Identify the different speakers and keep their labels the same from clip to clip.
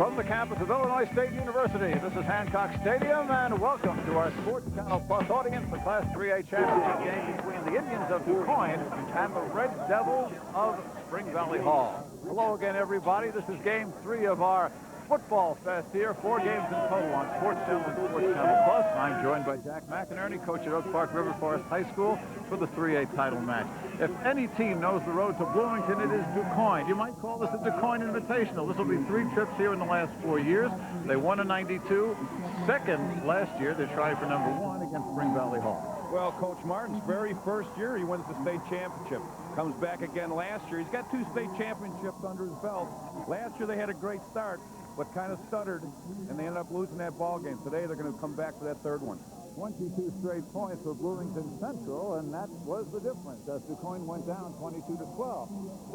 Speaker 1: From the campus of Illinois State University, this is Hancock Stadium, and welcome to our Sports Channel Plus audience for Class 3A championship game between the Indians of DuQuoin and the Red Devils of Spring Valley Hall. Hello again, everybody. This is Game 3 of our Football Fest here. 4 games in total on Sports Channel and Sports Channel Plus. I'm joined by Jack McInerney, coach at Oak Park River Forest High School, for the 3A title match. If any team knows the road to Bloomington, it is DuQuoin. You might call this a DuQuoin Invitational. This will be 3 trips here in the last 4 years. They won in '92, second last year. They're trying for number 1 against Spring Valley Hall.
Speaker 2: Well, Coach Martin's very first year, he wins the state championship. Comes back again last year. He's got 2 state championships under his belt. Last year they had a great start, but kind of stuttered, and they ended up losing that ball game. Today they're going to come back for that 3rd one.
Speaker 1: 22 straight points for Bloomington Central, and that was the difference as DuQuoin went down 22-12.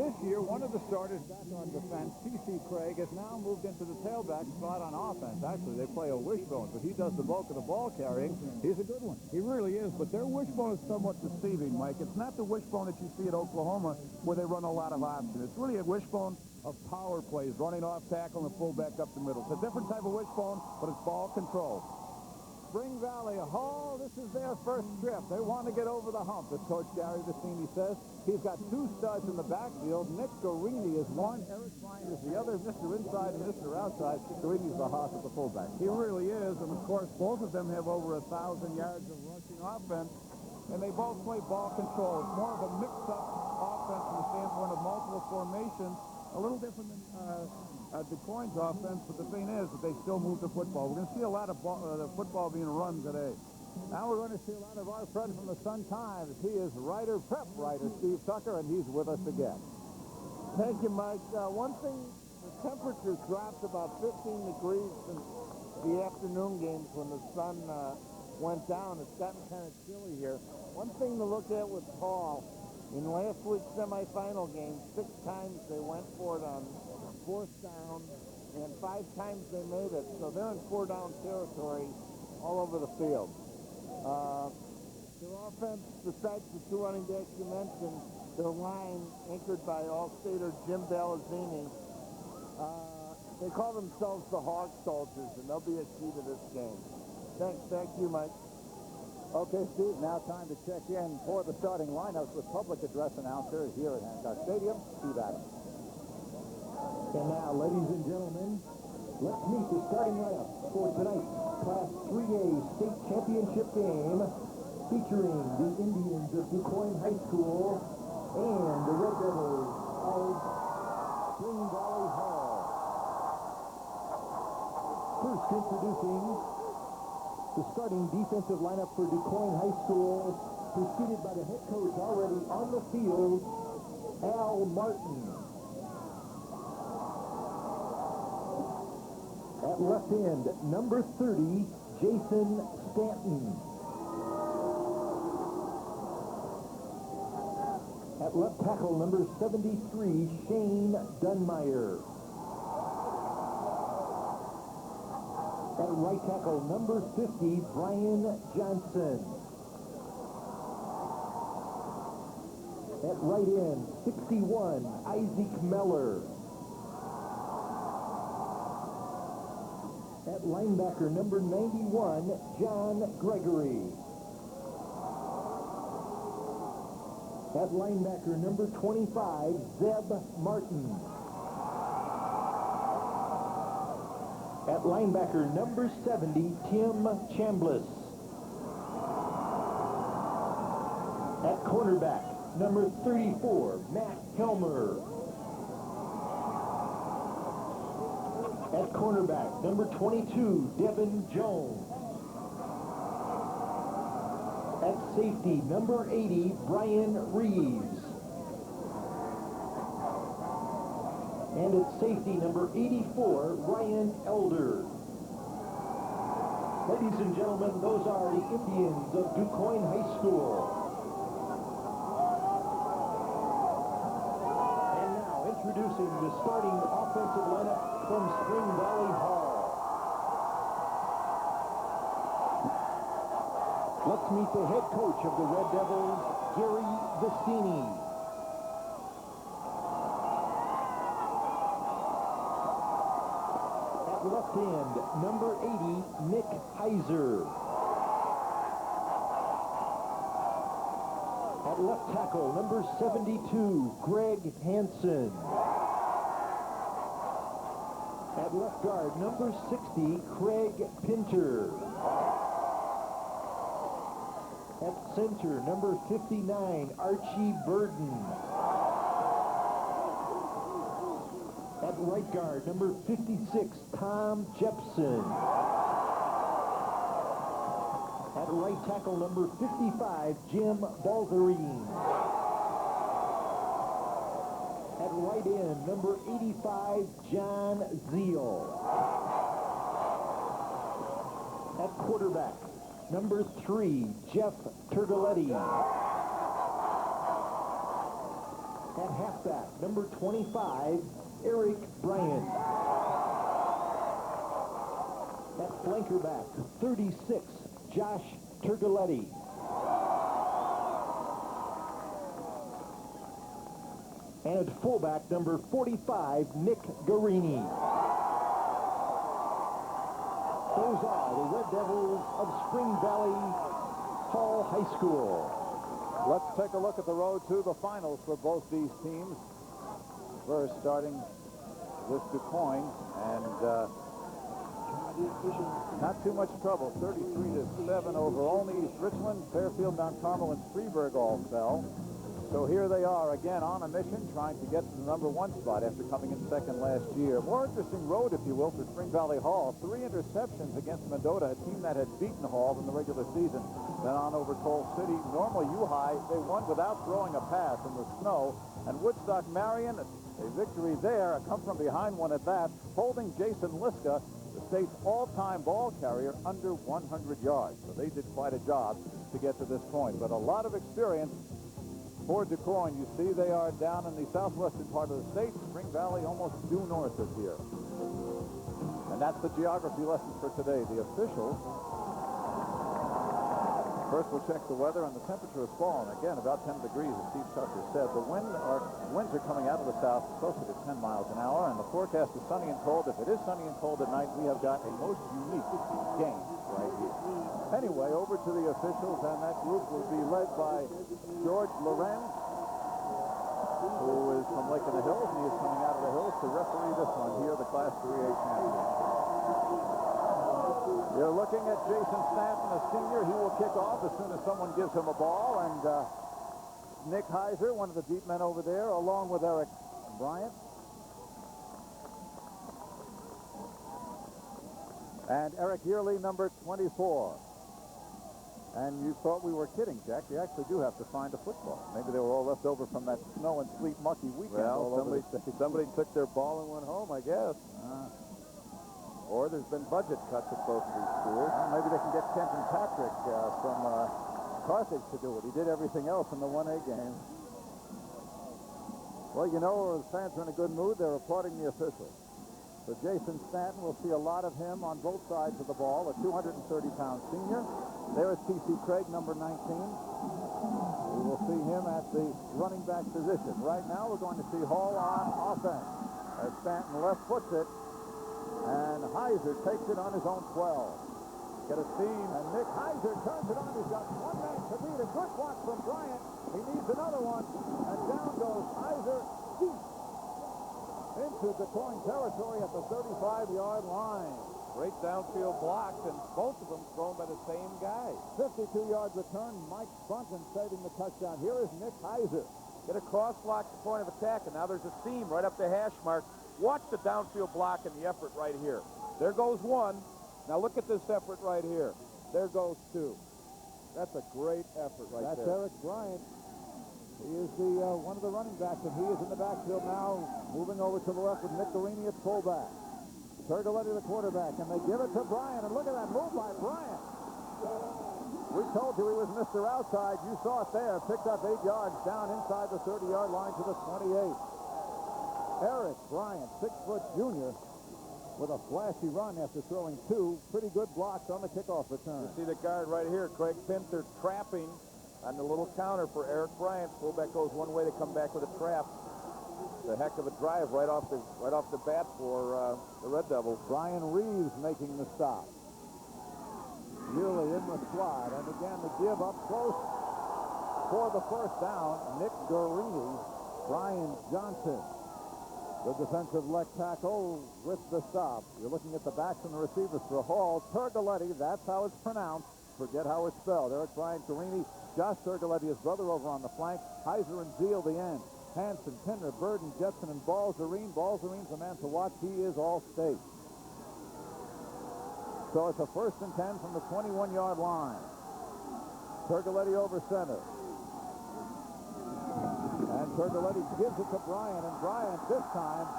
Speaker 1: This year, one of the starters back on defense, C.C. Craig, has now moved into the tailback spot on offense. Actually, they play a wishbone, but he does the bulk of the ball carrying. He's a good one.
Speaker 2: He really is, but their wishbone is somewhat deceiving, Mike. It's not the wishbone that you see at Oklahoma where they run a lot of options. It's really a wishbone of power plays, running off tackle and fullback up the middle. It's a different type of wishbone, but it's ball control.
Speaker 1: Spring Valley Hall, this is their first trip. They want to get over the hump, as Coach Gary Vicini says. He's got 2 studs in the backfield. Nick Garini is one. Eric Klein is the other. Mr. Inside and Mr. Outside. Garini's the hoss at the fullback.
Speaker 2: He really is, and of course, both of them have over 1,000 yards of rushing offense, and they both play ball control. It's more of a mix-up offense from the standpoint of multiple formations. A little different than DuQuoin's offense, but the thing is that they still move the football. We're going to see a lot of football being run today.
Speaker 1: Now we're going to see a lot of our friend from the Sun-Times. He is prep writer Steve Tucker, and he's with us again.
Speaker 3: Thank you, Mike. One thing, the temperature dropped about 15 degrees since the afternoon games when the sun went down. It's gotten kind of chilly here. One thing to look at with Paul, in last week's semifinal game, 6 times they went for it on 4th down, and 5 times they made it. So they're in 4-down territory all over the field. Their offense, besides the 2 running backs you mentioned, their line, anchored by All-Stater Jim Balazzini, they call themselves the Hog Soldiers, and they'll be a key to this game. Thanks. Back to you, Mike.
Speaker 1: Okay, Steve, now time to check in for the starting lineups with public address announcer here at Hancock Stadium, Steve Adams.
Speaker 4: And now, ladies and gentlemen, let's meet the starting lineup for tonight's Class 3A state championship game featuring the Indians of DuQuoin High School and the Red Devils of Spring Valley Hall. First introducing the starting defensive lineup for DuQuoin High School, preceded by the head coach already on the field, Al Martin. At left end, number 30, Jason Stanton. At left tackle, number 73, Shane Dunmeyer. At right tackle, number 50, Brian Johnson. At right end, 61, Isaac Meller. At linebacker, number 91, John Gregory. At linebacker, number 25, Zeb Martin. At linebacker, number 70, Tim Chambliss. At cornerback, number 34, Matt Helmer. At cornerback, number 22, Devin Jones. At safety, number 80, Brian Reeves. And at safety, number 84, Ryan Elder. Ladies and gentlemen, those are the Indians of DuQuoin High School. And now, introducing the starting offensive lineup from Spring Valley Hall. Let's meet the head coach of the Red Devils, Gary Vicini. left end, number 80, Nick Heiser. At left tackle, number 72, Greg Hansen. At left guard, number 60, Craig Pinter. At center, number 59, Archie Burden. At right guard, number 56, Tom Jepson. At right tackle, number 55, Jim Balzerine. At right end, number 85, John Zeal. At quarterback, number 3, Jeff Turgoletti. At halfback, number 25, Eric Bryant. At flanker back, 36, Josh Turgoletti. And at fullback, number 45, Nick Garini. Those are the Red Devils of Spring Valley Hall High School.
Speaker 1: Let's take a look at the road to the finals for both these teams. First, starting with DuQuoin, and not too much trouble. 33-7 over Olney, East Richland, Fairfield, Mount Carmel, and Freeburg all fell. So here they are again on a mission, trying to get to the #1 spot after coming in second last year. More interesting road, if you will, for Spring Valley Hall. 3 interceptions against Mendota, a team that had beaten Hall in the regular season. Then on over Coal City. Normally U-High, they won without throwing a pass in the snow. And Woodstock Marion, a victory there, a come-from-behind one at that, holding Jason Liska, the state's all-time ball carrier, under 100 yards. So they did quite a job to get to this point. But a lot of experience for DuQuoin. You see they are down in the southwestern part of the state. Spring Valley almost due north of here. And that's the geography lesson for today. The officials, first we'll check the weather, and the temperature has fallen. Again, about 10 degrees, as Steve Tucker said. The winds are coming out of the south closer to 10 miles an hour, and the forecast is sunny and cold. If it is sunny and cold at night, we have got a most unique game right here. Anyway, over to the officials, and that group will be led by George Lorenz, who is from Lake in the Hills, and he is coming out of the hills to referee this one here, the Class 3A championship. You're looking at Jason Stanton, a senior. He will kick off as soon as someone gives him a ball, and Nick Heiser, one of the deep men over there, along with Eric Bryant. And Eric Yearley, number 24. And you thought we were kidding, Jack. You actually do have to find a football. Maybe they were all left over from that snow and sleet mucky weekend.
Speaker 2: Well, somebody took their ball and went home, I guess. Or there's been budget cuts at both of these schools.
Speaker 1: Well, maybe they can get Kenton Patrick from Carthage to do it. He did everything else in the 1A game. Well, you know, the fans are in a good mood. They're applauding the officials. So Jason Stanton, we'll see a lot of him on both sides of the ball, a 230-pound senior. There is T.C. Craig, number 19. We will see him at the running back position. Right now, we're going to see Hall on offense. As Stanton left foots it, and Heiser takes it on his own 12. Get a seam, and Nick Heiser turns it on. He's got one man to beat. A good block from Bryant. He needs another one, and down goes Heiser deep into DuQuoin territory at the 35-yard line.
Speaker 2: Great downfield blocks, and both of them thrown by the same guy.
Speaker 1: 52-yard return. Mike Bunton saving the touchdown. Here is Nick Heiser.
Speaker 2: Get a cross block at the point of attack, and now there's a seam right up the hash mark. Watch the downfield block and the effort right here. There goes one. Now look at this effort right here. There goes two. That's a great effort right there.
Speaker 1: That's Eric Bryant. He is the one of the running backs, and he is in the backfield now, moving over to the left with Nick Garini at fullback. Turgoletti, the quarterback, and they give it to Bryant, and look at that move by Bryant. We told you he was Mr. Outside. You saw it there. Picked up 8 yards down inside the 30-yard line to the 28. Eric Bryant, 6-foot junior, with a flashy run after throwing 2 pretty good blocks on the kickoff return.
Speaker 2: You see the guard right here, Craig Pinter, trapping on the little counter for Eric Bryant. Fullback goes one way, they come back with a trap.
Speaker 1: a heck of a drive right off the bat for the Red Devils.
Speaker 2: Brian Reeves making the stop. Yearly in the slot, and again the give up close for the first down. Nick Guarini, Brian Johnson, the defensive left tackle with the stop. You're looking at the backs and the receivers for Hall. Turgoletti, that's how it's pronounced. Forget how it's spelled. Eric Brian Guarini, Josh Turgoletti, his brother over on the flank. Heiser and Zeal the end. Hanson, Pinner, Burden, Jetson, and Balzarine. Balzarine's the man to watch. He is all state. So it's a 1st and 10 from the 21-yard line. Turgoletti over center. And Turgoletti gives it to Bryant, and Bryant this time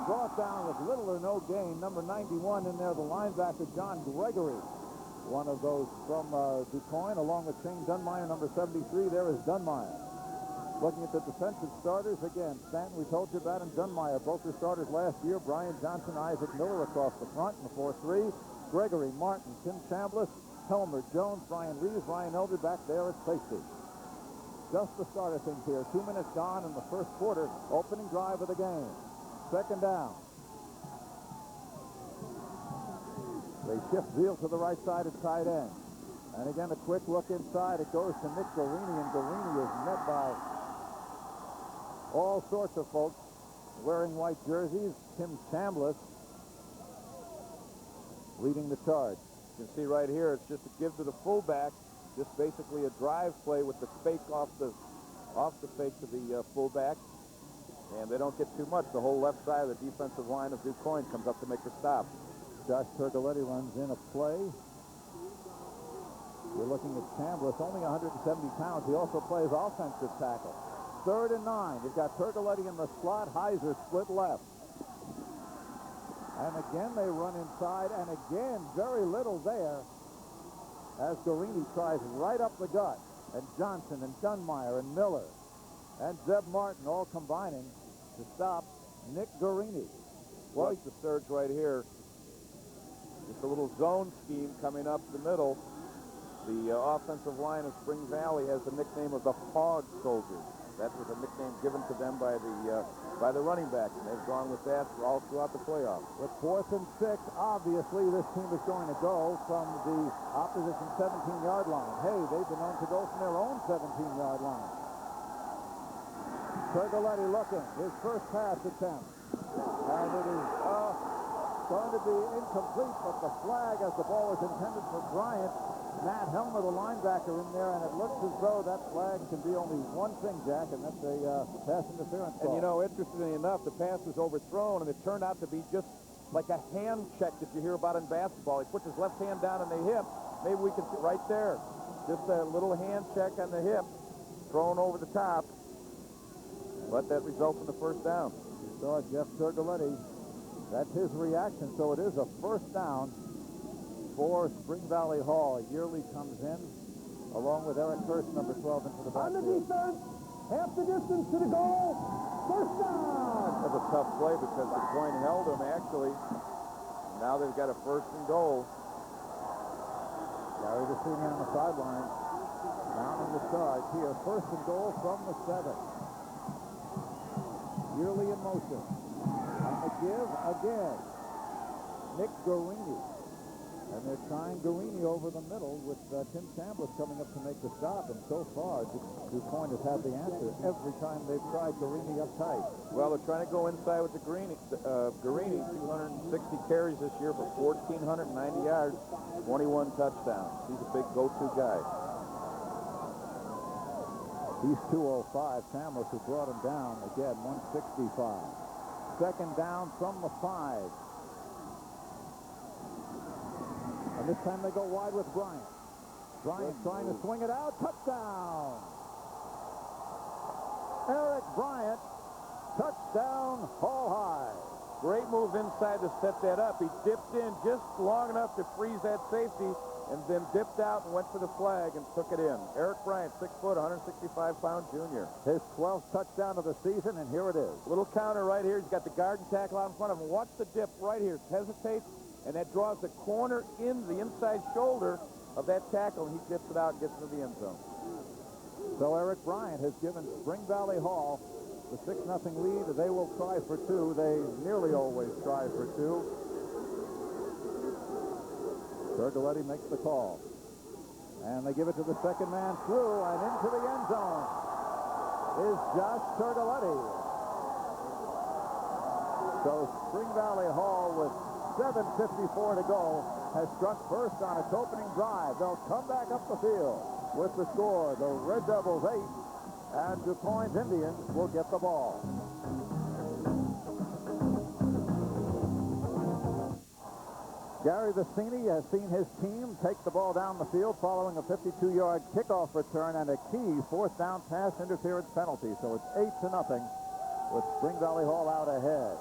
Speaker 2: brought down with little or no gain. Number 91 in there, the linebacker, John Gregory. One of those from DuQuoin, along with Shane Dunmeyer, number 73. There is Dunmeyer. Looking at the defensive starters, again, Stanton, we told you about, and Dunmeyer, both their starters last year. Brian Johnson, Isaac Miller across the front in the 4-3. Gregory, Martin, Tim Chambliss, Helmer, Jones, Brian Reeves, Ryan Elder back there at safety. Just the starter things here. 2 minutes gone in the first quarter, opening drive of the game. 2nd down. They shift Zeal to the right side at tight end. And again, a quick look inside. It goes to Nick Guarini, and Guarini is met by all sorts of folks wearing white jerseys. Tim Chambliss leading the charge.
Speaker 1: You can see right here, it's just a give to the fullback, just basically a drive play with the fake off the fake to the fullback, and they don't get too much. The whole left side of the defensive line of DuQuoin comes up to make the stop.
Speaker 2: Josh Turgoletti runs in a play. You're looking at Chambliss, only 170 pounds. He also plays offensive tackle. 3rd and 9. You've got Turgoletti in the slot. Heiser split left. And again, they run inside, and again, very little there as Guarini tries right up the gut. And Johnson and Dunmeyer and Miller and Zeb Martin all combining to stop Nick Guarini.
Speaker 1: Watch the surge right here. Just a little zone scheme coming up the middle. The offensive line of Spring Valley has the nickname of the Hog Soldiers. That was a nickname given to them by the running backs, and they've gone with that all throughout the playoffs.
Speaker 2: With 4th and 6, obviously this team is going to go from the opposition 17-yard line. Hey, they've been known to go from their own 17-yard line. Turgoletti looking, his first pass attempt, and it is going to be incomplete, but the flag, as the ball was intended for Bryant. Matt Helmer, the linebacker, in there, and it looks as though that flag can be only one thing, Jack, and that's a pass interference call.
Speaker 1: And, you know, interestingly enough, the pass was overthrown, and it turned out to be just like a hand check that you hear about in basketball. He puts his left hand down on the hip. Maybe we can see right there. Just a little hand check on the hip, thrown over the top. But that results in the first down.
Speaker 2: You saw Jeff Turgoletti. That's his reaction, so it is a first down for Spring Valley Hall. Yearly comes in, along with Eric Hurst, number 12, into the backfield.
Speaker 4: On the defense, half the distance to the goal. First down.
Speaker 1: That's a tough play because DuQuoin held him, actually. Now they've got a 1st and goal.
Speaker 2: Gary Bassini on the sideline, mounting the charge here. 1st and goal from the 7. Yearly in motion. On the give, again, Nick Guarini. And they're trying Guarini over the middle with Tim Chambliss coming up to make the stop. And so far, DuQuoin has had the answer every time they've tried Guarini up tight.
Speaker 1: Well, they're trying to go inside with the Guarini, 260 carries this year for 1,490 yards, 21 touchdowns. He's a big go-to guy.
Speaker 2: He's 205. Chambliss has brought him down again, 165. 2nd down from the 5. And this time they go wide with Bryant. Bryant trying to swing it out. Touchdown! Eric Bryant, touchdown, Hall High.
Speaker 1: Great move inside to set that up. He dipped in just long enough to freeze that safety and then dipped out and went for the flag and took it in. Eric Bryant, 6 foot, 165-pound junior.
Speaker 2: His 12th touchdown of the season, and here it is.
Speaker 1: Little counter right here. He's got the guard and tackle out in front of him. Watch the dip right here. Hesitates, and that draws the corner in the inside shoulder of that tackle, and he dips it out and gets into the end zone.
Speaker 2: So Eric Bryant has given Spring Valley Hall
Speaker 1: the 6-0 lead. They will try for two. They nearly always try for two. Turgoletti makes the call. And they give it to the second man through, and into the end zone is Josh Turgoletti. So Spring Valley Hall, with 7:54 to go, has struck first on its opening drive. They'll come back up the field with the score. The Red Devils 8, and DuQuoin's Indians will get the ball. Gary Vicini has seen his team take the ball down the field following a 52-yard kickoff return and a key fourth down pass interference penalty. So it's 8-0 with Spring Valley Hall out ahead.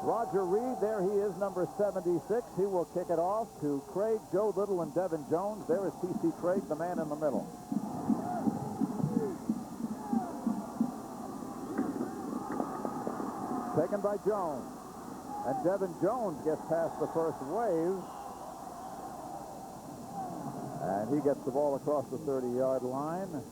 Speaker 1: Roger Reed, there he is, number 76. He will kick it off to Craig, Joe Little, and Devin Jones. There is T.C. Craig, the man in the middle. Taken by Jones. And Devin Jones gets past the first wave. And he gets the ball across the 30-yard line.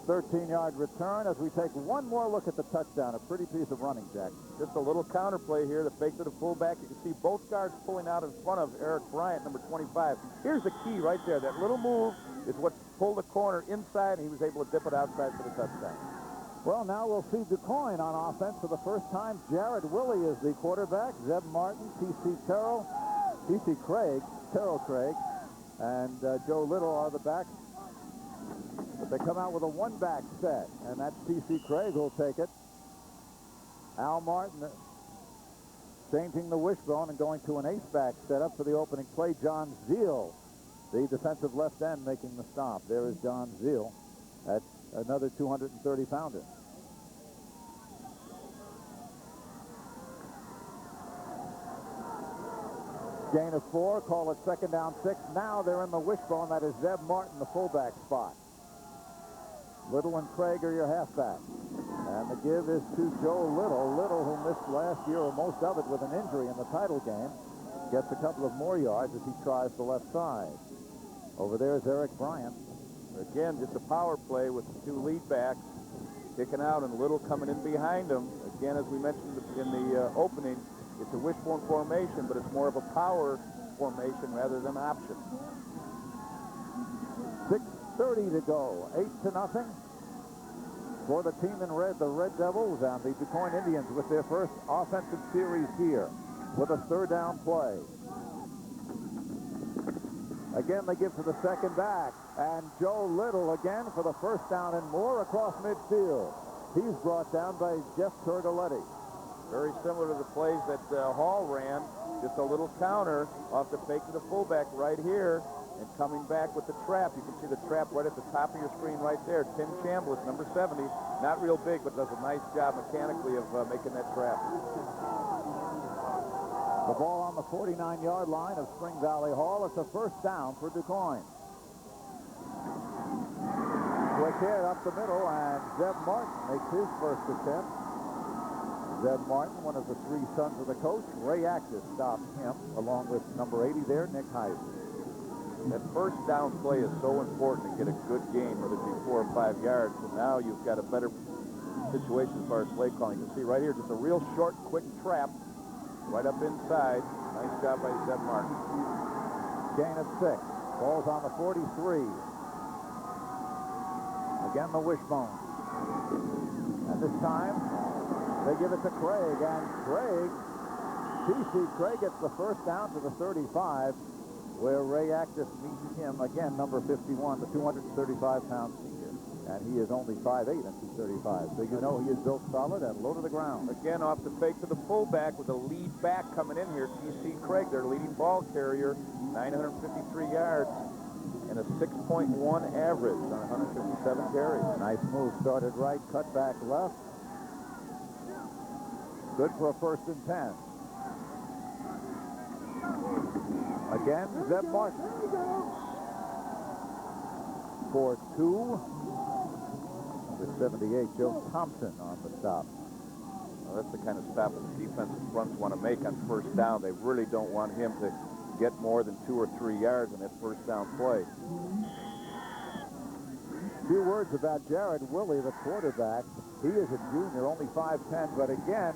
Speaker 1: 13-yard return as we take one more look at the touchdown. A pretty piece of running, Jack.
Speaker 5: Just a little counter play here. The fake to the fullback. You can see both guards pulling out in front of Eric Bryant, number 25. Here's the key right there. That little move is what pulled the corner inside, and he was able to dip it outside for the touchdown.
Speaker 1: Well, now we'll see DuQuoin on offense for the first time. Jared Willie is the quarterback. Zeb Martin, T.C. Craig, Terrell Craig, and Joe Little are the backs. But they come out with a one-back set, and that's T.C. Craig who'll take it. Al Martin changing the wishbone and going to an ace-back setup for the opening play. John Zeal, the defensive left end, making the stop. There is John Zeal. That's another 230-pounder. Gain of 4, call it second down 6. Now they're in the wishbone. That is Zeb Martin, the fullback spot. Little and Craig are your halfbacks. And the give is to Joe Little. Little, who missed last year or most of it with an injury in the title game, gets a couple of more yards as he tries the left side. Over there is Eric Bryant.
Speaker 5: Again, just a power play with the two lead backs kicking out and Little coming in behind him. Again, as we mentioned in the opening, it's a wishbone formation, but it's more of a power formation rather than option.
Speaker 1: 6:30 to go. 8-0 for the team in red, the Red Devils, and the DuQuoin Indians with their first offensive series here with a third down play. Again, they give to the second back, and Joe Little again for the first down and more across midfield. He's brought down by Jeff Turgoletti.
Speaker 5: Very similar to the plays that Hall ran, just a little counter off the fake to the fullback right here, and coming back with the trap. You can see the trap right at the top of your screen right there. Tim Chambliss, number 70, not real big, but does a nice job mechanically of making that trap.
Speaker 1: The ball on the 49-yard line of Spring Valley Hall. It's a first down for DuQuoin. Quick hit up the middle, and Zeb Martin makes his first attempt. Zeb Martin, one of the three sons of the coach. Ray Actis stops him, along with number 80 there, Nick Heisen.
Speaker 5: That first down play is so important to get a good game, whether it be 4 or 5 yards. And now you've got a better situation as far as play calling. You can see right here, just a real short, quick trap right up inside. Nice job by Zeb Martin.
Speaker 1: Gain of 6. Ball's on the 43. Again, the wishbone. And this time, they give it to Craig. And Craig, T.C. Craig gets the first down to the 35, where Ray Actis meets him again, number 51, the 235-pound senior. And he is only 5'8" and 235. So you know he is built solid and low to the ground.
Speaker 5: Again, off the fake to the fullback with a lead back coming in here. T.C. Craig, their leading ball carrier, 953 yards and a 6.1 average on 157 carries.
Speaker 1: Nice move. Started right, cut back left. Good for a 1st and 10. Again, Zeb Martin. For 2. Number 78, Joe Thompson on the stop.
Speaker 5: Well, that's the kind of stop that the defensive fronts want to make on first down. They really don't want him to get more than 2 or 3 yards on that first down play.
Speaker 1: A few words about Jared Willie, the quarterback. He is a junior, only 5'10", but again,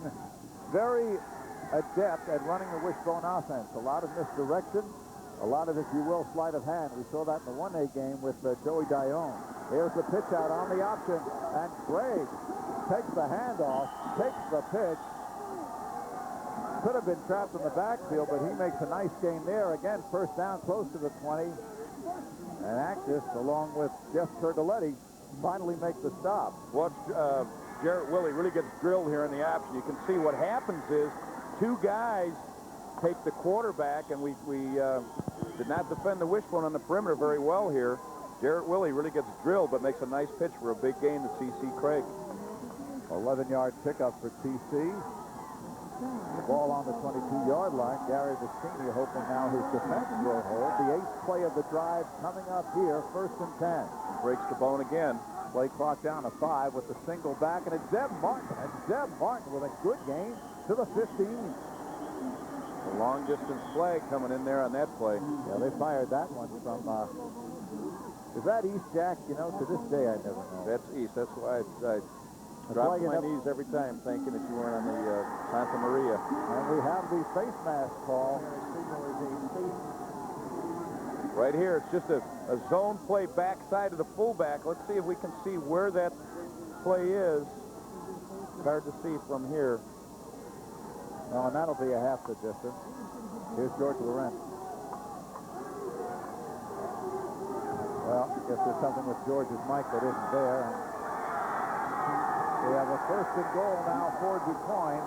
Speaker 1: very adept at running the wishbone offense. A lot of misdirection, a lot of, if you will, sleight of hand. We saw that in the 1A game with Joey Dione. Here's the pitch out on the option, and Craig takes the handoff, takes the pitch. Could have been trapped in the backfield, but he makes a nice gain there. Again, first down close to the 20. And Actis, along with Jeff Turgoletti, finally make the stop.
Speaker 5: Watch Jarrett Willie really gets drilled here in the option. You can see what happens is two guys take the quarterback, and we did not defend the wishbone on the perimeter very well here. Jarrett Willie really gets drilled, but makes a nice pitch for a big gain to C.C. Craig.
Speaker 1: 11-yard pickup for TC. The ball on the 22-yard line. Gary Vecini hoping now his defense will hold. The 8th play of the drive coming up here, 1st and 10.
Speaker 5: Breaks the bone again.
Speaker 1: Play clock down to 5 with the single back, and it's Zeb Martin. And Zeb Martin with a good gain to the 15.
Speaker 5: A long-distance flag coming in there on that play.
Speaker 1: Yeah, they fired that one from, is that East, Jack? You know, to this day I never know.
Speaker 5: That's East. That's why I dropped my knees every time thinking that you weren't on the Santa Maria.
Speaker 1: And we have the face mask call.
Speaker 5: Right here, it's just a zone play backside of the fullback. Let's see if we can see where that play is. It's hard to see from here.
Speaker 1: Oh, and that'll be a half the distance. Here's George Laurent. Well, I guess there's something with George's mic that isn't there. We have a 1st and goal now for DuQuoin.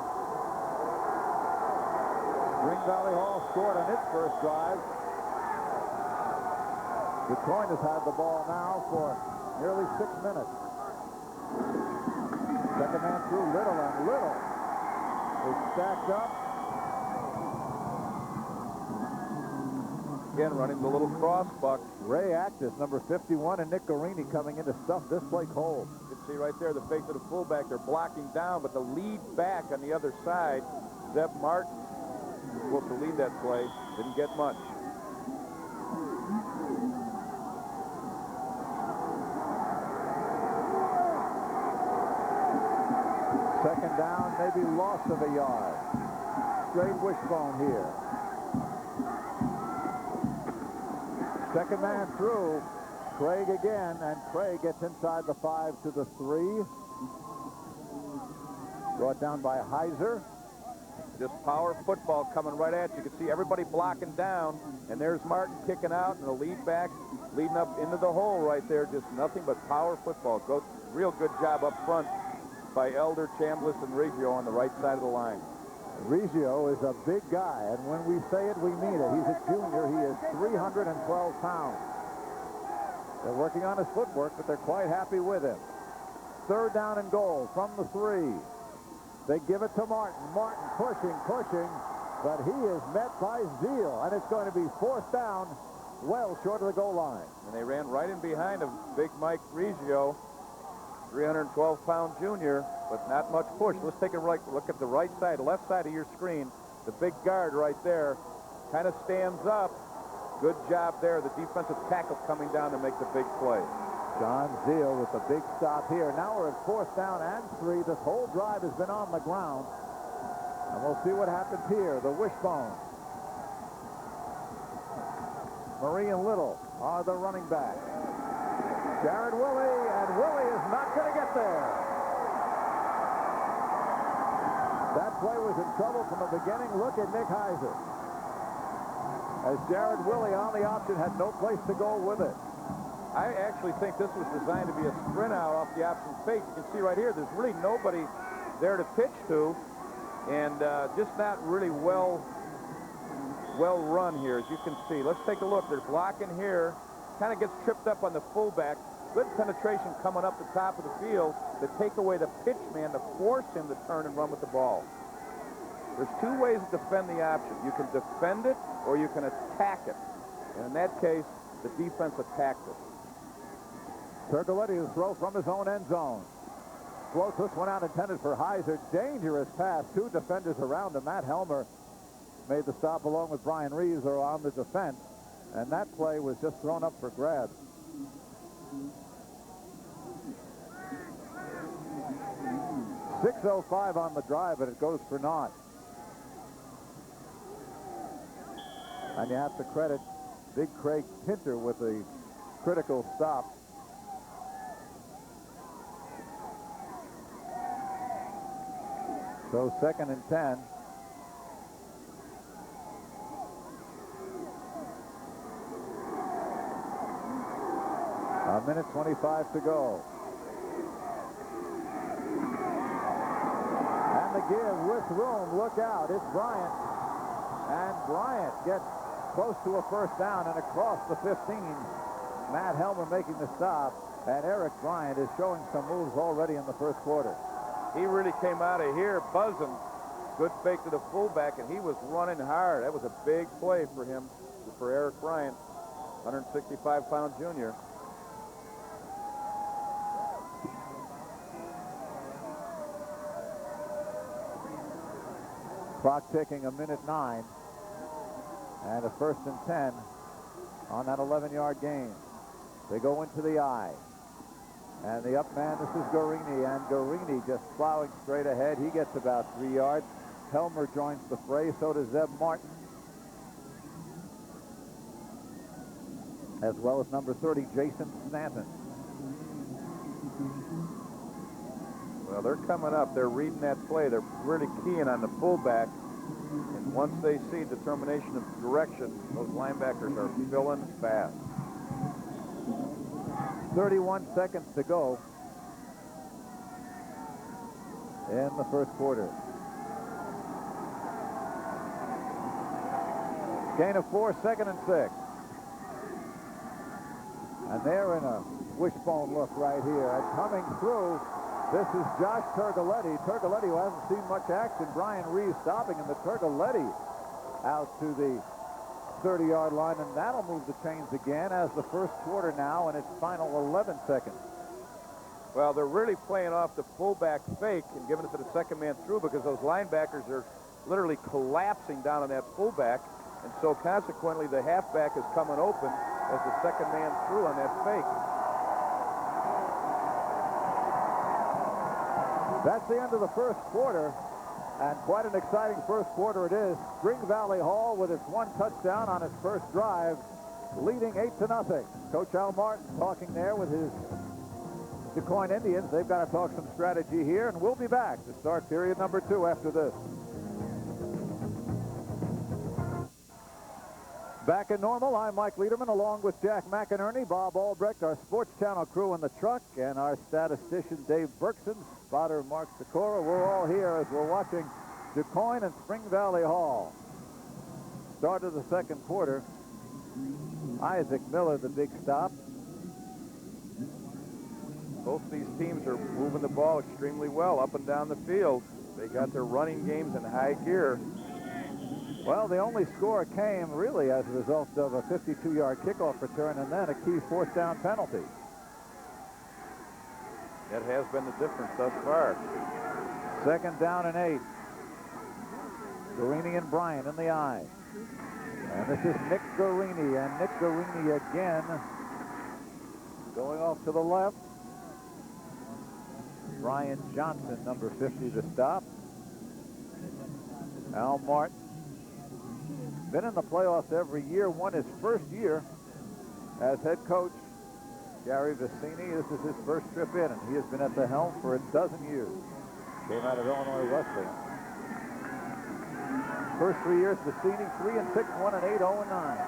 Speaker 1: Green Valley Hall scored on its first drive. DuQuoin has had the ball now for nearly 6 minutes. Second man through, Little, and Little is stacked up.
Speaker 5: Again, running the little cross buck.
Speaker 1: Ray Actis, number 51, and Nick Garini coming in to stuff this play cold.
Speaker 5: You can see right there the face of the fullback. They're blocking down, but the lead back on the other side, Zeb Martin, was supposed to lead that play, didn't get much.
Speaker 1: Second down, maybe loss of a yard. Straight wishbone here. Second man through. Craig again, and Craig gets inside the 5 to the 3. Brought down by Heiser.
Speaker 5: Just power football coming right at you. You can see everybody blocking down, and there's Martin kicking out, and the lead back leading up into the hole right there. Just nothing but power football. Real good job up front by Elder, Chambliss, and Riggio on the right side of the line.
Speaker 1: Riggio is a big guy, and when we say it, we mean it. He's a junior. He is 312 pounds. They're working on his footwork, but they're quite happy with him. 3rd down and goal from the 3. They give it to Martin. Martin pushing, but he is met by Zeal, and it's going to be 4th down, well short of the goal line.
Speaker 5: And they ran right in behind of Big Mike Riggio, 312-pound junior, but not much push. Let's take a look at the right side, left side of your screen. The big guard right there kind of stands up. Good job there. The defensive tackle coming down to make the big play.
Speaker 1: John Zeal with the big stop here. Now we're at 4th down and 3. This whole drive has been on the ground. And we'll see what happens here. The wishbone. Marie and Little are the running back. Jared Willie, and Willie is not going to get there. That play was in trouble from the beginning. Look at Nick Heiser. As Jared Willie on the option had no place to go with it.
Speaker 5: I actually think this was designed to be a sprint out off the option fake. You can see right here, there's really nobody there to pitch to, and just not really well run here, as you can see. Let's take a look. They're blocking here. Kind of gets tripped up on the fullback. Good penetration coming up the top of the field to take away the pitch man to force him to turn and run with the ball. There's 2 ways to defend the option. You can defend it or you can attack it. And in that case, the defense attacked it.
Speaker 1: Turgoletti to throw from his own end zone. Floats this one out intended for Heiser. Dangerous pass. 2 defenders around him. Matt Helmer made the stop along with Brian Reeves are on the defense. And that play was just thrown up for grabs. 6:05 on the drive, and it goes for naught. And you have to credit Big Craig Pinter with a critical stop. So 2nd and 10. A minute 25 to go. And the give with room. Look out. It's Bryant. And Bryant gets close to a first down and across the 15. Matt Helmer making the stop. And Eric Bryant is showing some moves already in the first quarter.
Speaker 5: He really came out of here buzzing. Good fake to the fullback, and he was running hard. That was a big play for him, for Eric Bryant, 165-pound junior.
Speaker 1: Clock ticking, 1:09. And a 1st and 10 on that 11-yard gain. They go into the I. And the up man, this is Guarini, and Guarini just plowing straight ahead. He gets about 3 yards. Helmer joins the fray, so does Zeb Martin. As well as number 30, Jason Stanton.
Speaker 5: Well, they're coming up. They're reading that play. They're really keying on the fullback. And once they see determination of direction, those linebackers are filling fast.
Speaker 1: 31 seconds to go in the first quarter. Gain of 4, 2nd and 6. And they're in a wishbone look right here. And coming through, this is Josh Turgoletti. Turgoletti, who hasn't seen much action. Brian Reeves stopping him, but Turgoletti out to the 30-yard line, and that'll move the chains again as the first quarter now in its final 11 seconds.
Speaker 5: Well, they're really playing off the fullback fake and giving it to the second man through because those linebackers are literally collapsing down on that fullback, and so consequently the halfback is coming open as the second man through on that fake.
Speaker 1: That's the end of the first quarter. And quite an exciting first quarter it is. Spring Valley Hall with its 1 touchdown on its first drive, leading 8-0. Coach Al Martin talking there with his DuQuoin Indians. They've got to talk some strategy here, and we'll be back to start period number 2 after this. Back in normal, I'm Mike Lederman along with Jack McInerney, Bob Albrecht, our Sports Channel crew in the truck, and our statistician Dave Berkson, spotter Mark Sikora. We're all here as we're watching DuQuoin and Spring Valley Hall. Start of the second quarter. Isaac Miller, the big stop.
Speaker 5: Both these teams are moving the ball extremely well up and down the field. They got their running games in high gear.
Speaker 1: Well, the only score came really as a result of a 52-yard kickoff return and then a key 4th down penalty.
Speaker 5: That has been the difference thus far.
Speaker 1: 2nd down and 8. Guarini and Bryant in the I. And this is Nick Guarini, and Nick Guarini again going off to the left. Brian Johnson, number 50, to stop. Al Martin. Been in the playoffs every year, won his first year as head coach. Gary Vicini, this is his first trip in, and he has been at the helm for a dozen years. Came out of Illinois Wesleyan. First 3 years, Vicini, 3-6, 1-8, 0-9.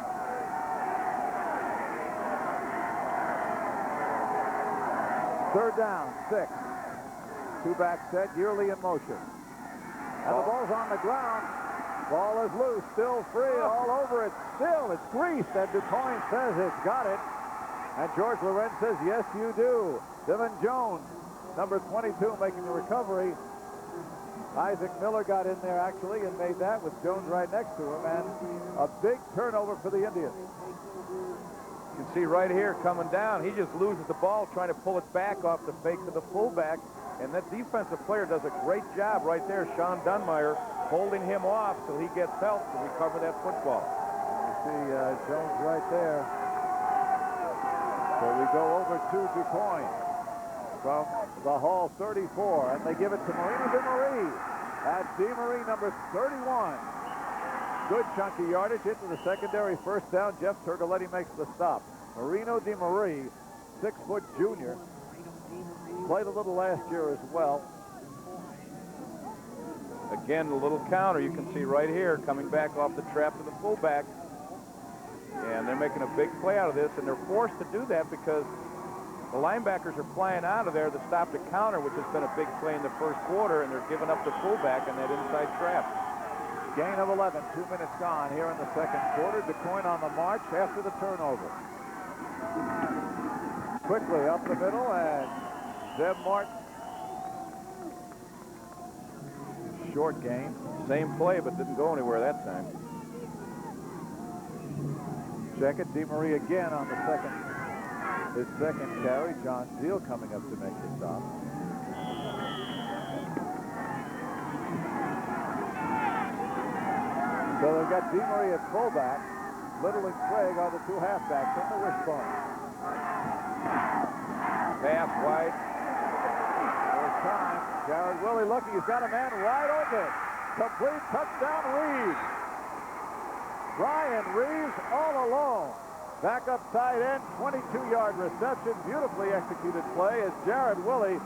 Speaker 1: Third down, 6. 2-back set, Yearly in motion. And the ball's on the ground. Ball is loose, still free, all over it. Still, it's greased, and DuQuoin says it's got it. And George Lorenz says, yes, you do. Dylan Jones, number 22, making the recovery. Isaac Miller got in there, actually, and made that with Jones right next to him. And a big turnover for the Indians.
Speaker 5: You can see right here coming down, he just loses the ball trying to pull it back off the fake to the fullback. And that defensive player does a great job right there, Sean Dunmeyer, holding him off so he gets help to recover that football.
Speaker 1: You see Jones right there. So we go over to DuQuoin. from the Hall 34, and they give it to Marino DeMarie. At DeMarie, number 31. Good chunky yardage into the secondary first down. Jeff Turgoletti makes the stop. Marino DeMarie, 6-foot junior. Played a little last year as well.
Speaker 5: Again, the little counter you can see right here coming back off the trap to the fullback. And they're making a big play out of this, and they're forced to do that because the linebackers are flying out of there to stop the counter, which has been a big play in the first quarter, and they're giving up the fullback in that inside trap.
Speaker 1: Gain of 11, 2 minutes gone here in the second quarter. DuQuoin on the march after the turnover. Quickly up the middle, and Zeb Martin. Short gain.
Speaker 5: Same play, but didn't go anywhere that time.
Speaker 1: Check it, DeMarie again on the his second carry. John Zeal coming up to make the stop. So they've got DeMarie at fullback. Little and Craig are the two halfbacks in the wishbone.
Speaker 5: Pass wide.
Speaker 1: First time. Jared Willie looking. He's got a man wide open. Complete touchdown Reeves. Brian Reeves all alone. Back up tight end, 22-yard reception. Beautifully executed play as Jared Willie,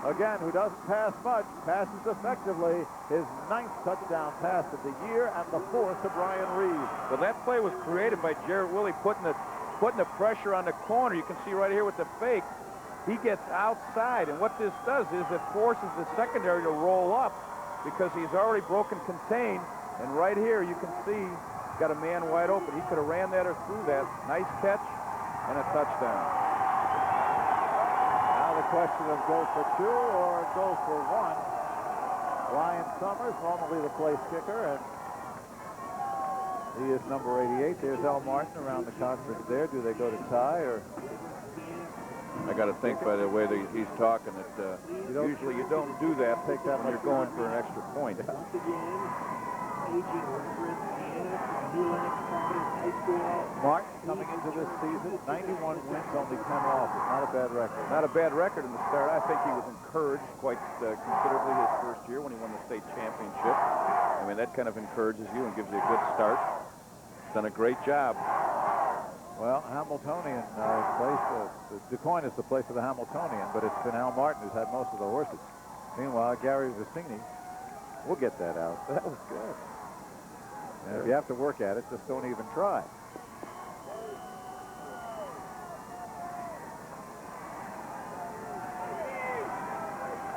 Speaker 1: again, who doesn't pass much, passes effectively. His 9th touchdown pass of the year and the 4th to Brian Reeves.
Speaker 5: Well, that play was created by Jared Willie putting the pressure on the corner. You can see right here with the fake. He gets outside, and what this does is it forces the secondary to roll up because he's already broken contain. And right here you can see he's got a man wide open. He could have ran that or threw that. Nice catch and a touchdown.
Speaker 1: Now the question of go for 2 or go for 1. Ryan Summers, normally the place kicker, and he is number 88. There's Al Martin around the conference there. Do they go to tie or?
Speaker 5: I got to think by the way that he's talking that usually you don't do that.
Speaker 1: Take that
Speaker 5: when you're going for an extra point.
Speaker 1: Martin coming into this season, 91 wins, only 10 losses. Not a bad record.
Speaker 5: Not a bad record in the start. I think he was encouraged quite considerably his first year when he won the state championship. I mean, that kind of encourages you and gives you a good start. He's done a great job.
Speaker 1: Well, Hamiltonian place. DuQuoin is the place of the Hamiltonian, but it's been Al Martin who's had most of the horses. Meanwhile, Gary Vicini, we'll get that out. That was good. And if you have to work at it, just don't even try.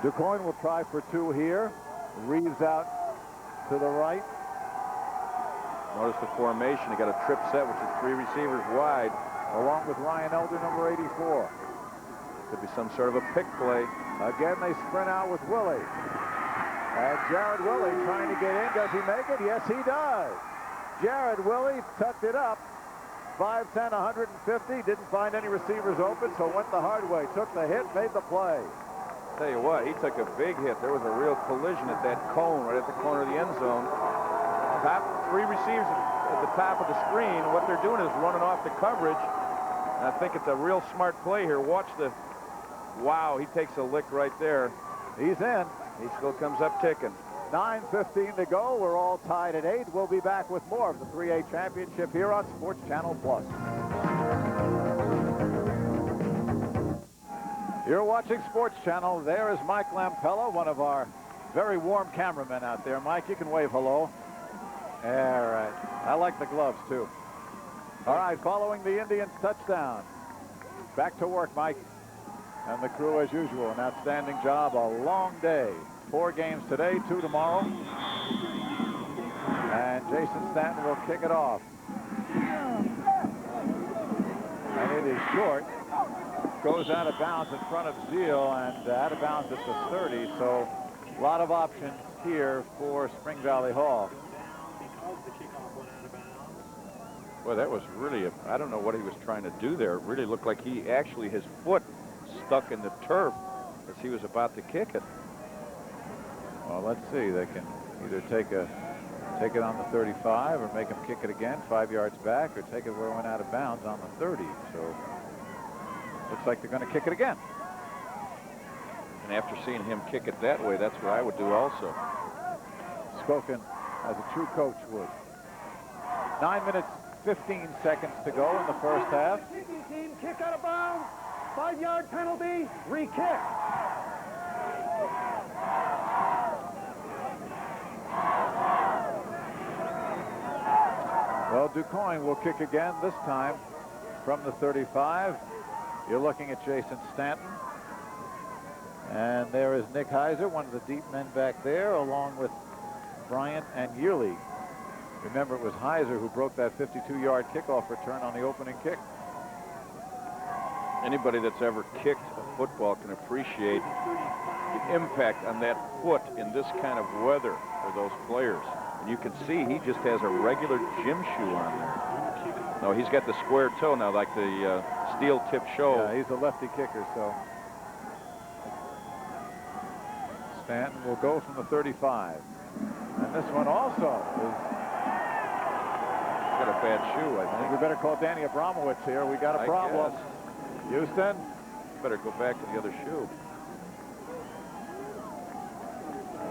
Speaker 1: DuQuoin will try for 2 here. Reeves out to the right.
Speaker 5: Notice the formation. He got a trip set, which is 3 receivers wide.
Speaker 1: Along with Ryan Elder, number 84.
Speaker 5: Could be some sort of a pick play.
Speaker 1: Again, they sprint out with Willie. And Jared Willie trying to get in. Does he make it? Yes, he does. Jared Willie tucked it up. 5'10", 150. Didn't find any receivers open, so went the hard way. Took the hit, made the play.
Speaker 5: Tell you what, he took a big hit. There was a real collision at that cone, right at the corner of the end zone. Top 3 receivers at the top of the screen. What they're doing is running off the coverage. And I think it's a real smart play here. Watch the, wow, he takes a lick right there.
Speaker 1: He's in.
Speaker 5: He still comes up ticking.
Speaker 1: 9:15 to go. We're all tied at 8. We'll be back with more of the 3A championship here on Sports Channel Plus. You're watching Sports Channel. There is Mike Lampella, one of our very warm cameramen out there. Mike, you can wave hello. All right. I like the gloves, too. All right, following the Indians' touchdown. Back to work, Mike. And the crew, as usual, an outstanding job. A long day. 4 games today, 2 tomorrow. And Jason Stanton will kick it off. And it is short. Goes out of bounds in front of Zeal and out of bounds at the 30. So a lot of options here for Spring Valley Hall.
Speaker 5: Well, that was really, I don't know what he was trying to do there. It really looked like he actually, his foot stuck in the turf as he was about to kick it.
Speaker 1: Well, let's see. They can either take it on the 35 or make him kick it again 5 yards back, or take it where it went out of bounds on the 30. So looks like they're going to kick it again.
Speaker 6: And after seeing him kick it that way, that's what I would do also.
Speaker 1: Spoken as a true coach would. 9 minutes, 15 seconds to go in the first half.
Speaker 7: Team kick out of bounds. 5-yard penalty. Re-kick.
Speaker 1: Well, DuQuoin will kick again, this time from the 35. You're looking at Jason Stanton. And there is Nick Heiser, one of the deep men back there, along with Bryant and Yearly. Remember, it was Heiser who broke that 52-yard kickoff return on the opening kick.
Speaker 6: Anybody that's ever kicked a football can appreciate the impact on that foot in this kind of weather for those players. And you can see he just has a regular gym shoe on there. No, he's got the square toe now, like the steel tip show.
Speaker 1: Yeah, he's a lefty kicker, so. Stanton will go from the 35. And this one also is.
Speaker 6: Got a bad shoe, I think.
Speaker 1: We better call Danny Abramowitz here. We got a problem. Houston.
Speaker 6: Better go back to the other shoe.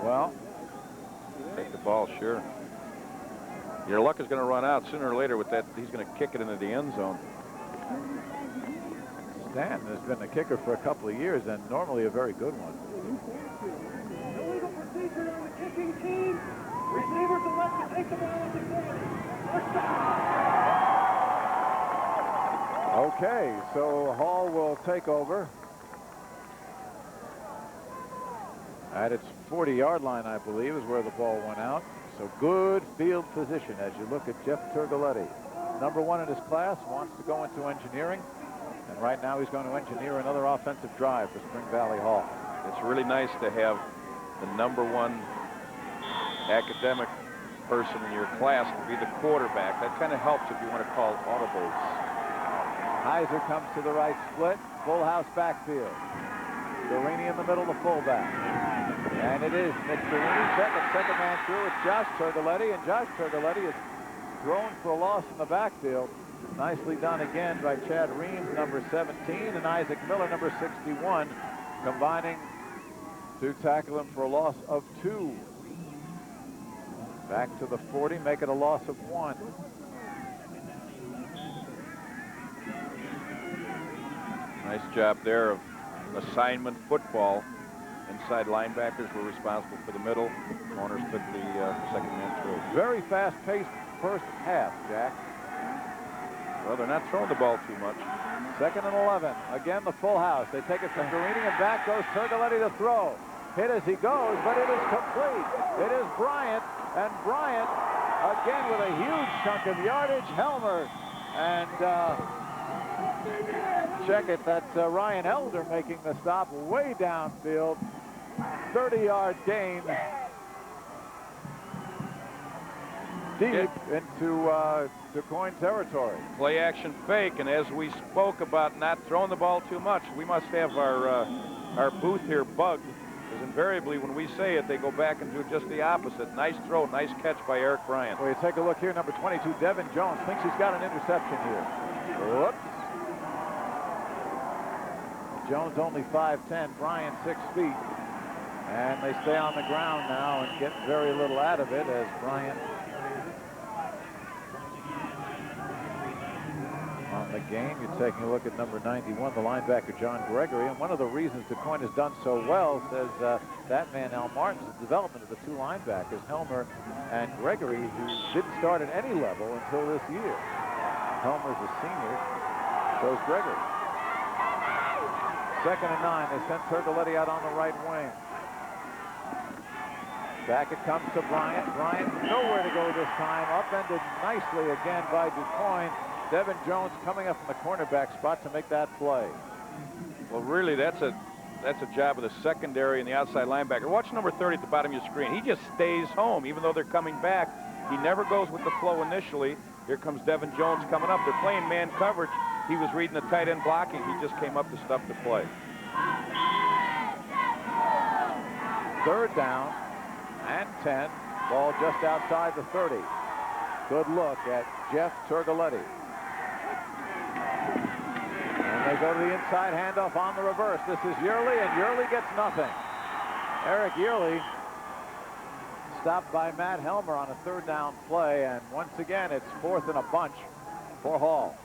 Speaker 1: Well.
Speaker 6: Take the ball, sure. Your luck is going to run out sooner or later with that. He's going to kick it into the end zone.
Speaker 1: Stanton has been a kicker for a couple of years and normally a very good one.
Speaker 7: Illegal procedure on the kicking team. Receivers elect to take the ball at the 40.
Speaker 1: Okay, so Hall will take over at its 40-yard line, I believe, is where the ball went out. So good field position as you look at Jeff Turgoletti. Number 1 in his class, wants to go into engineering. And right now he's going to engineer another offensive drive for Spring Valley Hall.
Speaker 6: It's really nice to have the number 1 academic person in your class to be the quarterback. That kind of helps if you want to call audibles.
Speaker 1: Heiser comes to the right split, full house backfield. Garini in the middle, the fullback. And it is Mitch Garini, second man through. It's Josh Turgoletti, and Josh Turgoletti is thrown for a loss in the backfield. Nicely done again by Chad Reams, number 17, and Isaac Miller, number 61, combining to tackle him for a loss of 2. Back to the 40, make it a loss of 1.
Speaker 6: Nice job there of assignment football. Inside linebackers were responsible for the middle. Corners took the second man through.
Speaker 1: Very fast-paced first half, Jack.
Speaker 6: Well, they're not throwing the ball too much.
Speaker 1: 2nd and 11. Again, the full house. They take it from Garini, and back goes Turgoletti to throw. Hit as he goes, but it is complete. It is Bryant, and Bryant, again with a huge chunk of yardage. Helmer, and check it, that's Ryan Elder making the stop way downfield. 30-yard gain deep into DuQuoin territory.
Speaker 6: Play action fake, and as we spoke about not throwing the ball too much, we must have our booth here bugged, because invariably when we say it, they go back and do just the opposite. Nice throw, nice catch by Eric Bryant.
Speaker 1: Well, you take a look here, number 22, Devin Jones, thinks he's got an interception here. Whoops. Jones only 5'10", Bryant 6 feet. And they stay on the ground now and get very little out of it as Bryant on the game. You're taking a look at number 91, the linebacker John Gregory. And one of the reasons DuQuoin has done so well, says that man Al Martin, is the development of the 2 linebackers, Helmer and Gregory, who didn't start at any level until this year. Helmer's a senior, so's Gregory. 2nd and 9. They sent Turgoletti out on the right wing. Back it comes to Bryant. Bryant nowhere to go this time. Upended nicely again by DuQuoin. Devin Jones coming up from the cornerback spot to make that play.
Speaker 6: Well, really, that's a job of the secondary and the outside linebacker. Watch number 30 at the bottom of your screen. He just stays home, even though they're coming back. He never goes with the flow initially. Here comes Devin Jones coming up. They're playing man coverage. He was reading the tight end blocking. He just came up to stuff the play.
Speaker 1: 3rd down and 10. Ball just outside the 30. Good look at Jeff Turgoletti. And they go to the inside handoff on the reverse. This is Yearly, and Yearly gets nothing. Eric Yearly stopped by Matt Helmer on a third down play, and once again, it's fourth and a bunch for Hall.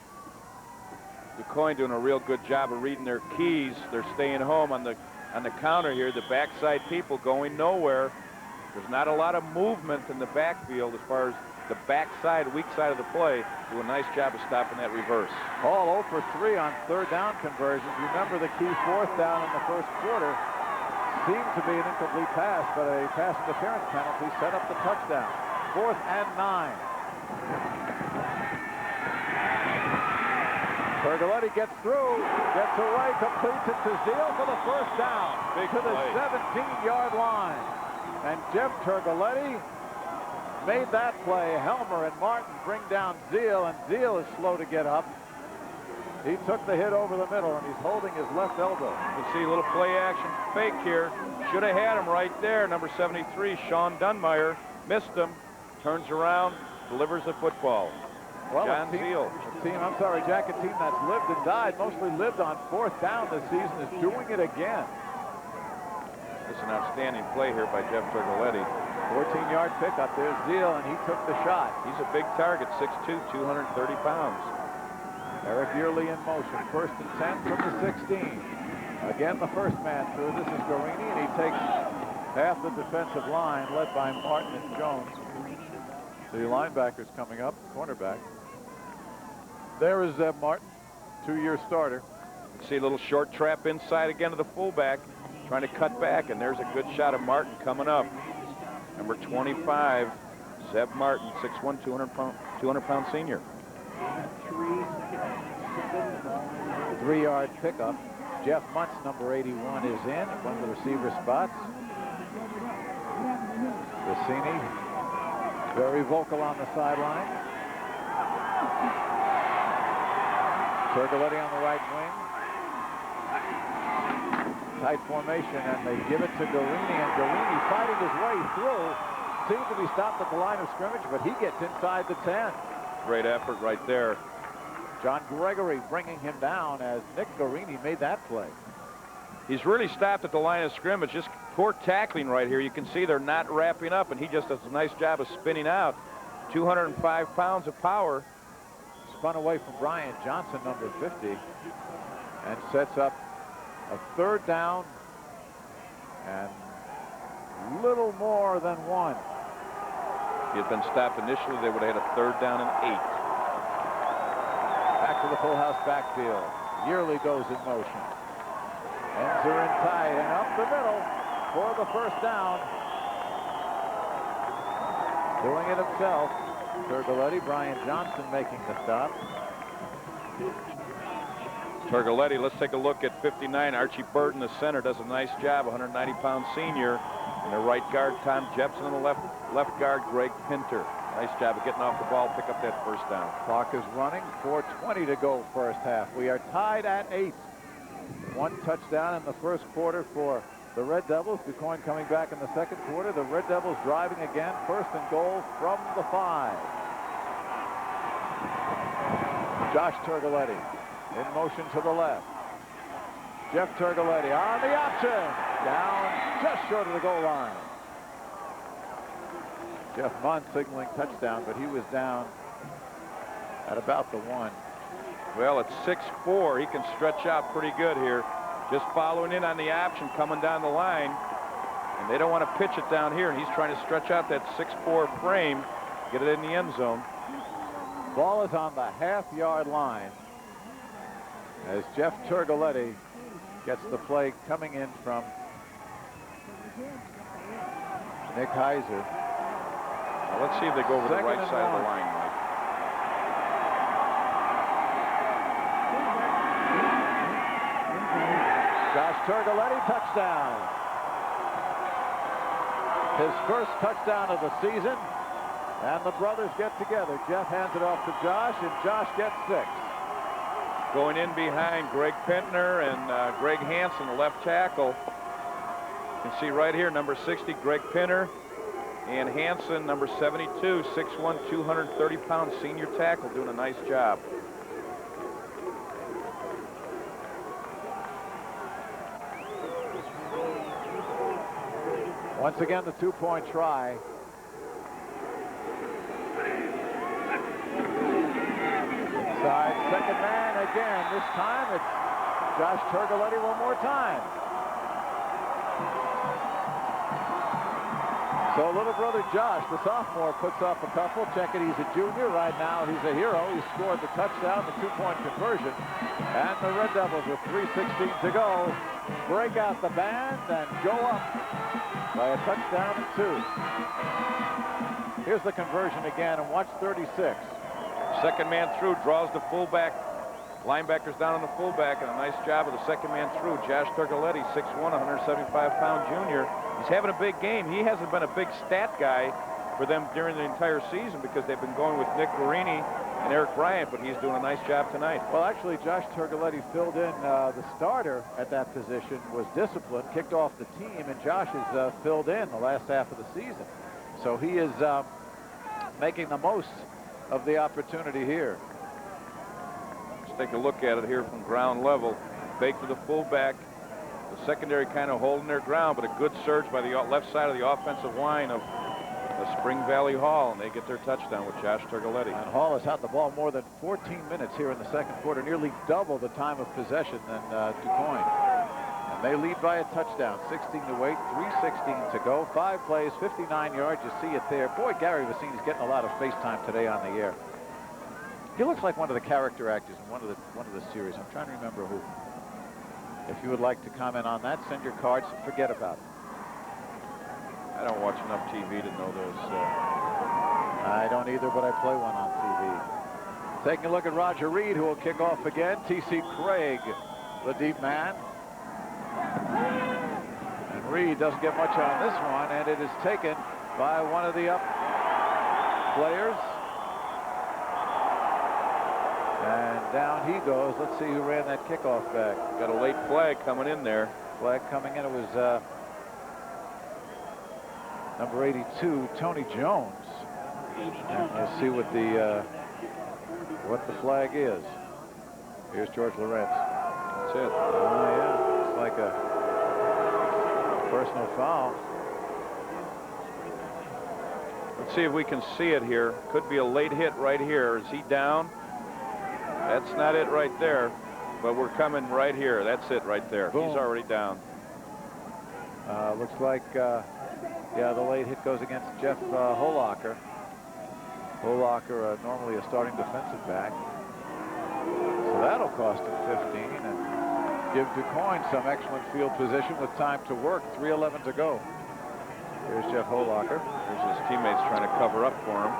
Speaker 6: DuQuoin doing a real good job of reading their keys. They're staying home on the counter here. The backside people going nowhere. There's not a lot of movement in the backfield as far as the backside, weak side of the play. Do a nice job of stopping that reverse.
Speaker 1: Hall 0 for 3 on third down conversions. Remember the key fourth down in the first quarter seemed to be an incomplete pass, but a pass interference penalty set up the touchdown. 4th and 9. Pergoletti gets through, gets away, completes it to Zeal for the first down. To the 17-yard line. And Jeff Pergoletti made that play. Helmer and Martin bring down Zeal, and Zeal is slow to get up. He took the hit over the middle, and he's holding his left elbow.
Speaker 6: You see a little play action fake here. Should have had him right there. Number 73, Sean Dunmeyer, missed him. Turns around, delivers the football.
Speaker 1: Well,
Speaker 6: John Zeal.
Speaker 1: Jacket team that's lived and died, mostly lived on fourth down this season, is doing it again.
Speaker 6: It's an outstanding play here by Jeff Pergoletti.
Speaker 1: 14-yard pickup. There's Zeal, and he took the shot.
Speaker 6: He's a big target, 6'2", 230 pounds.
Speaker 1: Eric Yearly in motion. 1st and 10 from the 16. Again, the first man through. This is Guarini, and he takes half the defensive line, led by Martin and Jones. The linebackers coming up, cornerback. There is Zeb Martin, 2-year starter.
Speaker 6: See a little short trap inside again to the fullback, trying to cut back, and there's a good shot of Martin coming up. Number 25, Zeb Martin, 6'1", 200-pound senior.
Speaker 1: 3-yard pickup. Jeff Muntz, number 81, is in one of the receiver spots. Rossini, very vocal on the sideline. Pergoletti on the right wing. Tight formation, and they give it to Guarini, and Guarini fighting his way through. Seems to be stopped at the line of scrimmage, but he gets inside the 10.
Speaker 6: Great effort right there.
Speaker 1: John Gregory bringing him down as Nick Guarini made that play.
Speaker 6: He's really stopped at the line of scrimmage. Just poor tackling right here. You can see they're not wrapping up, and he just does a nice job of spinning out. 205 pounds of power.
Speaker 1: Spun away from Brian Johnson, number 50, and sets up a third down and little more than 1.
Speaker 6: If he had been stopped initially, they would have had a third down and 8.
Speaker 1: Back to the full house backfield. Yearly goes in motion. Ends are in tight and up the middle for the first down. Doing it himself. Pergoletti, Brian Johnson making the stop.
Speaker 6: Pergoletti, let's take a look at 59. Archie Burton, the center, does a nice job, 190-pound senior. And the right guard, Tom Jepson, and the left guard, Greg Pinter. Nice job of getting off the ball, pick up that first down.
Speaker 1: Clock is running, 4:20 to go first half. We are tied at 8. 1 touchdown in the first quarter for the Red Devils. DuQuoin coming back in the second quarter. The Red Devils driving again, 1st and goal from the 5. Josh Pergoletti in motion to the left. Jeff Pergoletti on the option. Down just short of the goal line. Jeff Munn signaling touchdown, but he was down at about the 1.
Speaker 6: Well, at 6'4", he can stretch out pretty good here. Just following in on the option, coming down the line. And they don't want to pitch it down here, and he's trying to stretch out that 6'4" frame, get it in the end zone.
Speaker 1: Ball is on the half-yard line as Jeff Pergoletti gets the play coming in from Nick Heiser.
Speaker 6: Now let's see if they go over the right side of the line, Mike.
Speaker 1: Josh Pergoletti, touchdown. His first touchdown of the season, and the brothers get together. Jeff hands it off to Josh, and Josh gets 6.
Speaker 6: Going in behind Greg Pentner and Greg Hansen, the left tackle. You can see right here, number 60, Greg Pinner, and Hansen, number 72, 6'1", 230-pound senior tackle, doing a nice job.
Speaker 1: Once again, the two-point try. Inside, second man again. This time it's Josh Turgoletti one more time. So little brother Josh, the sophomore, puts up a couple. Check it, he's a junior. Right now he's a hero. He scored the touchdown, the two-point conversion. And the Red Devils with 3:16 to go break out the band and go up by a touchdown and 2. Here's the conversion again, and watch 36.
Speaker 6: Second man through, draws the fullback. Linebackers down on the fullback, and a nice job of the second man through. Josh Turgoletti, 6'1", 175-pound junior. He's having a big game. He hasn't been a big stat guy for them during the entire season because they've been going with Nick Guarini and Eric Bryant, but he's doing a nice job tonight.
Speaker 1: Well, actually, Josh Turgoletti filled in. The starter at that position was disciplined, kicked off the team, and Josh has filled in the last half of the season. So he is making the most of the opportunity here.
Speaker 6: Let's take a look at it here from ground level. Fake to the fullback. The secondary kind of holding their ground, but a good surge by the left side of the offensive line of Spring Valley Hall, and they get their touchdown with Josh Turgoletti.
Speaker 1: And Hall has had the ball more than 14 minutes here in the second quarter, nearly double the time of possession than DuQuoin. And they lead by a touchdown, 16-8, 3:16 to go. 5 plays, 59 yards. You see it there. Boy, Gary Vassini's getting a lot of face time today on the air. He looks like one of the character actors in one of the series. I'm trying to remember who. If you would like to comment on that, send your cards. Forget about it.
Speaker 6: I don't watch enough TV to know those.
Speaker 1: I don't either, but I play one on TV. Taking a look at Roger Reed, who will kick off again. T.C. Craig, the deep man. And Reed doesn't get much on this one, and it is taken by one of the up players. And down he goes. Let's see who ran that kickoff back.
Speaker 6: Got a late flag coming in there.
Speaker 1: Flag coming in. It was number 82, Tony Jones. And we'll see what the flag is. Here's George Lorenz.
Speaker 6: That's it.
Speaker 1: Oh, yeah. It's like a personal foul.
Speaker 6: Let's see if we can see it here. Could be a late hit right here. Is he down? That's not it right there, but we're coming right here. That's it right there.
Speaker 1: Boom.
Speaker 6: He's already down.
Speaker 1: Looks like, yeah, the late hit goes against Jeff Holacher. Holacher, normally a starting defensive back. So that'll cost him 15 and give DuQuoin some excellent field position with time to work. 3:11 to go. Here's Jeff Holacher.
Speaker 6: There's his teammates trying to cover up for him.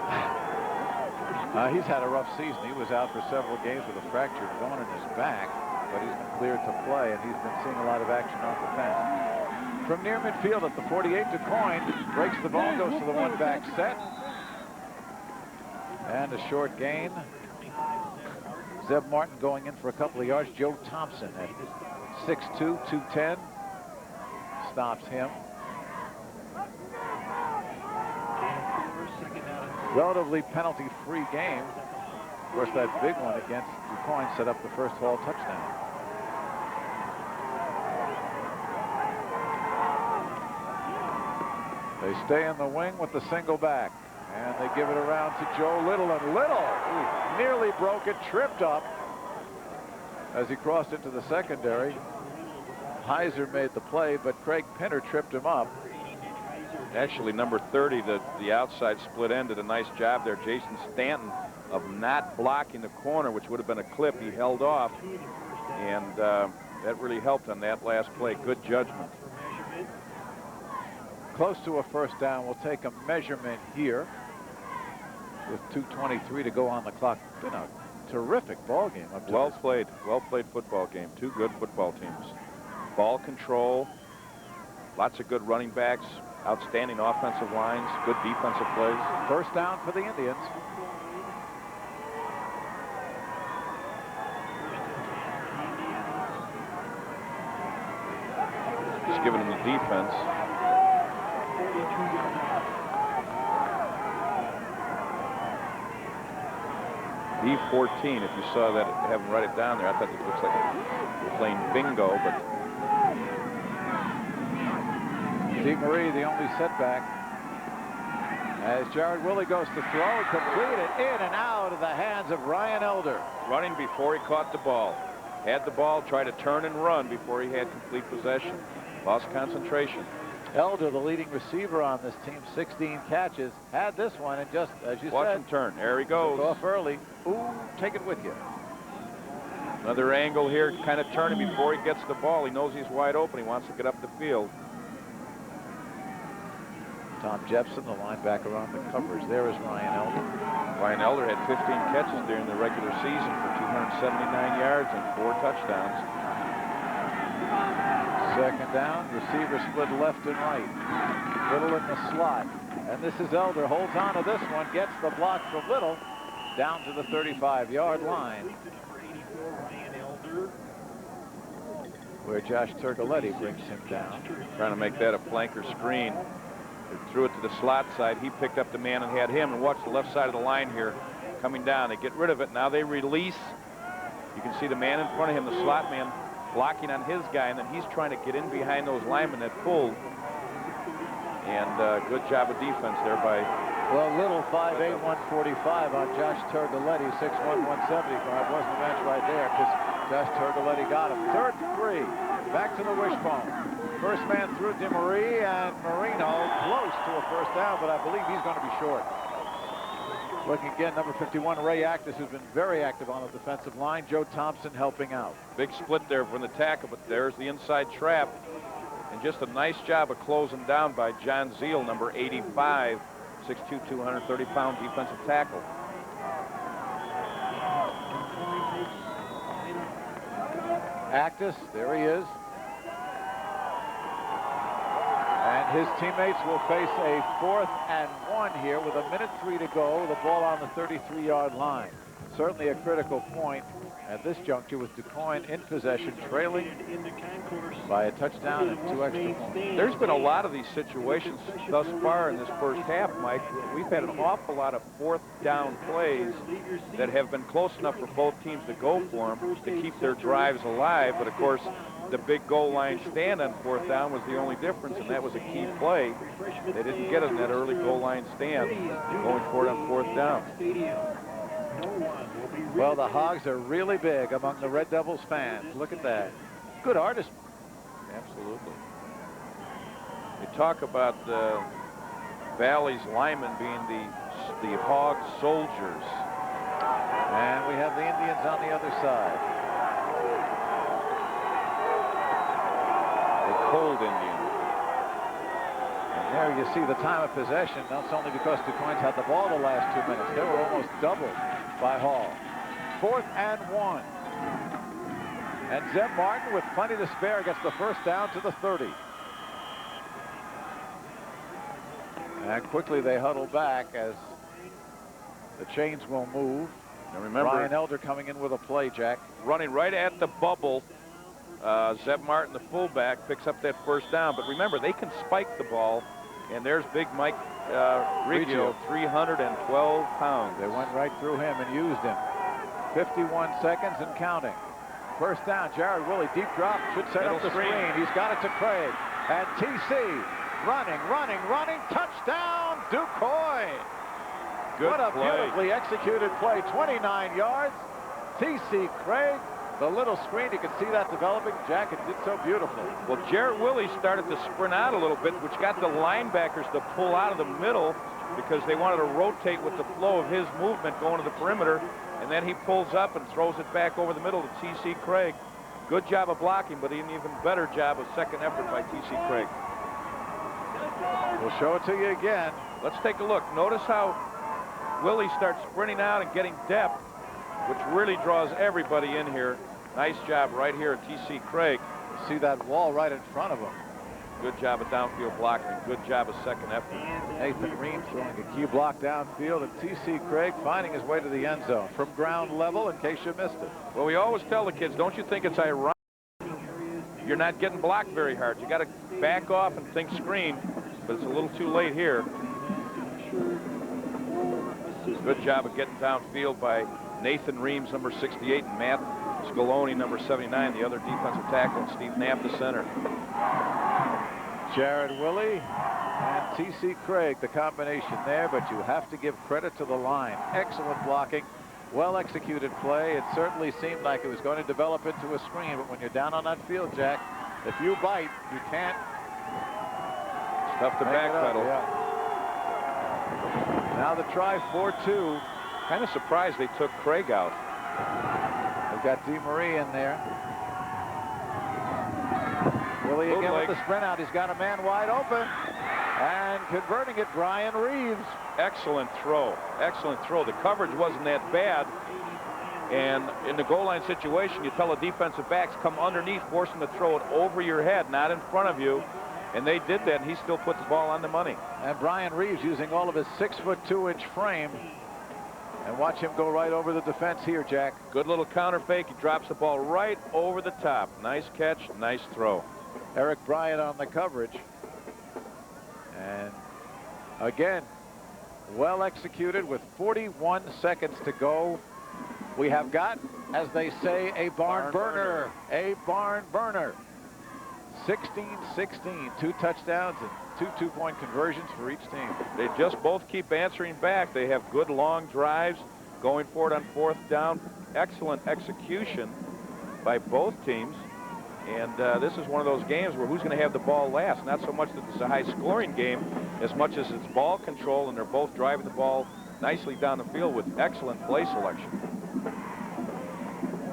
Speaker 1: He's had a rough season. He was out for several games with a fractured bone in his back, but he's been cleared to play, and he's been seeing a lot of action off the fence. From near midfield at the 48, DuQuoin breaks the bone, goes to the one-back set. And a short gain. Zeb Martin going in for a couple of yards. Joe Thompson at 6'2", 210 stops him. Relatively penalty-free game. Of course, that big one against DuQuoin set up the first Hall touchdown. They stay in the wing with the single back, and they give it around to Joe Little, and Little nearly broke it, tripped up as he crossed into the secondary. Heiser made the play, but Craig Pinner tripped him up.
Speaker 6: Actually, number 30, the outside split end, did a nice job there. Jason Stanton of not blocking the corner, which would have been a clip. He held off, and that really helped on that last play. Good judgment.
Speaker 1: Close to a first down. We'll take a measurement here with 2:23 to go on the clock. Been a terrific ball game up to
Speaker 6: well played football game. Two good football teams. Ball control, lots of good running backs, outstanding offensive lines, good defensive plays.
Speaker 1: First down for the Indians.
Speaker 6: Just giving them the defense. B14, if you saw that, have them write it down there. I thought it looks like we're playing bingo, but
Speaker 1: DeMarie, the only setback. As Jared Willie goes to throw, completed in and out of the hands of Ryan Elder.
Speaker 6: Running before he caught the ball. Had the ball, tried to turn and run before he had complete possession. Lost concentration.
Speaker 1: Elder, the leading receiver on this team, 16 catches, had this one, and just as you
Speaker 6: Watch
Speaker 1: said,
Speaker 6: him turn. There he goes.
Speaker 1: off early. Ooh, take it with you.
Speaker 6: Another angle here, kind of turning before he gets the ball. He knows he's wide open. He wants to get up the field.
Speaker 1: Tom Jepson, the linebacker on the coverage. There is Ryan Elder.
Speaker 6: Ryan Elder had 15 catches during the regular season for 279 yards and 4 touchdowns.
Speaker 1: Second down, receiver split left and right. Little in the slot. And this is Elder, holds on to this one, gets the block from Little down to the 35-yard line, where Josh Turgoletti brings him down.
Speaker 6: Trying to make that a flanker screen. They threw it to the slot side. He picked up the man and had him. And watch the left side of the line here coming down. They get rid of it. Now they release. You can see the man in front of him, the slot man, blocking on his guy, and then he's trying to get in behind those linemen that pulled. And good job of defense there by...
Speaker 1: Well, Little 5'8", 145 on Josh Turgoletti, 6'1", 175. Wasn't a match right there because Josh Turgoletti got him. 3rd and 3. Back to the wishbone. First man through DeMarie, and Marino close to a first down, but I believe he's going to be short. Looking again, number 51, Ray Actis, who's been very active on the defensive line. Joe Thompson helping out.
Speaker 6: Big split there from the tackle, but there's the inside trap. And just a nice job of closing down by John Zeal, number 85, 6'2", 230-pound defensive tackle.
Speaker 1: Actis, there he is. And his teammates will face a 4th and 1 here with 1:03 to go. The ball on the 33-yard line. Certainly a critical point at this juncture with DuQuoin in possession, trailing by a touchdown and 2 extra points.
Speaker 6: There's been a lot of these situations thus far in this first half, Mike. We've had an awful lot of 4th down plays that have been close enough for both teams to go for them to keep their drives alive. But, of course, the big goal line stand on 4th down was the only difference, and that was a key play. They didn't get it in that early goal line stand going for it on 4th down.
Speaker 1: Well, the Hogs are really big among the Red Devils fans. Look at that. Good artist.
Speaker 6: Absolutely. You talk about the Valley's linemen being the Hog soldiers.
Speaker 1: And we have the Indians on the other side.
Speaker 6: The cold Indian.
Speaker 1: And there you see the time of possession, not only because DuQuoin's had the ball the last 2 minutes. They were almost doubled by Hall. 4th and 1. And Zeb Martin, with plenty to spare, gets the first down to the 30. And quickly they huddle back as the chains will move.
Speaker 6: And remember,
Speaker 1: Ryan Elder coming in with a play, Jack.
Speaker 6: Running right at the bubble. Zeb Martin, the fullback, picks up that first down. But remember, they can spike the ball. And there's big Mike Riggio, 312 pounds.
Speaker 1: They went right through him and used him. 51 seconds and counting. First down, Jared Willie, deep drop, should set up the screen. He's got it to Craig. And TC running, touchdown, DuQuoin. What a beautifully executed play, 29 yards. TC Craig, the little screen, you can see that developing. Jack, it did so beautifully.
Speaker 6: Well, Jared Willie started to sprint out a little bit, which got the linebackers to pull out of the middle because they wanted to rotate with the flow of his movement going to the perimeter. And then he pulls up and throws it back over the middle to T.C. Craig. Good job of blocking, but an even better job of second effort by T.C. Craig.
Speaker 1: We'll show it to you again.
Speaker 6: Let's take a look. Notice how Willie starts sprinting out and getting depth, which really draws everybody in here. Nice job right here at T.C. Craig.
Speaker 1: See that wall right in front of him.
Speaker 6: Good job of downfield blocking. Good job of second effort.
Speaker 1: Nathan Reams throwing a key block downfield, and T.C. Craig finding his way to the end zone from ground level in case you missed it.
Speaker 6: Well, we always tell the kids, don't you think it's ironic you're not getting blocked very hard. You got to back off and think screen, but it's a little too late here. Good job of getting downfield by Nathan Reams, number 68, and Matt Scaloni, number 79, the other defensive tackle, and Steve Knapp, the center.
Speaker 1: Jared Willie and T.C. Craig, the combination there, but you have to give credit to the line. Excellent blocking, well-executed play. It certainly seemed like it was going to develop into a screen, but when you're down on that field, Jack, if you bite, you can't.
Speaker 6: It's tough to backpedal.
Speaker 1: Yeah. Now the try 4-2.
Speaker 6: Kind of surprised they took Craig out.
Speaker 1: They've got DeMarie in there. Willie again with the sprint out. He's got a man wide open. And converting it, Brian Reeves.
Speaker 6: Excellent throw. Excellent throw. The coverage wasn't that bad. And in the goal line situation, you tell the defensive backs, come underneath, force them to throw it over your head, not in front of you. And they did that, and he still put the ball on the money.
Speaker 1: And Brian Reeves using all of his 6'2" frame. And watch him go right over the defense here, Jack.
Speaker 6: Good little counter fake. He drops the ball right over the top. Nice catch, nice throw.
Speaker 1: Eric Bryant on the coverage. And again, well executed with 41 seconds to go. We have got, as they say, a barn burner. A barn burner. 16-16, 2 touchdowns and 2 two-point conversions for each team.
Speaker 6: They just both keep answering back. They have good long drives going forward on 4th down. Excellent execution by both teams. And this is one of those games where who's going to have the ball last? Not so much that it's a high-scoring game as much as it's ball control, and they're both driving the ball nicely down the field with excellent play selection.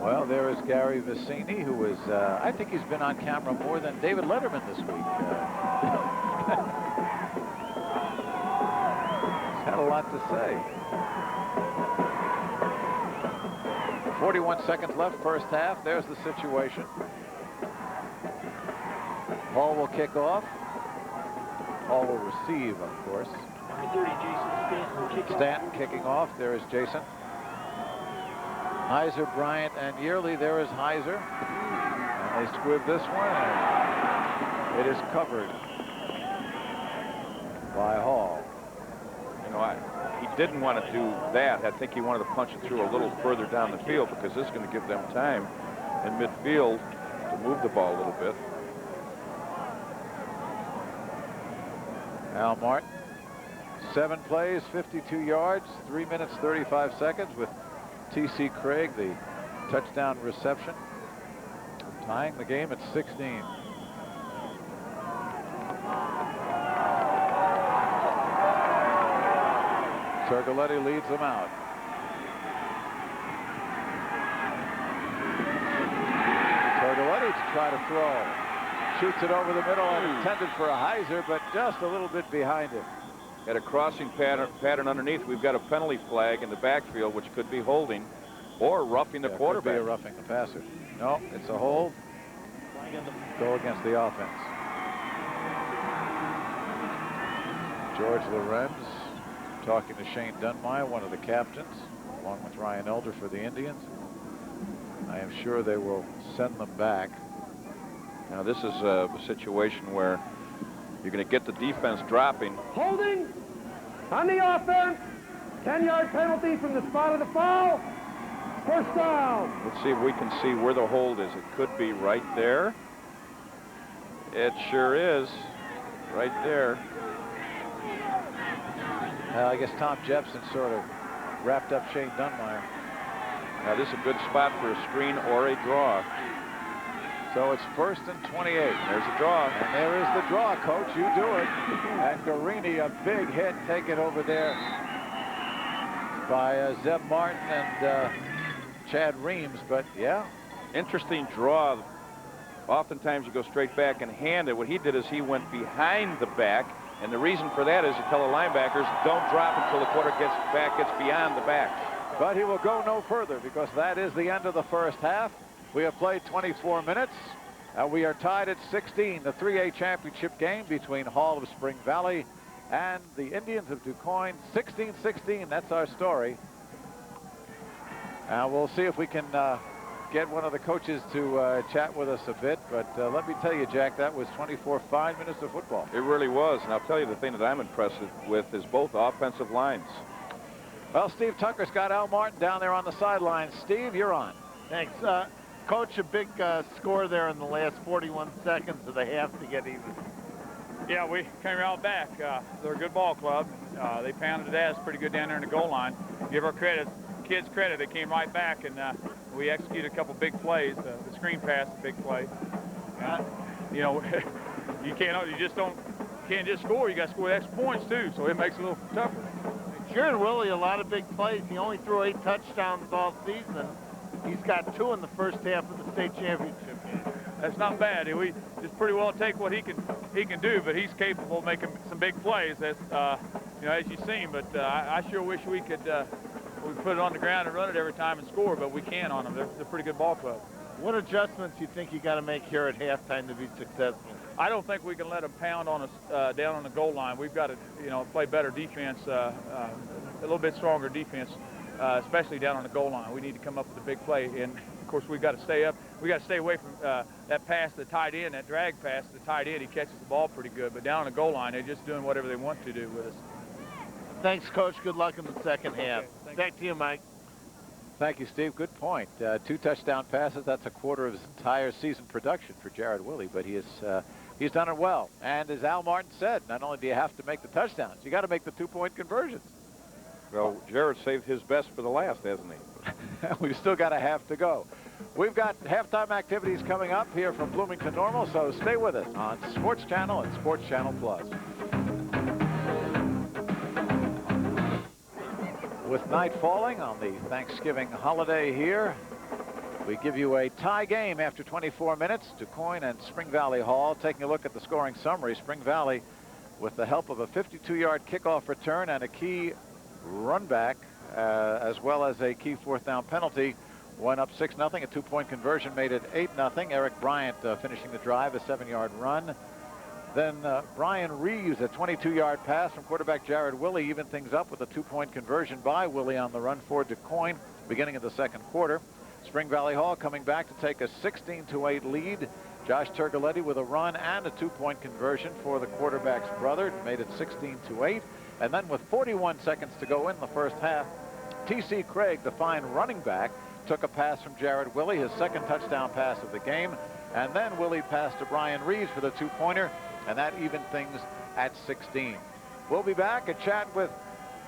Speaker 1: Well, there is Gary Vicini, who is, I think he's been on camera more than David Letterman this week. He's had a lot to say. 41 seconds left, first half. There's the situation. Hall will kick off. Hall will receive, of course.
Speaker 7: Number 30, Jason
Speaker 1: Stanton kicking off. There is Jason. Heiser, Bryant, and Yearly. There is Heiser. And they squib this one, and it is covered by Hall.
Speaker 6: You know, he didn't want to do that. I think he wanted to punch it through a little further down the field because this is going to give them time in midfield to move the ball a little bit.
Speaker 1: Al Martin, 7 plays, 52 yards, 3 minutes, 35 seconds with T.C. Craig, the touchdown reception, tying the game at 16. Sergoletti leads them out. Sergoletti to try to throw. Shoots it over the middle and intended for a Heiser, but just a little bit behind him.
Speaker 6: Got a crossing pattern underneath. We've got a penalty flag in the backfield, which could be holding or roughing the quarterback.
Speaker 1: Could be a roughing the passer. No, it's a hold. Go against the offense. George Lorenz talking to Shane Dunmire, one of the captains, along with Ryan Elder for the Indians. I am sure they will send them back. Now, this is a situation where you're going to get the defense dropping.
Speaker 7: Holding on the offense. 10-yard penalty from the spot of the foul. First down.
Speaker 6: Let's see if we can see where the hold is. It could be right there. It sure is. Right there.
Speaker 1: I guess Tom Jepson sort of wrapped up Shane Dunmire.
Speaker 6: Now, this is a good spot for a screen or a draw.
Speaker 1: So it's 1st and 28.
Speaker 6: There's a draw.
Speaker 1: And there is the draw, Coach. You do it. And Guarini, a big hit taken over there by Zeb Martin and Chad Reams. But, yeah.
Speaker 6: Interesting draw. Oftentimes you go straight back and hand it. What he did is he went behind the back. And the reason for that is you tell the linebackers, don't drop until the quarterback gets beyond the back.
Speaker 1: But he will go no further because that is the end of the first half. We have played 24 minutes, and we are tied at 16. The 3A championship game between Hall of Spring Valley and the Indians of DuQuoin. 16-16, that's our story. And we'll see if we can get one of the coaches to chat with us a bit. But let me tell you, Jack, that was 24 fine minutes of football.
Speaker 6: It really was. And I'll tell you the thing that I'm impressed with is both offensive lines.
Speaker 1: Well, Steve Tucker's got Al Martin down there on the sidelines. Steve, you're on.
Speaker 3: Thanks. Coach, a big score there in the last 41 seconds of the half to get even.
Speaker 8: Yeah, we came right back. They're a good ball club. They pounded ass pretty good down there in the goal line. Give our kids credit. They came right back, and we executed a couple big plays. The screen pass, a big play. You know, you can't just score. You got to score extra points too, so it makes it a little tougher.
Speaker 3: Jared Willie, a lot of big plays. He only threw 8 touchdowns all season. He's got 2 in the first half of the state championship game.
Speaker 8: That's not bad. We just pretty well take what he can do, but he's capable of making some big plays. As you know, as you've seen. But I sure wish we could put it on the ground and run it every time and score, but we can't on them. They're a pretty good ball club.
Speaker 3: What adjustments do you think you got to make here at halftime to be successful?
Speaker 8: I don't think we can let them pound on us down on the goal line. We've got to, play better defense, a little bit stronger defense, especially down on the goal line. We need to come up with a big play, and of course we got to stay up. We got to stay away from that pass to the tight end, that drag pass to the tight end. He catches the ball pretty good, but down on the goal line, they're just doing whatever they want to do with us.
Speaker 3: Thanks, Coach. Good luck in the second half. Back to you, Mike.
Speaker 1: Thank you, Steve. Good point. 2 touchdown passes. That's a quarter of his entire season production for Jared Willie, but he's done it well. And as Al Martin said, not only do you have to make the touchdowns, you got to make the 2-point conversions.
Speaker 6: Well, Jared saved his best for the last, hasn't he?
Speaker 1: We've still got a half to go. We've got halftime activities coming up here from Bloomington Normal, so stay with us on Sports Channel and Sports Channel Plus. With night falling on the Thanksgiving holiday here, we give you a tie game after 24 minutes. DuQuoin and Spring Valley Hall. Taking a look at the scoring summary, Spring Valley, with the help of a 52-yard kickoff return and a key run back, as well as a key 4th down penalty, went up 6-0. A 2-point conversion made it 8-0. Eric Bryant finishing the drive, a 7-yard run. Then Brian Reeves, a 22-yard pass from quarterback Jared Willie, evened things up with a 2-point conversion by Willie on the run for DuQuoin, beginning of the second quarter. Spring Valley Hall coming back to take a 16-8 lead. Josh Turgoletti with a run and a 2-point conversion for the quarterback's brother, made it 16-8. And then with 41 seconds to go in the first half, T.C. Craig, the fine running back, took a pass from Jared Willie, his second touchdown pass of the game. And then Willie passed to Brian Reeves for the 2-pointer, and that evened things at 16. We'll be back and chat with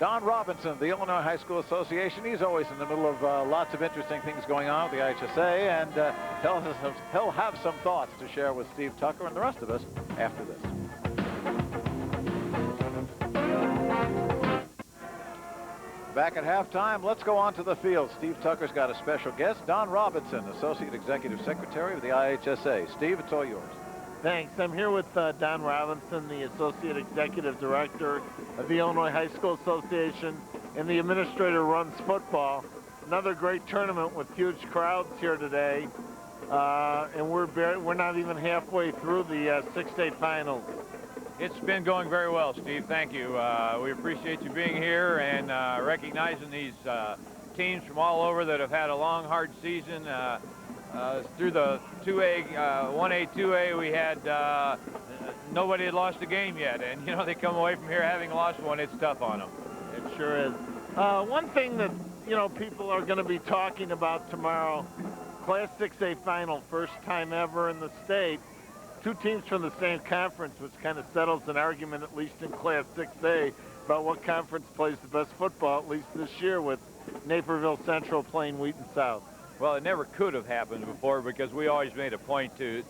Speaker 1: Don Robinson of the Illinois High School Association. He's always in the middle of lots of interesting things going on with the IHSA, and he'll have some thoughts to share with Steve Tucker and the rest of us after this. Back at halftime, let's go on to the field. Steve Tucker's got a special guest, Don Robinson, Associate Executive Secretary of the IHSA. Steve, it's all yours.
Speaker 3: Thanks. I'm here with Don Robinson, the Associate Executive Director of the Illinois High School Association, and the administrator runs football. Another great tournament with huge crowds here today, and we're not even halfway through the 6-state finals.
Speaker 8: It's been going very well, Steve. Thank you. We appreciate you being here and recognizing these teams from all over that have had a long, hard season. Through the 2A, 1A, 2A, we had nobody had lost a game yet, and they come away from here having lost one. It's tough on them.
Speaker 3: It sure is. One thing that people are going to be talking about tomorrow: Class 6A final, first time ever in the state. 2 teams from the same conference, which kind of settles an argument, at least in Class 6A, about what conference plays the best football, at least this year, with Naperville Central playing Wheaton South.
Speaker 8: Well, it never could have happened before because we always made a point to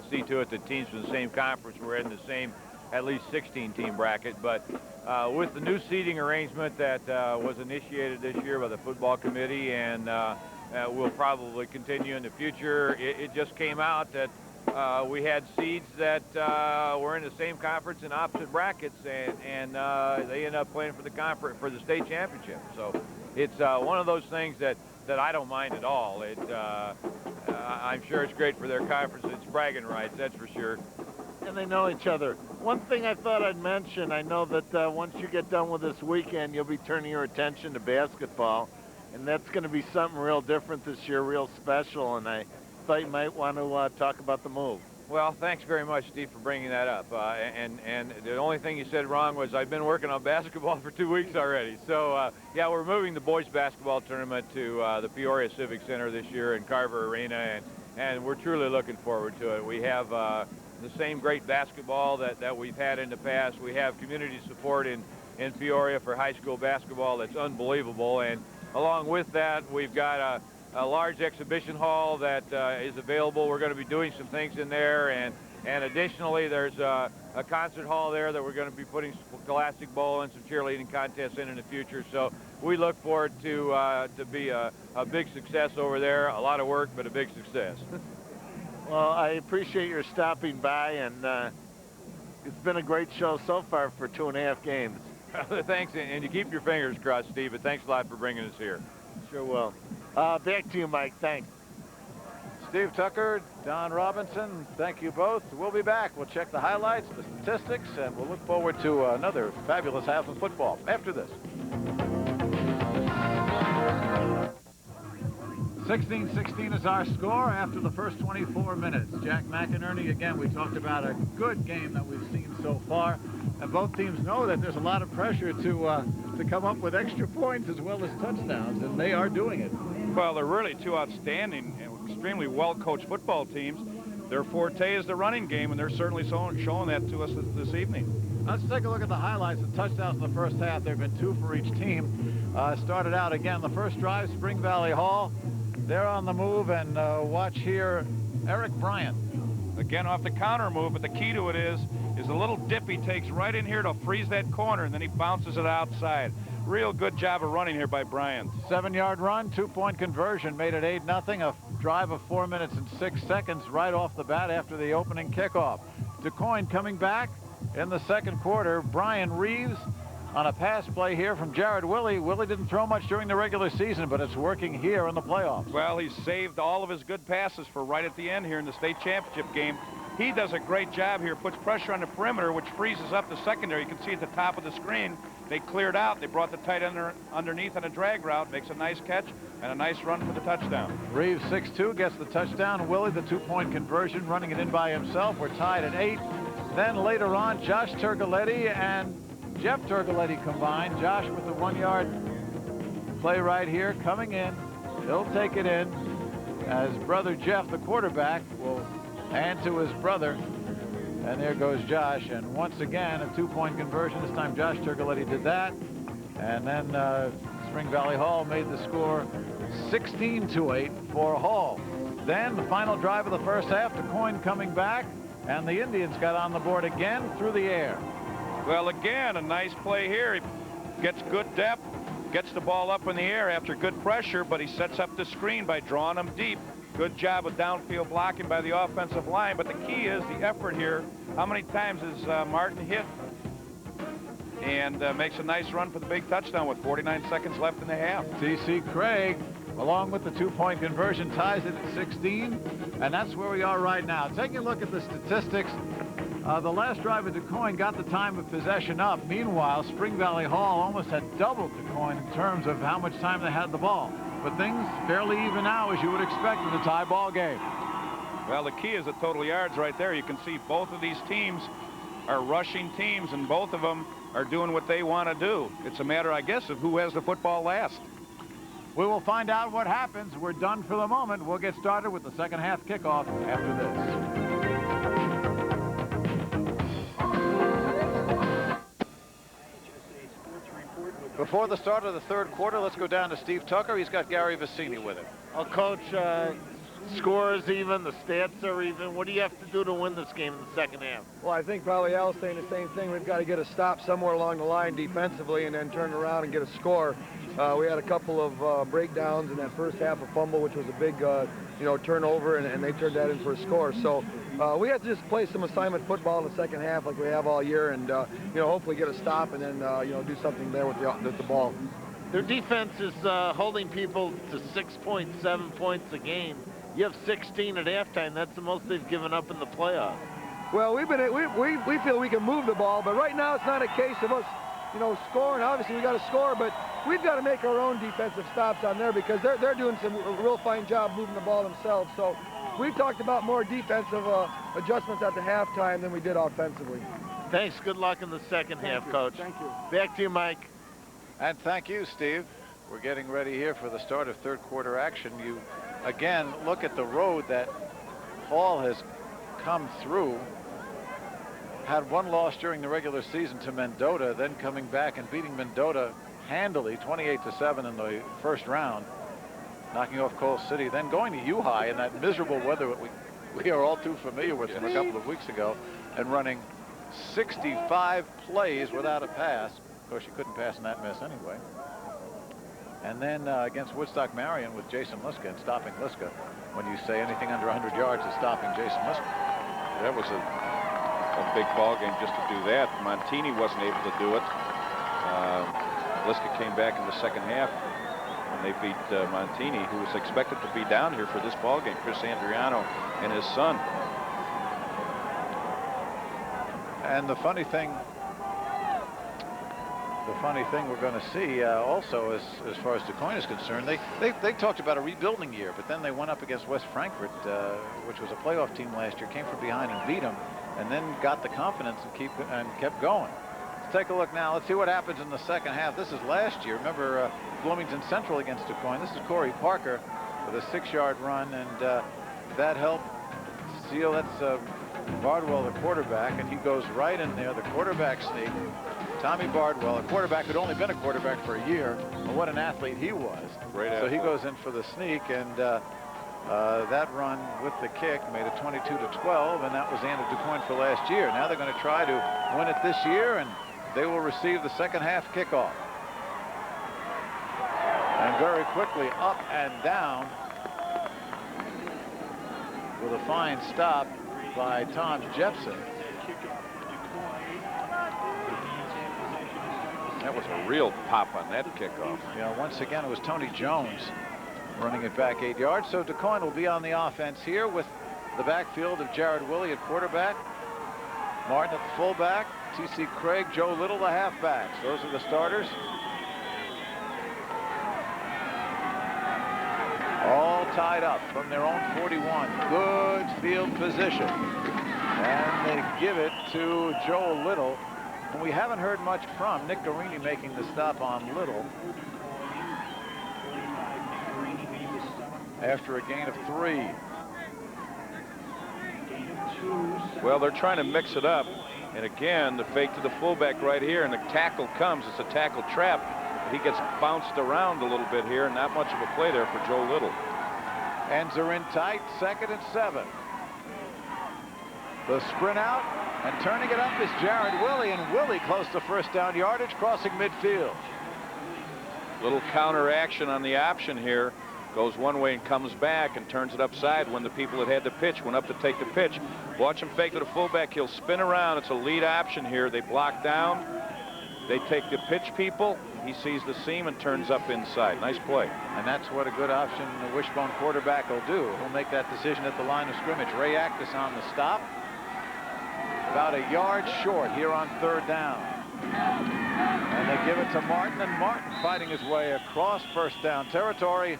Speaker 8: see to it that teams from the same conference were in the same at least 16-team bracket. But with the new seating arrangement that was initiated this year by the football committee and will probably continue in the future, it just came out that we had seeds that were in the same conference in opposite brackets, and they ended up playing for the state championship. So it's one of those things that I don't mind at all. I'm sure it's great for their conference. It's bragging rights, that's for sure.
Speaker 3: And they know each other. One thing I thought I'd mention, I know that once you get done with this weekend, you'll be turning your attention to basketball, and that's going to be something real different this year, real special, and I thought you might want to talk about the move.
Speaker 8: Well, thanks very much, Steve, for bringing that up. And the only thing you said wrong was I've been working on basketball for 2 weeks already. So, yeah, we're moving the boys basketball tournament to the Peoria Civic Center this year in Carver Arena, and we're truly looking forward to it. We have the same great basketball that we've had in the past. We have community support in Peoria for high school basketball that's unbelievable. And along with that, we've got a large exhibition hall that is available. We're going to be doing some things in there. And additionally, there's a concert hall there that we're going to be putting Scholastic Bowl and some cheerleading contests in the future. So we look forward to be a big success over there. A lot of work, but a big success.
Speaker 3: Well, I appreciate your stopping by, and it's been a great show so far for 2.5 games.
Speaker 8: Thanks, and you keep your fingers crossed, Steve, but thanks a lot for bringing us here.
Speaker 3: Sure will. Back to you, Mike. Thanks.
Speaker 1: Steve Tucker, Don Robinson, thank you both. We'll be back. We'll check the highlights, the statistics, and we'll look forward to another fabulous half of football after this. 16-16 is our score after the first 24 minutes. Jack McInerney, again, we talked about a good game that we've seen so far. And both teams know that there's a lot of pressure to come up with extra points as well as touchdowns, and they are doing it.
Speaker 6: Well, they're really two outstanding and extremely well-coached football teams. Their forte is the running game, and they're certainly showing that to us this evening.
Speaker 1: Let's take a look at the highlights. The touchdowns in the first half, there have been 2 for each team. Started out again, the first drive, Spring Valley Hall. They're on the move, and watch here, Eric Bryant.
Speaker 6: Again, off the counter move, but the key to it is a little dip he takes right in here to freeze that corner, and then he bounces it outside. Real good job of running here by Bryant.
Speaker 1: 7-yard run, 2-point conversion, made it 8-0. A drive of 4 minutes and 6 seconds right off the bat after the opening kickoff. DuQuoin coming back in the second quarter. Brian Reeves on a pass play here from Jared Willie. Willie didn't throw much during the regular season, but it's working here in the playoffs.
Speaker 6: Well, he saved all of his good passes for right at the end here in the state championship game. He does a great job here, puts pressure on the perimeter, which freezes up the secondary. You can see at the top of the screen, they cleared out. They brought the tight end underneath on a drag route, makes a nice catch and a nice run for the touchdown.
Speaker 1: Reeves, 6'2", gets the touchdown. Willie, the 2-point conversion, running it in by himself. We're tied at 8. Then later on, Josh Turgoletti and Jeff Turgoletti combined. Josh with the 1-yard play right here, coming in. He'll take it in as brother Jeff, the quarterback, will hand to his brother. And there goes Josh. And once again, a 2-point conversion. This time Josh Turgoletti did that. And then Spring Valley Hall made the score 16-8 for Hall. Then the final drive of the first half, DuQuoin coming back. And the Indians got on the board again through the air.
Speaker 6: Well, again, a nice play here. He gets good depth, gets the ball up in the air after good pressure, but he sets up the screen by drawing them deep. Good job with downfield blocking by the offensive line, but the key is the effort here. How many times is Martin hit? And makes a nice run for the big touchdown with 49 seconds left in the half.
Speaker 1: T.C. Craig, along with the 2-point conversion, ties it at 16, and that's where we are right now. Taking a look at the statistics, the last drive of DuQuoin got the time of possession up. Meanwhile, Spring Valley Hall almost had doubled DuQuoin in terms of how much time they had the ball. But things fairly even now, as you would expect in a tie ball game.
Speaker 6: Well, the key is the total yards right there. You can see both of these teams are rushing teams, and both of them are doing what they want to do. It's a matter, I guess, of who has the football last.
Speaker 1: We will find out what happens. We're done for the moment. We'll get started with the second half kickoff after this. Before the start of the third quarter, let's go down to Steve Tucker. He's got Gary Vicini with him.
Speaker 3: Well, Coach, score is even, the stats are even. What do you have to do to win this game in the second half?
Speaker 7: Well, I think probably Al's saying the same thing. We've got to get a stop somewhere along the line defensively and then turn around and get a score. We had a couple of breakdowns in that first half, a fumble, which was a big, turnover, and they turned that in for a score. So we have to just play some assignment football in the second half like we have all year, and hopefully get a stop and then do something there with the ball.
Speaker 3: Their defense is holding people to 6.7 points a game. You have 16 at halftime. That's the most they've given up in the playoffs.
Speaker 7: Well, we feel we can move the ball, but right now it's not a case of us, scoring. Obviously, we got to score, but we've got to make our own defensive stops on there because they're doing some real fine job moving the ball themselves. So we've talked about more defensive adjustments at the halftime than we did offensively.
Speaker 3: Thanks. Good luck in the second half, Coach.
Speaker 7: Thank you.
Speaker 3: Back to you, Mike.
Speaker 1: And thank you, Steve. We're getting ready here for the start of third quarter action. You, again, look at the road that Hall has come through. had one loss during the regular season to Mendota, then coming back and beating Mendota handily, 28-7 in the first round, knocking off Coal City, then going to U-High in that miserable weather that we are all too familiar with from a couple of weeks ago, and running 65 plays without a pass. Of course, you couldn't pass in that mess anyway. And then against Woodstock Marion with Jason Liska and stopping Liska. When you say anything under 100 yards is stopping Jason Liska.
Speaker 6: That was a big ball game just to do that. Montini wasn't able to do it. Liska came back in the second half, and they beat Montini, who was expected to be down here for this ball game. Chris Andriano and his son.
Speaker 1: And the funny thing we're going to see also as far as DuQuoin is concerned, they talked about a rebuilding year, but then they went up against West Frankfort, which was a playoff team last year, came from behind and beat them, and then got the confidence and kept going. Let's take a look now. Let's see what happens in the second half. This is last year. Remember Bloomington Central against DuQuoin. This is Corey Parker with a 6-yard run, and that helped seal. That's Bardwell, the quarterback, and he goes right in there. The quarterback sneak. Tommy Bardwell, a quarterback who'd only been a quarterback for a year, but what an athlete he was.
Speaker 6: Great
Speaker 1: so
Speaker 6: athlete.
Speaker 1: He goes in for the sneak, and that run with the kick made it 22-12, and that was the end of DuQuoin for last year. Now they're going to try to win it this year, and they will receive the second half kickoff. And very quickly up and down with a fine stop by Tom Jepson.
Speaker 6: That was a real pop on that kickoff.
Speaker 1: Yeah, once again, it was Tony Jones running it back 8 yards. So DuQuoin will be on the offense here with the backfield of Jared Willie at quarterback, Martin at the fullback, T.C. Craig, Joe Little, the halfbacks. Those are the starters. All tied up from their own 41. Good field position. And they give it to Joe Little, who we haven't heard much from. Nick Garini making the stop on Little after a gain of 3.
Speaker 6: Well, they're trying to mix it up. And again, the fake to the fullback right here, and the tackle comes. It's a tackle trap. He gets bounced around a little bit here, and not much of a play there for Joe Little.
Speaker 1: Ends are in tight, 2nd and 7. The sprint out, and turning it up is Jared Willie, and Willie close to first down yardage, crossing midfield.
Speaker 6: Little counter action on the option here. Goes one way and comes back and turns it upside when the people that had the pitch went up to take the pitch. Watch him fake to the fullback. He'll spin around. It's a lead option here. They block down. They take the pitch people. He sees the seam and turns up inside. Nice play.
Speaker 1: And that's what a good option the wishbone quarterback will do. He'll make that decision at the line of scrimmage. Ray Actis on the stop. About a yard short here on 3rd down. And they give it to Martin, and Martin fighting his way across first down territory.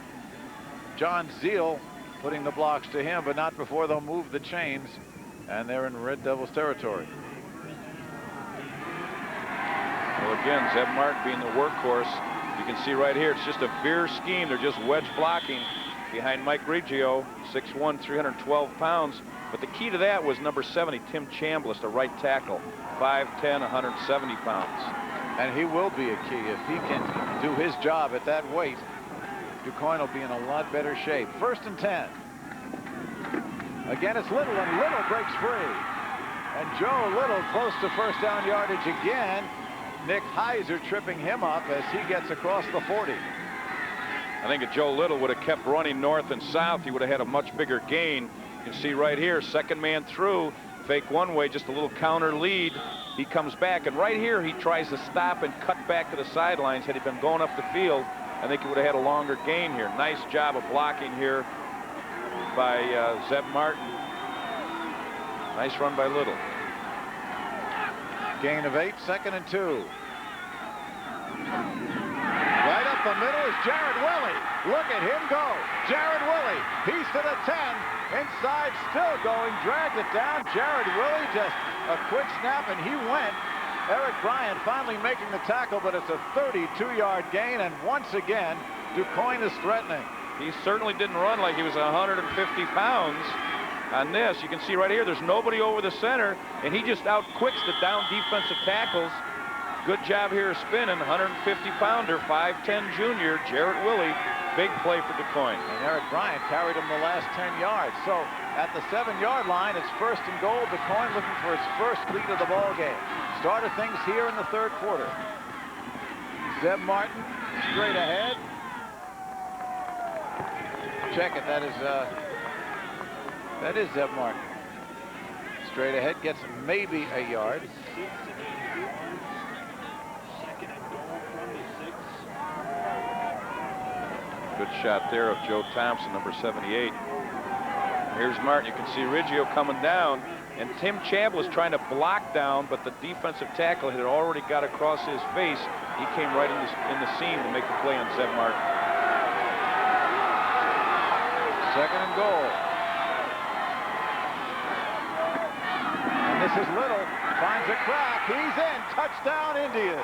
Speaker 1: John Zeal putting the blocks to him, but not before they'll move the chains, and they're in Red Devils territory.
Speaker 6: Well, again, Zeb Martin being the workhorse. You can see right here, it's just a veer scheme. They're just wedge blocking behind Mike Riggio, 6'1", 312 pounds. But the key to that was number 70, Tim Chambliss, the right tackle, 5'10", 170 pounds.
Speaker 1: And he will be a key if he can do his job at that weight. DuQuoin will be in a lot better shape. 1st and 10. Again, it's Little, and Little breaks free. And Joe Little close to first down yardage again. Nick Heiser tripping him up as he gets across the 40.
Speaker 6: I think if Joe Little would have kept running north and south, he would have had a much bigger gain. You can see right here, second man through, fake one way, just a little counter lead. He comes back, and right here he tries to stop and cut back to the sidelines. Had he been going up the field, I think he would have had a longer gain here. Nice job of blocking here by Zeb Martin. Nice run by Little.
Speaker 1: Gain of 8, 2nd and 2. Right up the middle is Jared Willie. Look at him go. Jared Willie, he's to the 10. Inside, still going, dragged it down. Jared Willie, just a quick snap, and he went. Eric Bryant finally making the tackle, but it's a 32-yard gain, and once again, DuQuoin is threatening.
Speaker 6: He certainly didn't run like he was 150 pounds. on this. You can see right here, there's nobody over the center, and he just outquicks the down defensive tackles. Good job here spinning, 150-pounder, 5'10" junior, Jarrett Willie. Big play for DuQuoin.
Speaker 1: And Eric Bryant carried him the last 10 yards. So at the 7-yard line, it's 1st and goal. DuQuoin looking for his first lead of the ball game. Started things here in the 3rd quarter. Zeb Martin straight ahead. Check it. That is Zeb Martin. Straight ahead, gets maybe a yard.
Speaker 6: Good shot there of Joe Thompson, number 78. Here's Martin. You can see Riggio coming down, and Tim Chambliss is trying to block down, but the defensive tackle had already got across his face. He came right in the seam to make the play on Zeb Martin.
Speaker 1: 2nd and goal. And this is Little. Finds a crack. He's in. Touchdown, Indians.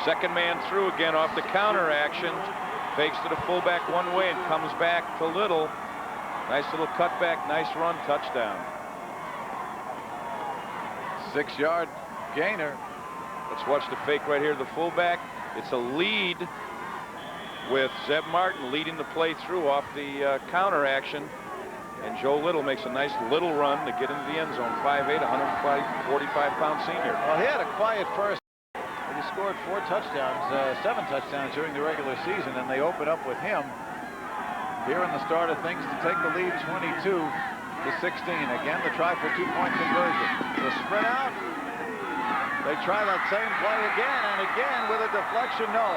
Speaker 6: 2nd man through again off the counter action. Fakes to the fullback one way and comes back to Little. Nice little cutback, nice run, touchdown.
Speaker 1: 6-yard gainer.
Speaker 6: Let's watch the fake right here, the fullback. It's a lead with Zeb Martin leading the play through off the counter action. And Joe Little makes a nice little run to get into the end zone. 5'8", 145-pound senior.
Speaker 1: Well, he had a quiet first. He scored 4 touchdowns, 7 touchdowns during the regular season, and they open up with him here in the start of things to take the lead 22-16. Again, the try for 2-point conversion. The sprint out. They try that same play again and again with a deflection. No.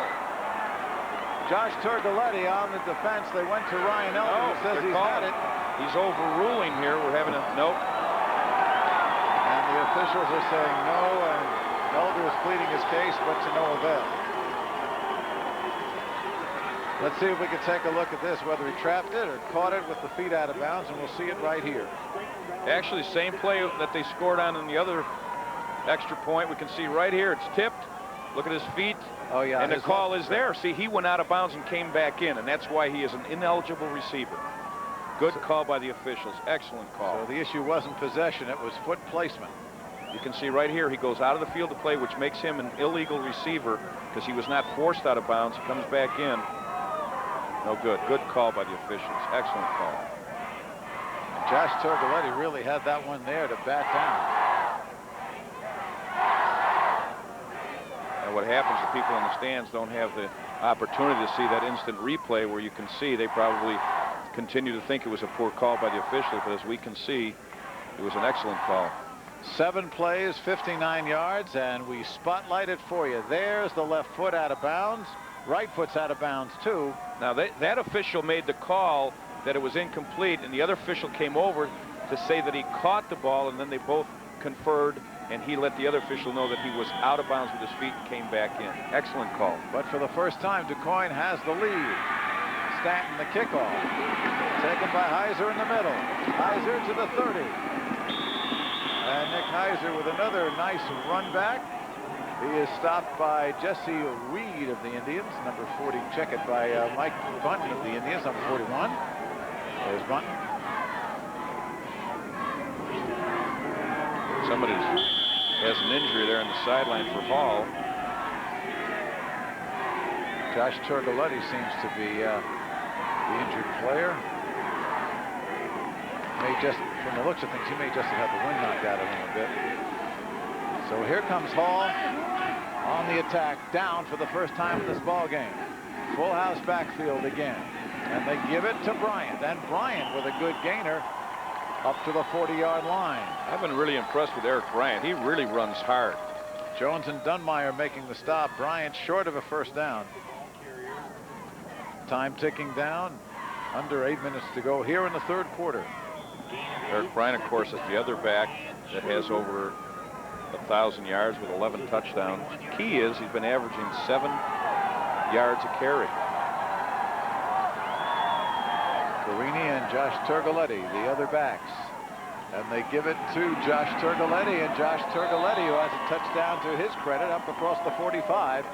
Speaker 1: Josh Turgoletti on the defense. They went to Ryan Elder, who says he's had it.
Speaker 6: He's overruling here. We're having a nope.
Speaker 1: And the officials are saying no, and Elder is pleading his case, but to no avail. Let's see if we can take a look at this, whether he trapped it or caught it with the feet out of bounds, and we'll see it right here.
Speaker 6: Actually, same play that they scored on in the other extra point. We can see right here, it's tipped. Look at his feet.
Speaker 1: Oh, yeah.
Speaker 6: And the call is there. See, he went out of bounds and came back in, and that's why he is an ineligible receiver. Good call by the officials. Excellent call.
Speaker 1: So the issue wasn't possession, it was foot placement.
Speaker 6: You can see right here, he goes out of the field to play, which makes him an illegal receiver because he was not forced out of bounds. He comes back in. No good. Good call by the officials. Excellent call.
Speaker 1: Josh Turgoletti really had that one there to bat down.
Speaker 6: And what happens, the people in the stands don't have the opportunity to see that instant replay where you can see they probably continue to think it was a poor call by the official, but as we can see, it was an excellent call.
Speaker 1: 7 plays, 59 yards, and we spotlight it for you. There's the left foot out of bounds. Right foot's out of bounds, too.
Speaker 6: Now, that official made the call that it was incomplete, and the other official came over to say that he caught the ball, and then they both conferred, and he let the other official know that he was out of bounds with his feet and came back in. Excellent call.
Speaker 1: But for the first time, DuQuoin has the lead. Stanton, the kickoff. Taken by Heiser in the middle. Heiser to the 30. And Nick Heiser with another nice run back. He is stopped by Jesse Reed of the Indians, number 40. Check it by Mike Bunton of the Indians, number 41. There's Bunton.
Speaker 6: Somebody has an injury there on the sideline for Hall.
Speaker 1: Josh Turgoletti seems to be the injured player. May just, from the looks of things, he may just have had the wind knocked out of him a bit. So here comes Hall on the attack, down for the first time in this ball game. Full house backfield again. And they give it to Bryant. And Bryant with a good gainer up to the 40-yard line.
Speaker 6: I've been really impressed with Eric Bryant. He really runs hard.
Speaker 1: Jones and Dunmeyer making the stop. Bryant short of a first down. Time ticking down. Under 8 minutes to go here in the 3rd quarter.
Speaker 6: Eric Bryant, of course, is the other back that has over 1,000 yards with 11 touchdowns. Key is he's been averaging 7 yards a carry.
Speaker 1: Carini and Josh Turgoletti, the other backs. And they give it to Josh Turgoletti, and Josh Turgoletti, who has a touchdown to his credit, up across the 45.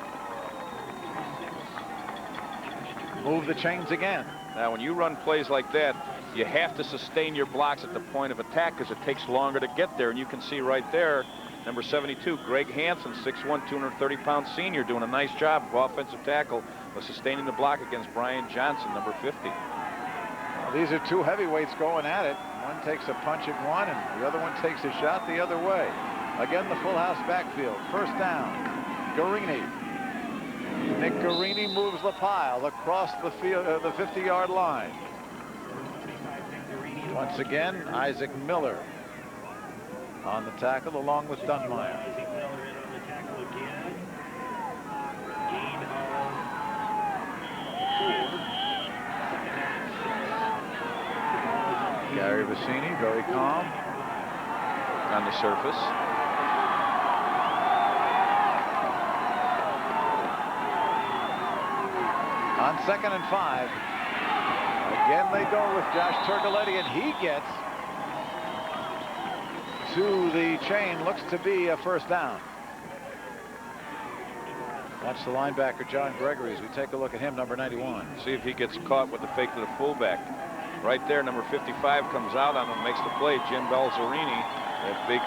Speaker 1: Move the chains again.
Speaker 6: Now, when you run plays like that, you have to sustain your blocks at the point of attack because it takes longer to get there. And you can see right there, number 72, Greg Hansen, 6'1", 230-pound senior, doing a nice job of offensive tackle of sustaining the block against Brian Johnson, number 50.
Speaker 1: Well, these are two heavyweights going at it. One takes a punch at one, and the other one takes a shot the other way. Again, the full house backfield. First down, Guarini. Nick Guarini moves the pile across the field, the 50-yard line. Once again, Isaac Miller on the tackle along with Dunmire. Gary Vicini, very calm
Speaker 6: on the surface.
Speaker 1: On 2nd and 5. Again, they go with Josh Turgoletti, and he gets to the chain. Looks to be a first down. Watch the linebacker, John Gregory, as we take a look at him, number 91.
Speaker 6: See if he gets caught with the fake to the fullback. Right there, number 55 comes out on him, makes the play. Jim Balzerini, that big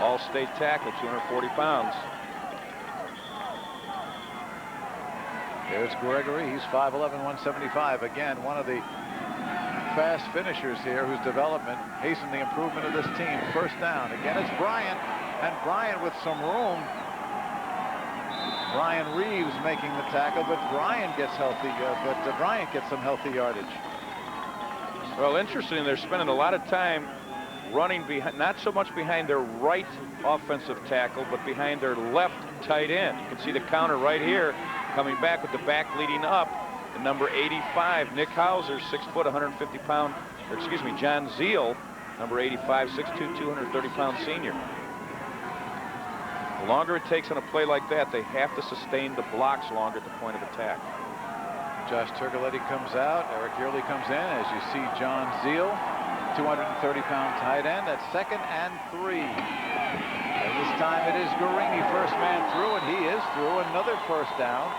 Speaker 6: all-state tackle, 240 pounds.
Speaker 1: There's Gregory. He's 5'11", 175. Again, one of the fast finishers here whose development hastened the improvement of this team. First down. Again, it's Bryant. And Bryant with some room. Brian Reeves making the tackle, but Bryant gets healthy. Bryant gets some healthy yardage.
Speaker 6: Well, interesting. They're spending a lot of time running behind, not so much behind their right offensive tackle, but behind their left tight end. You can see the counter right here. Coming back with the back leading up, and number 85, Nick Hauser, 6 foot, 150 pound, or excuse me, John Zeal, number 85, 6'2", 230 pound senior. The longer it takes on a play like that, they have to sustain the blocks longer at the point of attack.
Speaker 1: Josh Turgoletti comes out. Eric Yearley comes in. As you see, John Zeal, 230 pound tight end. That's 2nd and 3. And this time it is Guarini, first man through, and he is through. Another first down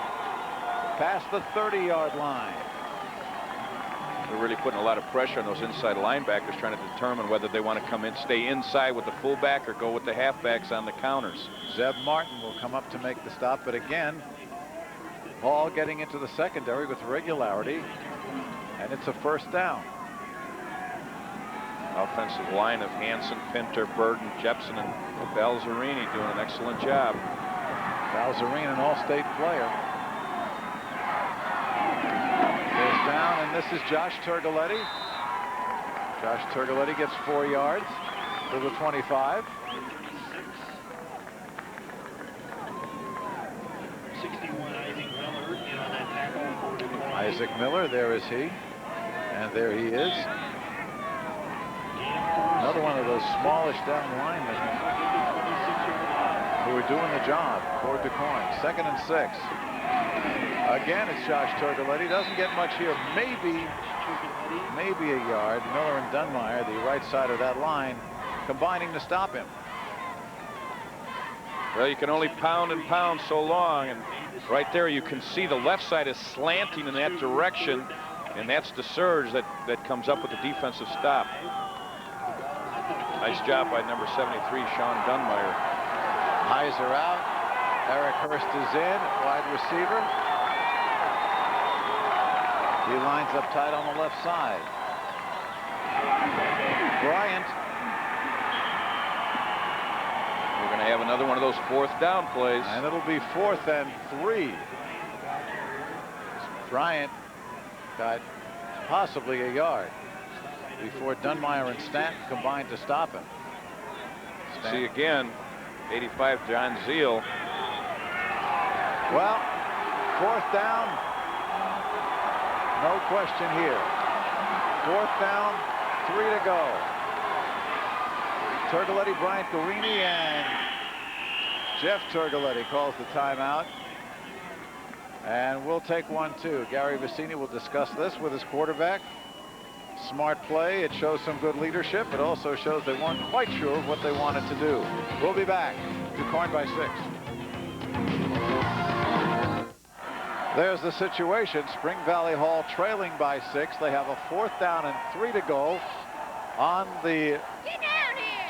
Speaker 1: past the 30-yard line.
Speaker 6: They're really putting a lot of pressure on those inside linebackers, trying to determine whether they want to come in, stay inside with the fullback, or go with the halfbacks on the counters.
Speaker 1: Zeb Martin will come up to make the stop, but again, Hall getting into the secondary with regularity, and it's a first down.
Speaker 6: Offensive line of Hansen, Pinter, Burden, Jepson, and Balzerini doing an excellent job.
Speaker 1: Balzerini, an all-state player. Goes down, and this is Josh Turgoletti. Josh Turgoletti gets 4 yards to the 25.
Speaker 4: 61, Isaac Miller in on that tackle for DuQuoin.
Speaker 1: Isaac Miller, there is he. And there he is. Another one of those smallish down linemen who are doing the job for DuQuoin. 2nd and 6. Again, it's Josh Turgoletti. Doesn't get much here. Maybe a yard. Miller and Dunmire, the right side of that line, combining to stop him.
Speaker 6: Well, you can only pound and pound so long, and right there you can see the left side is slanting in that direction, and that's the surge that comes up with the defensive stop. Nice job by number 73, Sean Dunmire.
Speaker 1: Heiser out. Eric Hurst is in, wide receiver. He lines up tight on the left side. Bryant.
Speaker 6: We're going to have another one of those 4th down plays.
Speaker 1: And it'll be 4th and 3. Bryant got possibly a yard before Dunmire and Stanton combined to stop him.
Speaker 6: See again, 85, John Zeal.
Speaker 1: Well, 4th down, no question here. 4th down, 3 to go. Turgoletti, Bryant, Guarini, and Jeff Turgoletti calls the timeout. And we'll take one, too. Gary Vicini will discuss this with his quarterback. Smart play. It shows some good leadership. It also shows they weren't quite sure of what they wanted to do. We'll be back. DuQuoin by 6. There's the situation. Spring Valley Hall trailing by 6. They have a 4th down and 3 to go on the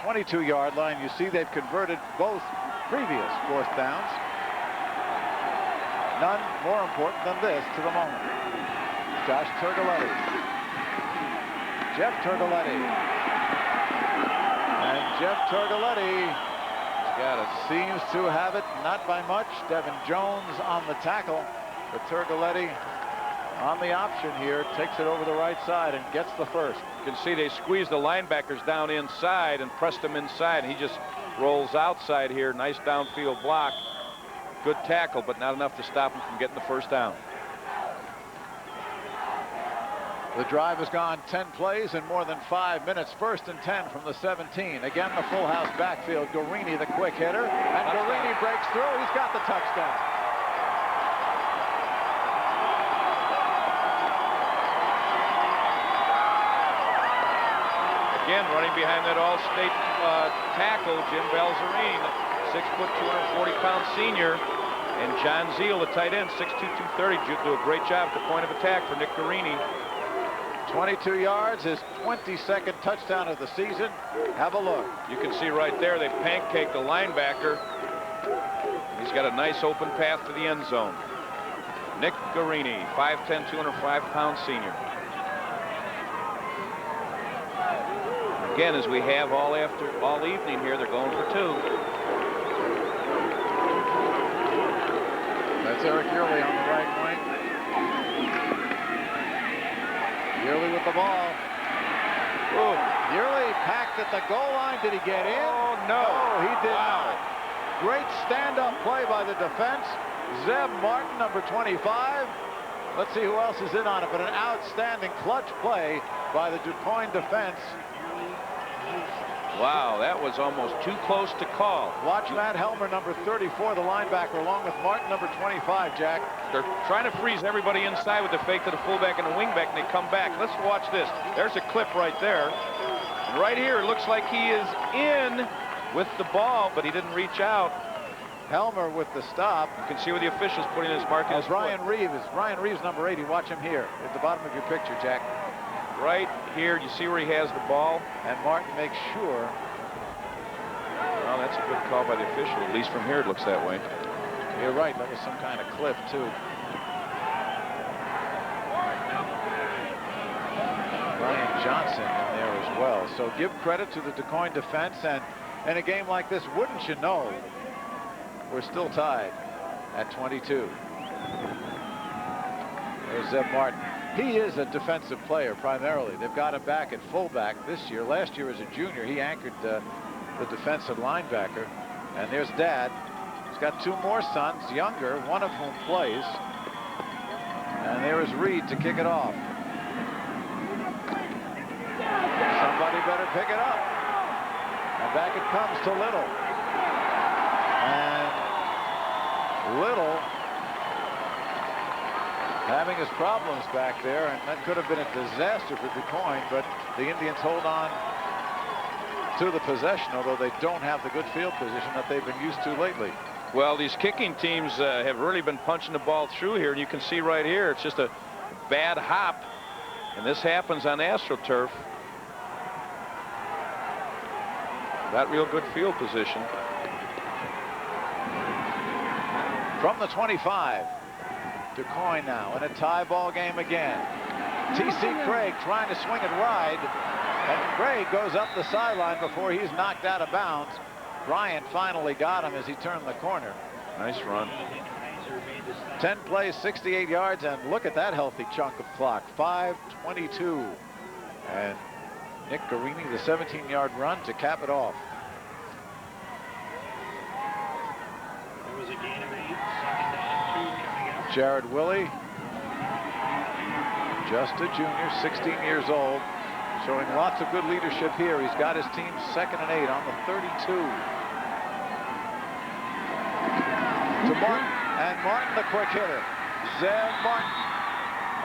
Speaker 1: 22-yard line. You see they've converted both previous 4th downs. None more important than this to the moment. Josh Turgoletti. Jeff Turgoletti. And Jeff Turgoletti seems to have it, not by much. Devin Jones on the tackle. But Turgoletti on the option here, takes it over the right side and gets the first.
Speaker 6: You can see they squeezed the linebackers down inside and pressed him inside. He just rolls outside here. Nice downfield block. Good tackle, but not enough to stop him from getting the first down.
Speaker 1: The drive has gone 10 plays in more than 5 minutes. 1st and 10 from the 17. Again, the full house backfield. Guarini, the quick hitter. And Guarini breaks through. He's got the touchdown.
Speaker 6: Again, running behind that All-State tackle, Jim Balzarine, 6 foot, 240-pound senior. And John Zeal, the tight end, 6'2", 230, do a great job at the point of attack for Nick Guarini.
Speaker 1: 22 yards, his 22nd touchdown of the season. Have a look.
Speaker 6: You can see right there, they pancaked the linebacker. He's got a nice open path to the end zone. Nick Guarini, 5'10", 205-pound senior. Again, as we have all evening here, they're going for 2.
Speaker 1: That's Eric Yearley on the right wing. Yearley with the ball. Ooh, Yearley packed at the goal line. Did he get in?
Speaker 6: Oh, no.
Speaker 1: No, he did not. Great stand-up play by the defense. Zeb Martin, number 25. Let's see who else is in on it, but an outstanding clutch play by the DuQuoin defense.
Speaker 6: Wow, that was almost too close to call.
Speaker 1: Watch Matt Helmer, number 34, the linebacker, along with Martin, number 25, Jack.
Speaker 6: They're trying to freeze everybody inside with the fake to the fullback and the wingback, and they come back. Let's watch this. There's a clip right there. And right here, it looks like he is in with the ball, but he didn't reach out.
Speaker 1: Helmer with the stop.
Speaker 6: You can see where the official's putting his mark in his
Speaker 1: Ryan Reeves. Ryan Reeves, number 80. Watch him here at the bottom of your picture, Jack.
Speaker 6: Right here, you see where he has the ball?
Speaker 1: And Martin makes sure.
Speaker 6: Well, that's a good call by the official. At least from here, it looks that way.
Speaker 1: You're right. That was some kind of cliff, too. Brian Johnson in there as well. So give credit to the DuQuoin defense. And in a game like this, wouldn't you know, we're still tied at 22. There's Zeb Martin. He is a defensive player primarily. They've got him back at fullback this year. Last year as a junior, he anchored the defensive linebacker. And there's Dad. He's got 2 more sons, younger, one of whom plays. And there is Reed to kick it off. Somebody better pick it up. And back it comes to Little. And Little having his problems back there, and that could have been a disaster for DuQuoin, but the Indians hold on to the possession, although they don't have the good field position that they've been used to lately.
Speaker 6: Well, these kicking teams have really been punching the ball through here, and you can see right here, it's just a bad hop, and this happens on AstroTurf. Not real good field position.
Speaker 1: From the 25. DuQuoin now in a tie ball game again. T.C. Craig trying to swing it wide, and Craig goes up the sideline before he's knocked out of bounds. Bryant finally got him as he turned the corner.
Speaker 6: Nice run.
Speaker 1: 10 plays, 68 yards, and look at that healthy chunk of clock. 5:22. And Nick Guarini, the 17-yard run to cap it off. Jared Willie, just a junior, 16 years old, showing lots of good leadership here. He's got his team 2nd and 8 on the 32. To Martin, and Martin the quick hitter. Zeb Martin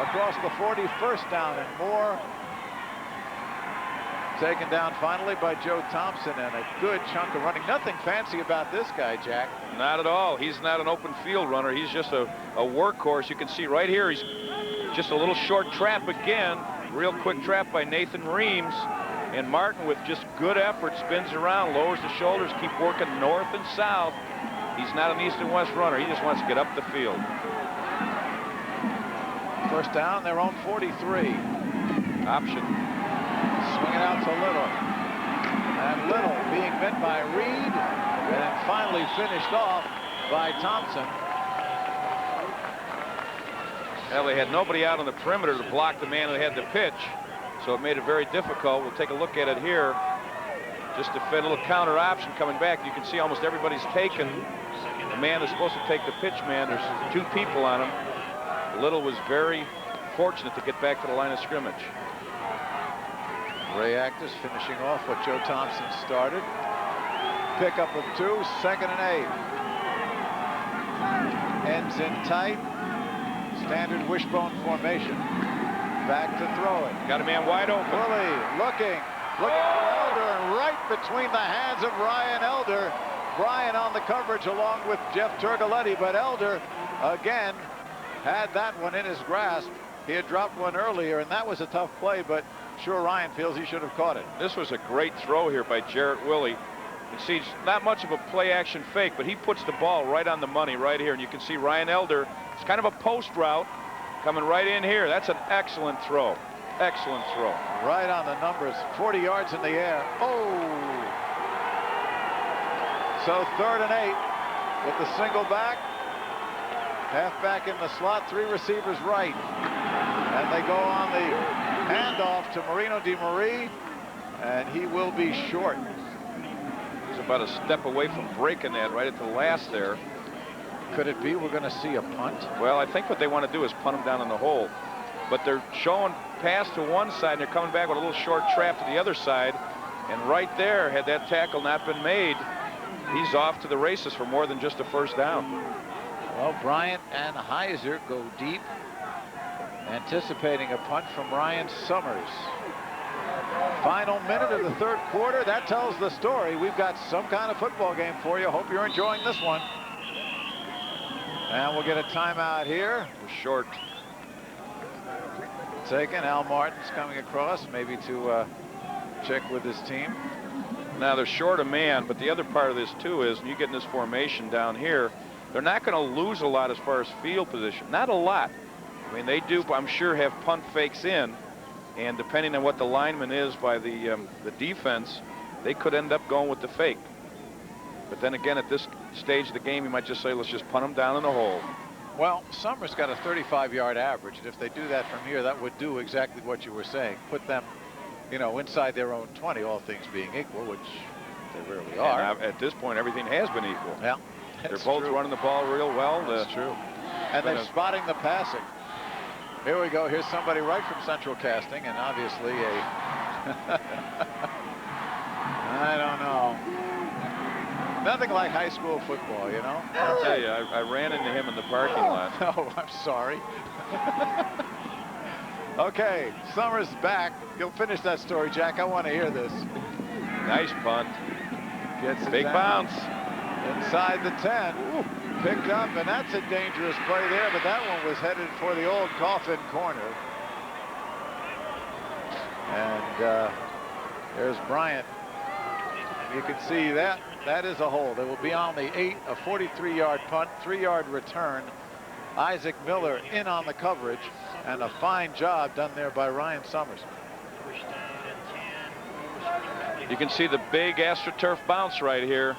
Speaker 1: across the 40, 1st down and more.
Speaker 9: Taken down finally by Joe Thompson, and a good chunk of running. Nothing fancy about this guy, Jack.
Speaker 6: Not at all. He's not an open field runner. He's just a workhorse. You can see right here, he's just a little short trap again. Real quick trap by Nathan Reams. And Martin, with just good effort, spins around, lowers the shoulders, keep working north and south. He's not an east and west runner. He just wants to get up the field.
Speaker 9: First down, their own 43.
Speaker 6: Option.
Speaker 9: Swinging out to Little. And Little being met by Reed, and then finally finished off by Thompson.
Speaker 6: Well, they had nobody out on the perimeter to block the man who had the pitch, so it made it very difficult. We'll take a look at it here. Just to fit a little counter option coming back. You can see almost everybody's taken. The man is supposed to take the pitch man. There's 2 people on him. Little was very fortunate to get back to the line of scrimmage.
Speaker 9: Ray Actis finishing off what Joe Thompson started. Pickup of 2, 2nd and 8. Ends in tight. Standard wishbone formation. Back to throw it.
Speaker 6: Got a man wide open.
Speaker 9: Willie looking for Elder, and right between the hands of Ryan Elder. Brian on the coverage along with Jeff Turgoletti, but Elder again had that one in his grasp. He had dropped one earlier, and that was a tough play, but sure Ryan feels he should have caught it.
Speaker 6: This was a great throw here by Jarrett Willie. You see, it's not much of a play-action fake, but he puts the ball right on the money right here, and you can see Ryan Elder. It's kind of a post route coming right in here. That's an excellent throw. Excellent throw.
Speaker 9: Right on the numbers. 40 yards in the air. Oh! So 3rd and 8 with the single back. Halfback in the slot, 3 receivers right. And they go on the handoff to Marino DeMarie, and he will be short.
Speaker 6: He's about a step away from breaking that right at the last there.
Speaker 9: Could it be we're going to see a punt?
Speaker 6: Well, I think what they want to do is punt him down in the hole. But they're showing pass to one side, and they're coming back with a little short trap to the other side. And right there, had that tackle not been made, he's off to the races for more than just a first down.
Speaker 9: Well, Bryant and Heiser go deep, anticipating a punt from Ryan Summers. Final minute of the 3rd quarter. That tells the story. We've got some kind of football game for you. Hope you're enjoying this one. And we'll get a timeout here.
Speaker 6: We're short.
Speaker 9: Taken. Al Martin's coming across, maybe to check with his team.
Speaker 6: Now they're short a man, but the other part of this too is when you get in this formation down here, they're not going to lose a lot as far as field position. Not a lot. I mean, they do, I'm sure, have punt fakes in, and depending on what the lineman is by the defense, they could end up going with the fake. But then again, at this stage of the game, you might just say, let's just punt them down in the hole.
Speaker 9: Well, Summers got a 35-yard average, and if they do that from here, that would do exactly what you were saying. Put them, you know, inside their own 20, all things being equal, which they rarely are.
Speaker 6: And at this point, everything has been equal.
Speaker 9: Yeah,
Speaker 6: they're both running the ball real well.
Speaker 9: That's true. And they're spotting the passing. Here we go. Here's somebody right from Central Casting, and obviously a I don't know. Nothing like high school football, you know?
Speaker 6: I'll tell you, I ran into him in the parking lot.
Speaker 9: Oh, I'm sorry. Okay, Summers back. You'll finish that story, Jack. I want to hear this.
Speaker 6: Nice punt.
Speaker 9: Gets it
Speaker 6: big
Speaker 9: down.
Speaker 6: bounce.
Speaker 9: Inside the 10. Ooh, picked up, and that's a dangerous play there, but that one was headed for the old coffin corner. And there's Bryant. You can see that. That is a hole. They will be on the 8, a 43-yard punt, 3-yard return. Isaac Miller in on the coverage, and a fine job done there by Ryan Summers.
Speaker 6: You can see the big AstroTurf bounce right here.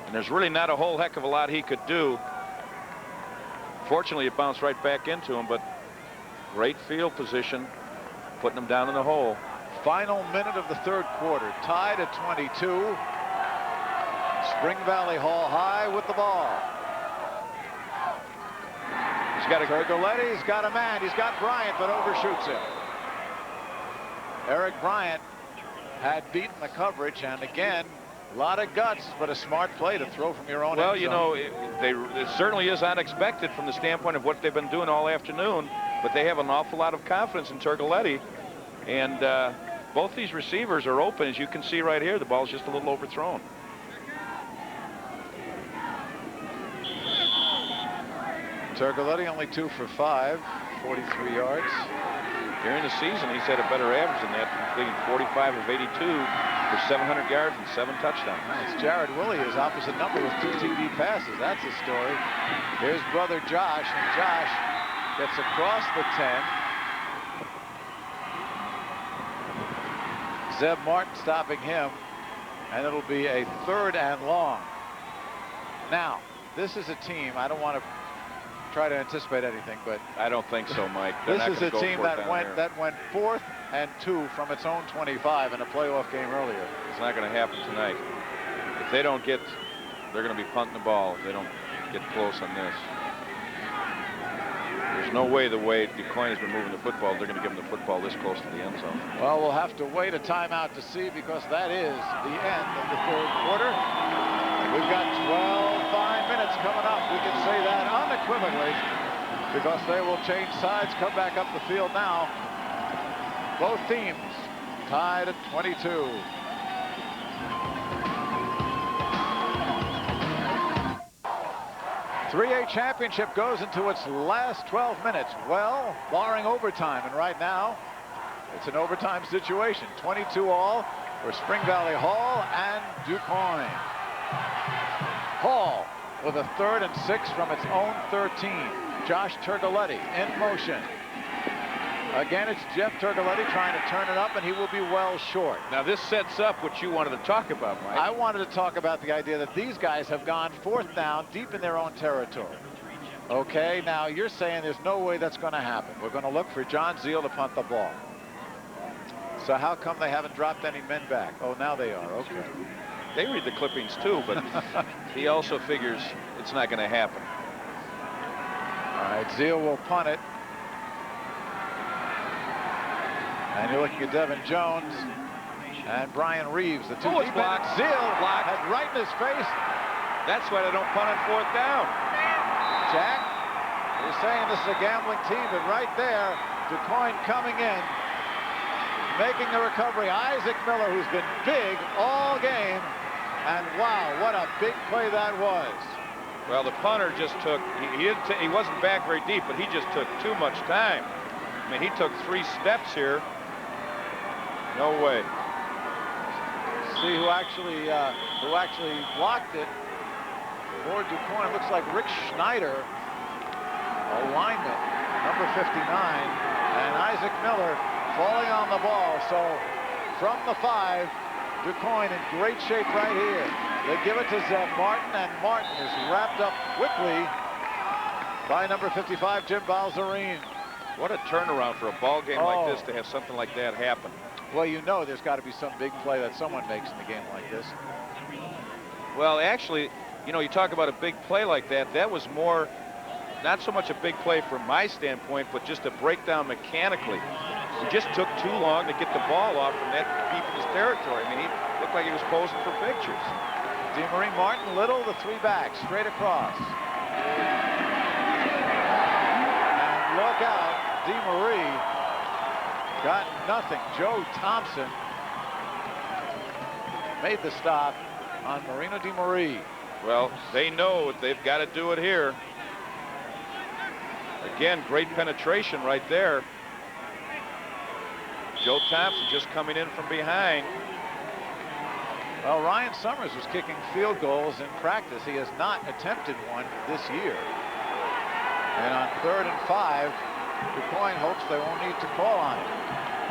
Speaker 6: And there's really not a whole heck of a lot he could do. Fortunately, it bounced right back into him, but great field position, putting him down in the hole.
Speaker 9: Final minute of the 3rd quarter, tied at 22. Spring Valley Hall High with the ball. He's got a Turgoletti, he's got a man, he's got Bryant, but overshoots him. Eric Bryant had beaten the coverage, and again, a lot of guts, but a smart play to throw from your own end zone.
Speaker 6: Well, you know, it certainly is unexpected from the standpoint of what they've been doing all afternoon, but they have an awful lot of confidence in Turgoletti, and both these receivers are open, as you can see right here. The ball's just a little overthrown.
Speaker 9: Turcoletti only 2 for 5, 43 yards.
Speaker 6: During the season, he's had a better average than that, completing 45 of 82 for 700 yards and 7 touchdowns.
Speaker 9: It's Jared Willie, his opposite number with 2 TD passes. That's the story. Here's brother Josh, and Josh gets across the 10. Zeb Martin stopping him, and it'll be a 3rd and long. Now, this is a team, I don't want to try to anticipate anything, but
Speaker 6: I don't think so, Mike.
Speaker 9: This is a team that went 4th and 2 from its own 25 in a playoff game earlier.
Speaker 6: It's not going to happen tonight. If they don't get, they're going to be punting the ball if they don't get close on this. There's no way the way DuQuoin has been moving the football, they're going to give him the football this close to the end zone.
Speaker 9: Well, we'll have to wait a timeout to see, because that is the end of the 3rd quarter. We've got 12 minutes coming up. We can say that unequivocally, because they will change sides, come back up the field now. Both teams tied at 22. .3A championship goes into its last 12 minutes. Well, barring overtime, and right now it's an overtime situation. 22 all for Spring Valley Hall and DuQuoin. Hall with a 3rd and 6 from its own 13. Josh Turcoletti in motion. Again, it's Jeff Turcoletti trying to turn it up, and he will be well short.
Speaker 6: Now, this sets up what you wanted to talk about, Mike.
Speaker 9: I wanted to talk about the idea that these guys have gone 4th down deep in their own territory. Okay, now you're saying there's no way that's going to happen. We're going to look for John Zeal to punt the ball. So how come they haven't dropped any men back? Oh, now they are. Okay.
Speaker 6: They read the clippings too, but he also figures it's not going to happen.
Speaker 9: All right, Zeal will punt it. And you're looking at Devin Jones and Brian Reeves, the 2 deep block. Zeal had right in his face.
Speaker 6: That's why they don't punt on 4th down.
Speaker 9: Jack, you're saying this is a gambling team, but right there, DuQuoin coming in, making the recovery. Isaac Miller, who's been big all game. And wow, what a big play that was.
Speaker 6: Well, the punter just took, he wasn't back very deep, but he just took too much time. I mean, he took 3 steps here. No way.
Speaker 9: See who actually blocked it for DuQuoin. Looks like Rick Schneider, alignment, number 59, and Isaac Miller falling on the ball. So from the 5, DuQuoin in great shape right here. They give it to Zeb Martin, and Martin is wrapped up quickly by number 55, Jim Balzarine.
Speaker 6: What a turnaround for a ball game like this to have something like that happen.
Speaker 9: Well, you know there's got to be some big play that someone makes in a game like this.
Speaker 6: Well, actually, you know, you talk about a big play like that. That was more, not so much a big play from my standpoint, but just a breakdown mechanically. He just took too long to get the ball off from that deep in his territory. I mean, he looked like he was posing for pictures.
Speaker 9: DeMarie, Martin, Little, the 3 backs, straight across. And look out, DeMarie got nothing. Joe Thompson made the stop on Marino DeMarie.
Speaker 6: Well, they know they've got to do it here. Again, great penetration right there. Joe Thompson just coming in from behind.
Speaker 9: Well, Ryan Summers was kicking field goals in practice. He has not attempted one this year. And on 3rd and 5, DuQuoin hopes they won't need to call on it.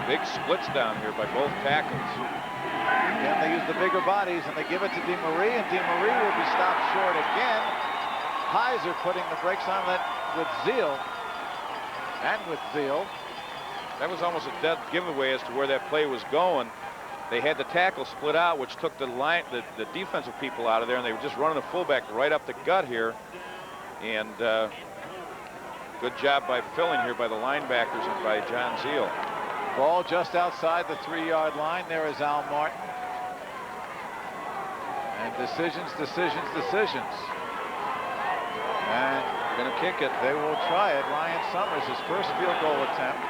Speaker 6: Big splits down here by both tackles.
Speaker 9: Again, they use the bigger bodies, and they give it to DeMarie, and DeMarie will be stopped short again. Heiser putting the brakes on that with Zeal. And with Zeal.
Speaker 6: That was almost a dead giveaway as to where that play was going. They had the tackle split out, which took the defensive people out of there, and they were just running the fullback right up the gut here. And good job by filling here by the linebackers and by John Zeal.
Speaker 9: Ball just outside the 3-yard line. There is Al Martin. And decisions. And
Speaker 6: gonna kick it.
Speaker 9: They will try it. Ryan Summers, his first field goal attempt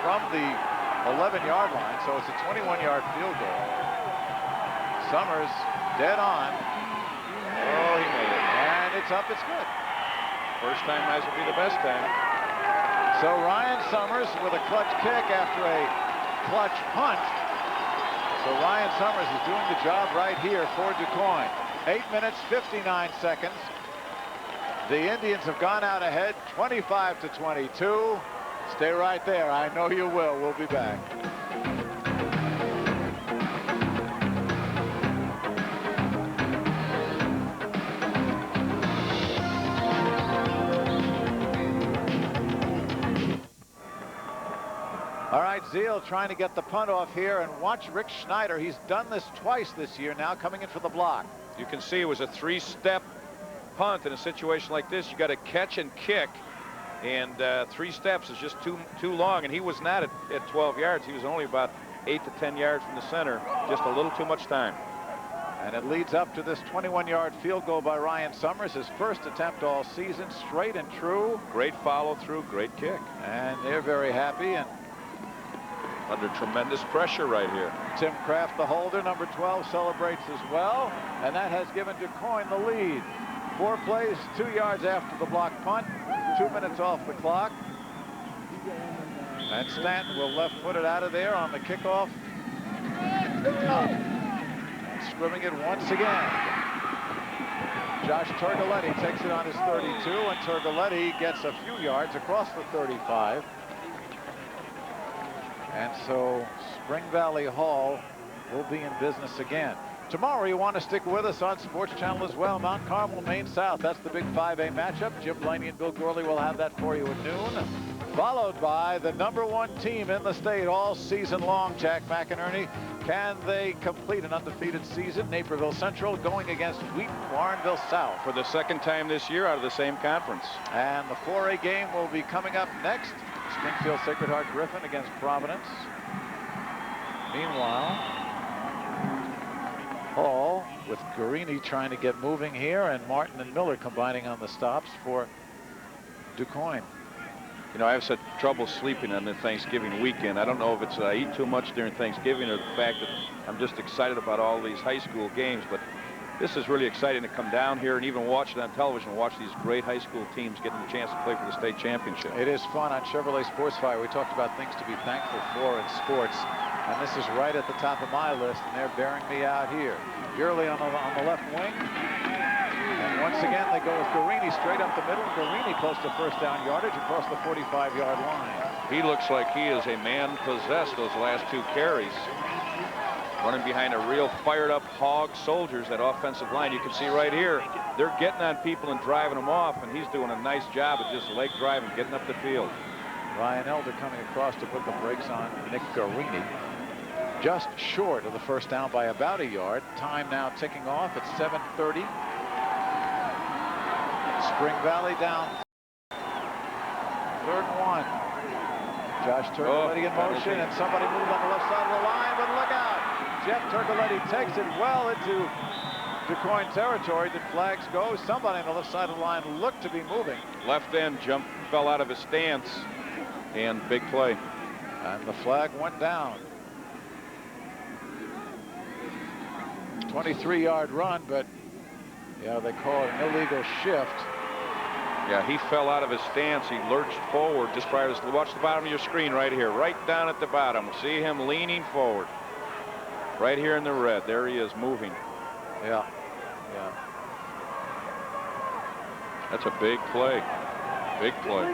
Speaker 9: from the 11-yard line, so it's a 21-yard field goal. Summers dead on.
Speaker 6: Oh, he made it.
Speaker 9: And it's up, it's good.
Speaker 6: First time might as well be the best time.
Speaker 9: So Ryan Summers with a clutch kick after a clutch punt. So Ryan Summers is doing the job right here for DuQuoin. 8 minutes, 59 seconds. The Indians have gone out ahead, 25-22. Stay right there. I know you will. We'll be back. All right, Zeal trying to get the punt off here, and watch Rick Schneider. He's done this twice this year now, coming in for the block.
Speaker 6: You can see it was a 3-step punt. In a situation like this, you got to catch and kick, and 3 steps is just too long, and he was not at 12 yards. He was only about 8 to 10 yards from the center. Just a little too much time.
Speaker 9: And it leads up to this 21-yard field goal by Ryan Summers, his first attempt all season, straight and true.
Speaker 6: Great follow through, great kick.
Speaker 9: And they're very happy, and
Speaker 6: under tremendous pressure right here.
Speaker 9: Tim Kraft, the holder, number 12, celebrates as well, and that has given DuQuoin the lead. 4 plays, 2 yards after the block punt, 2 minutes off the clock. And Stanton will left-foot it out of there on the kickoff. Scrimming it once again. Josh Turgoletti takes it on his 32, and Turgoletti gets a few yards across the 35. And so Spring Valley Hall will be in business again. Tomorrow, you want to stick with us on Sports Channel as well. Mount Carmel, Maine South. That's the big 5A matchup. Jim Blaney and Bill Gorley will have that for you at noon. Followed by the #1 team in the state all season long, Jack McInerney. Can they complete an undefeated season? Naperville Central going against Wheaton Warrenville South.
Speaker 6: For the second time this year out of the same conference.
Speaker 9: And the 4A game will be coming up next. Springfield Sacred Heart Griffin against Providence. Meanwhile, Hall with Guarini trying to get moving here, and Martin and Miller combining on the stops for DuQuoin.
Speaker 6: You know, I've had trouble sleeping on the Thanksgiving weekend. I don't know if it's I eat too much during Thanksgiving or the fact that I'm just excited about all these high school games, but this is really exciting to come down here and even watch it on television, watch these great high school teams getting the chance to play for the state championship.
Speaker 9: It is fun on Chevrolet Sports Fire. We talked about things to be thankful for in sports, and this is right at the top of my list, and they're bearing me out here. Gurley on the left wing, and once again they go with Guarini straight up the middle. Guarini close to first down yardage across the 45-yard line.
Speaker 6: He looks like he is a man possessed those last 2 carries. Running behind a real fired-up Hog Soldiers, that offensive line. You can see right here, they're getting on people and driving them off, and he's doing a nice job of just leg driving, getting up the field.
Speaker 9: Ryan Elder coming across to put the brakes on Nick Guarini. Just short of the first down by about a yard. Time now ticking off at 7:30. Spring Valley down. 3rd and 1. Josh Turgoletti in motion, and somebody moved on the left side of the line, but look out! Jeff Turgoletti takes it well into DuQuoin territory. Did flags go? Somebody on the left side of the line looked to be moving.
Speaker 6: Left end jump, fell out of his stance, and big play.
Speaker 9: And the flag went down. 23-yard run, but yeah, they call it an illegal shift.
Speaker 6: Yeah, he fell out of his stance. He lurched forward just prior to, watch the bottom of your screen right here, right down at the bottom. See him leaning forward. Right here in the red. There he is moving.
Speaker 9: Yeah. Yeah.
Speaker 6: That's a big play. Big play.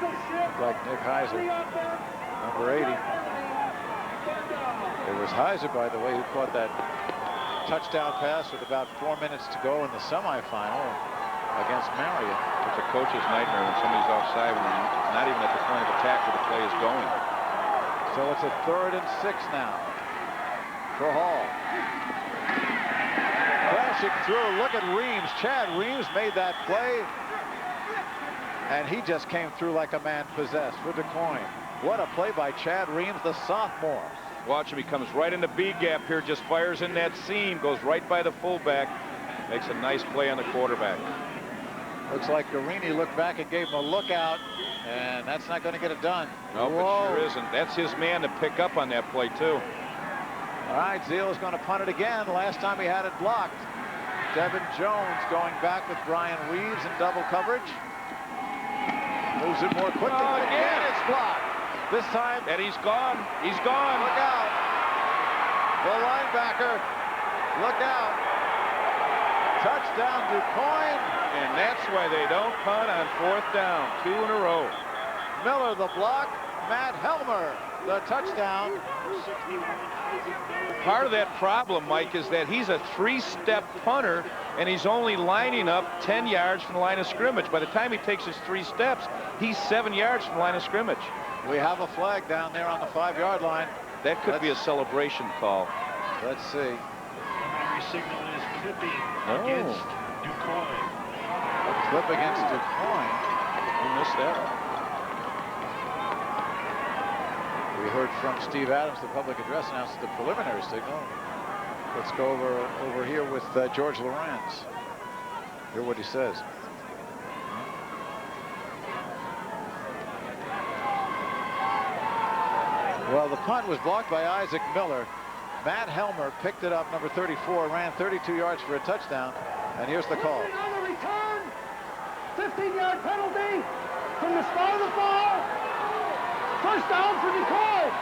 Speaker 9: Like Nick Heiser, number 80. It was Heiser, by the way, who caught that touchdown pass with about 4 minutes to go in the semifinal against Marion.
Speaker 6: It's a coach's nightmare when somebody's offside when they're not even at the point of attack where the play is going.
Speaker 9: So it's a 3rd and 6 now for Hall. Crashing through. Look at Reams. Chad Reams made that play, and he just came through like a man possessed for DuQuoin. What a play by Chad Reams, the sophomore.
Speaker 6: Watch him. He comes right in the B gap here, just fires in that seam, goes right by the fullback, makes a nice play on the quarterback.
Speaker 9: Looks like Guarini looked back and gave him a look out, And that's not going to get it done.
Speaker 6: Nope, it sure isn't. That's his man to pick up on that play, too.
Speaker 9: All right, Zeal is going to punt it again. Last time he had it blocked. Devin Jones going back with Brian Reeves in double coverage. Moves it more quickly, but again it's blocked. This time.
Speaker 6: And he's gone. He's gone.
Speaker 9: Look out. The linebacker. Look out. Touchdown DuQuoin.
Speaker 6: And that's why they don't punt on 4th down. 2 in a row.
Speaker 9: Miller the block. Matt Helmer the touchdown.
Speaker 6: Part of that problem, Mike, is that he's a 3-step punter, and he's only lining up 10 yards from the line of scrimmage. By the time he takes his 3 steps, he's 7 yards from the line of scrimmage.
Speaker 9: We have a flag down there on the 5-yard line.
Speaker 6: That could be a celebration call.
Speaker 9: Let's see.
Speaker 10: Primary signal is clipping against DuQuoin.
Speaker 9: A clip against DuQuoin.
Speaker 6: We missed that.
Speaker 9: We heard from Steve Adams, the public address announced the preliminary signal. Let's go over here with George Lorenz. Hear what he says. Well, the punt was blocked by Isaac Miller. Matt Helmer picked it up, number 34, ran 32 yards for a touchdown. And here's the call.
Speaker 11: On the return, 15-yard penalty from the spot of the foul. First down for DuQuoin.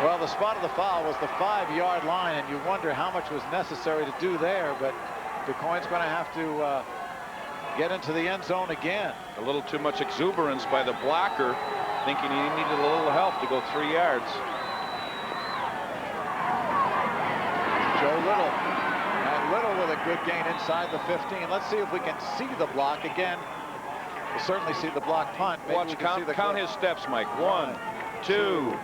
Speaker 9: Well, the spot of the foul was the 5-yard line, and you wonder how much was necessary to do there, but DuQuoin's going to have to get into the end zone again.
Speaker 6: A little too much exuberance by the blocker, thinking he needed a little help to go 3 yards.
Speaker 9: Joe Little. And Little with a good gain inside the 15. Let's see if we can see the block again. We'll certainly see the block punt. Maybe
Speaker 6: Watch, count his steps, Mike. 1, 2,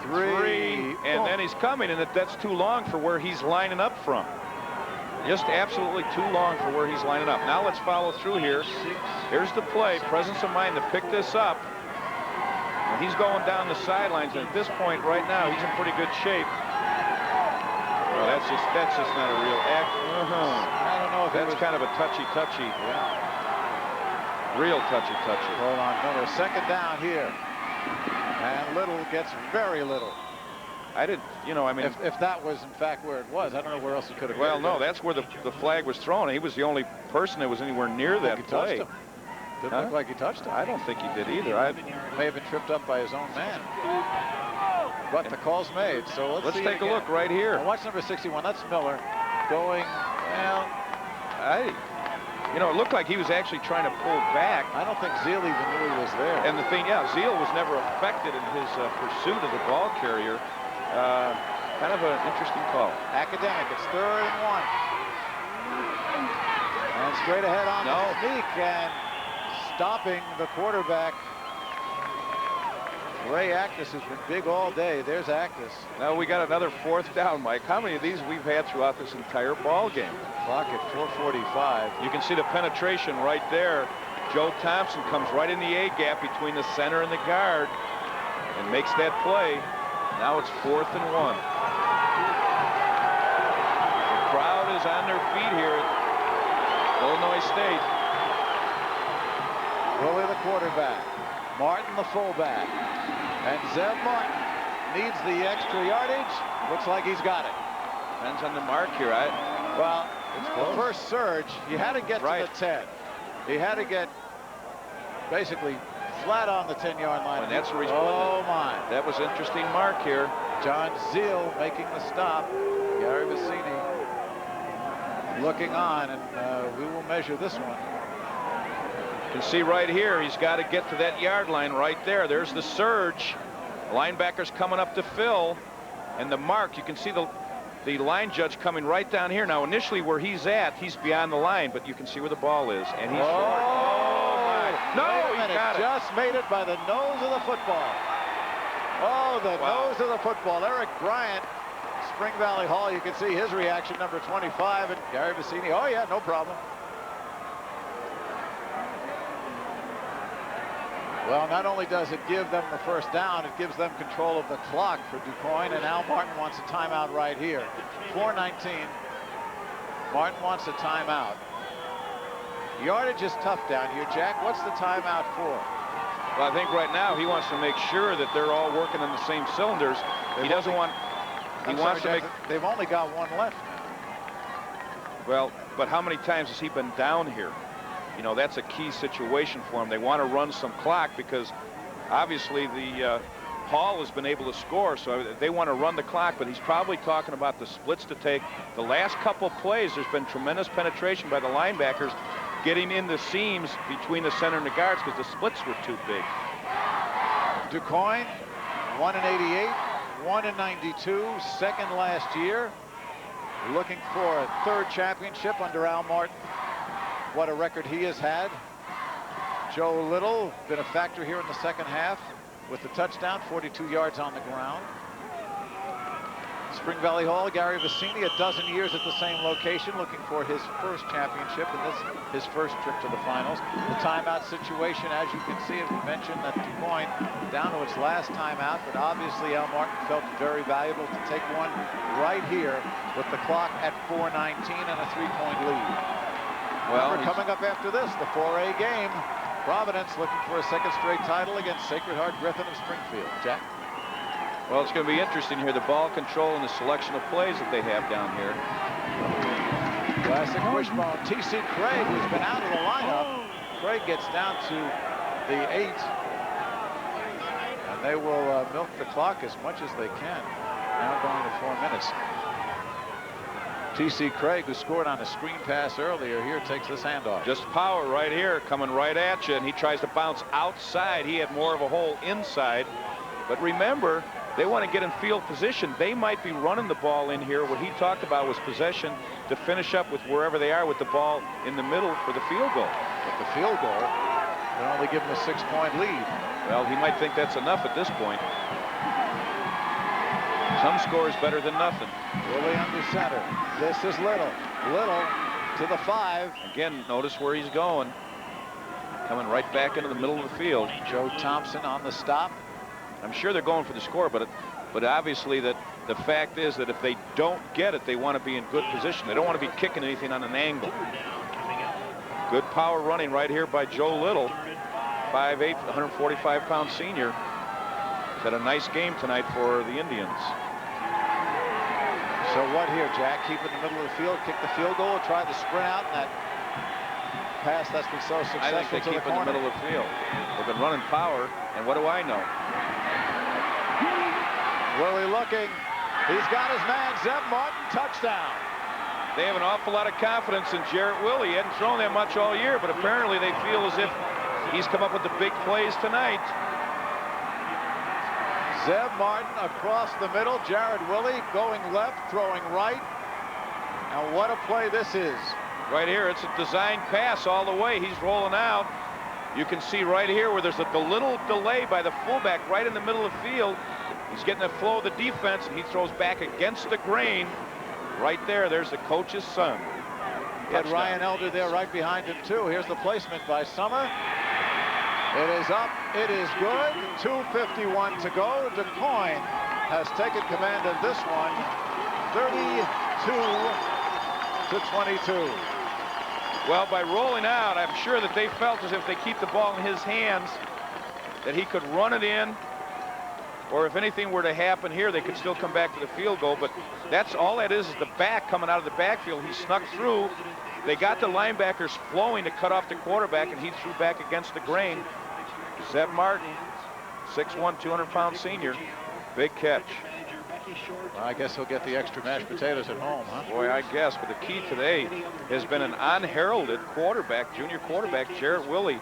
Speaker 6: 3, and then he's coming, and that's too long for where he's lining up from. Just absolutely too long for where he's lining up. Now let's follow through here. Here's the play. Presence of mind to pick this up. And he's going down the sidelines, and at this point right now, he's in pretty good shape. Oh, that's just not a real act.
Speaker 9: I don't know if
Speaker 6: that's kind of a touchy-touchy.
Speaker 9: Yeah.
Speaker 6: Real touchy-touchy.
Speaker 9: Hold on, Miller. Second down here. And Little gets very little.
Speaker 6: I didn't, you know, I mean.
Speaker 9: If that was, in fact, where it was, I don't know where else he could have.
Speaker 6: Well, no, that's where the flag was thrown. He was the only person that was anywhere near that play.
Speaker 9: Didn't look like he touched him.
Speaker 6: I don't think he did either. I
Speaker 9: may have been tripped up by his own man. But the call's made, so let's see
Speaker 6: take a look right here.
Speaker 9: Now watch number 61. That's Miller going, well,
Speaker 6: you know, it looked like he was actually trying to pull back.
Speaker 9: I don't think Zeal even knew he was there.
Speaker 6: And the thing, yeah, Zeal was never affected in his pursuit of the ball carrier. Kind of an interesting call.
Speaker 9: Academic, it's 3rd and 1. And straight ahead on the sneak and stopping the quarterback. Ray Actus has been big all day. There's Actus.
Speaker 6: Now we got another 4th down, Mike. How many of these we've had throughout this entire ball game?
Speaker 9: Clock at 4:45.
Speaker 6: You can see the penetration right there. Joe Thompson comes right in the A gap between the center and the guard and makes that play. Now it's 4th and 1. The crowd is on their feet here at Illinois State.
Speaker 9: Willie the quarterback. Martin the fullback. And Zeb Martin needs the extra yardage. Looks like he's got it.
Speaker 6: Depends on the mark here.
Speaker 9: Well, the first surge, he had to get to the 10. He had to get basically flat on the 10-yard line.
Speaker 6: And that's where he's
Speaker 9: oh, my.
Speaker 6: That was interesting mark here.
Speaker 9: John Zeal making the stop. Gary Vicini looking on, and we will measure this one.
Speaker 6: You can see right here, he's got to get to that yard line right there. There's the surge. Linebacker's coming up to fill. And the mark, you can see the line judge coming right down here. Now, initially where he's at, he's beyond the line, but you can see where the ball is. And he's short. Oh, my. No, he got it.
Speaker 9: Just made it by the nose of the football. Oh, the nose of the football. Eric Bryant, Spring Valley Hall. You can see his reaction, number 25. And Gary Vicini, oh, yeah, no problem. Well, not only does it give them the first down, it gives them control of the clock for DuQuoin, and Al Martin wants a timeout right here. 4:19. Martin wants a timeout. Yardage is tough down here, Jack. What's the timeout for?
Speaker 6: Well, I think right now he wants to make sure that they're all working on the same cylinders. He doesn't want. He wants to make.
Speaker 9: They've only got one left.
Speaker 6: Well, but how many times has he been down here? You know, that's a key situation for him. They want to run some clock because obviously the Hall has been able to score, so they want to run the clock, but he's probably talking about the splits to take. The last couple plays, there's been tremendous penetration by the linebackers getting in the seams between the center and the guards because the splits were too big.
Speaker 9: DuQuoin, 1 in 88, 1 in 92, second last year. Looking for a third championship under Al Martin. What a record he has had. Joe Little, been a factor here in the second half with the touchdown, 42 yards on the ground. Spring Valley Hall, Gary Vicini, a dozen years at the same location, looking for his first championship and his first trip to the finals. The timeout situation, as you can see, we mentioned that DuQuoin down to its last timeout, but obviously Al Martin felt it very valuable to take one right here with the clock at 4:19 and a 3-point lead. Well, coming up after this, the 4A game. Providence looking for a second straight title against Sacred Heart Griffin of Springfield. Jack?
Speaker 6: Well, it's going to be interesting here, the ball control and the selection of plays that they have down here.
Speaker 9: Classic wishbone. T.C. Craig, who's been out of the lineup. Craig gets down to the 8. And they will milk the clock as much as they can. Now going to 4 minutes. T.C. Craig, who scored on a screen pass earlier, here takes this handoff.
Speaker 6: Just power right here, coming right at you, and he tries to bounce outside. He had more of a hole inside. But remember, they want to get in field position. They might be running the ball in here. What he talked about was possession to finish up with wherever they are with the ball in the middle for the field goal.
Speaker 9: But the field goal can only give him a 6-point lead.
Speaker 6: Well, he might think that's enough at this point. Some score is better than nothing.
Speaker 9: Willie under center. This is Little. Little to the 5.
Speaker 6: Again, notice where he's going. Coming right back into the middle of the field.
Speaker 9: Joe Thompson on the stop.
Speaker 6: I'm sure they're going for the score, but obviously that the fact is that if they don't get it, they want to be in good position. They don't want to be kicking anything on an angle. Good power running right here by Joe Little, 5'8", 145-pound senior. He's had a nice game tonight for the Indians.
Speaker 9: So what here, Jack? Keep in the middle of the field, kick the field goal, or try to sprint out in that pass that's been so successful.
Speaker 6: I think they keep in the middle of the field. They've been running power, and what do I know?
Speaker 9: Willie looking. He's got his man, Zeb Martin, touchdown.
Speaker 6: They have an awful lot of confidence in Jarrett Willie. He hadn't thrown that much all year, but apparently they feel as if he's come up with the big plays tonight.
Speaker 9: Zeb Martin across the middle. Jarrett Willie going left, throwing right. And what a play this is.
Speaker 6: Right here, it's a design pass all the way. He's rolling out. You can see right here where there's a little delay by the fullback right in the middle of the field. He's getting the flow of the defense, and he throws back against the grain. Right there, there's the coach's son.
Speaker 9: He had Ryan Elder there right behind him, too. Here's the placement by Summer. It is up. It is good. 2:51 to go. DuQuoin has taken command of this one. 32-22.
Speaker 6: Well, by rolling out, I'm sure that they felt as if they keep the ball in his hands, that he could run it in, or if anything were to happen here, they could still come back to the field goal. But that's all that is the back coming out of the backfield. He snuck through. They got the linebackers flowing to cut off the quarterback, and he threw back against the grain. Zeb Martin, 6'1", 200-pound senior. Big catch.
Speaker 9: Well, I guess he'll get the extra mashed potatoes at home, huh?
Speaker 6: Boy, I guess. But the key today has been an unheralded quarterback, junior quarterback, Jarrett Willie.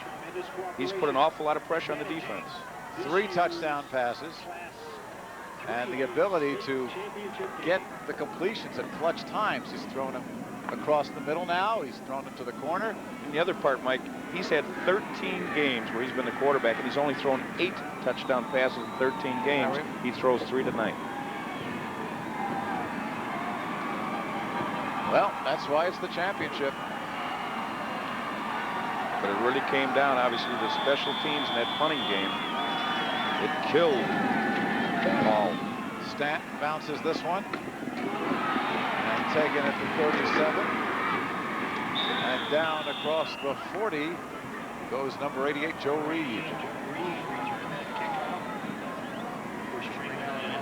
Speaker 6: He's put an awful lot of pressure on the defense.
Speaker 9: 3 touchdown passes. And the ability to get the completions at clutch times. He's thrown them across the middle now. He's thrown them to the corner.
Speaker 6: And the other part, Mike, he's had 13 games where he's been the quarterback, and he's only thrown 8 touchdown passes in 13 games. He throws 3 tonight.
Speaker 9: Well, that's why it's the championship.
Speaker 6: But it really came down, obviously, to the special teams in that punting game. It killed Hall.
Speaker 9: Stanton bounces this one. And taking it to 37. And down across the 40 goes number 88, Joe Reed.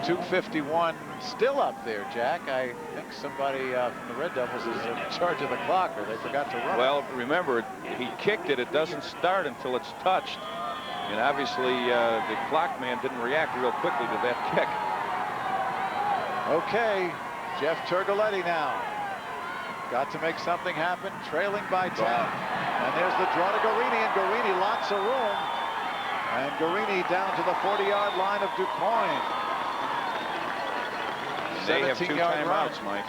Speaker 9: 2:51 still up there, Jack. I think somebody from the Red Devils is in charge of the clock, or they forgot to run.
Speaker 6: Well, remember, he kicked it. It doesn't start until it's touched. And obviously, the clock man didn't react real quickly to that kick.
Speaker 9: Okay, Jeff Turgoletti now. Got to make something happen, trailing by 10. And there's the draw to Guarini, and Guarini lots of room. And Guarini down to the 40-yard line of DuQuoin.
Speaker 6: They have 2 timeouts, Mike.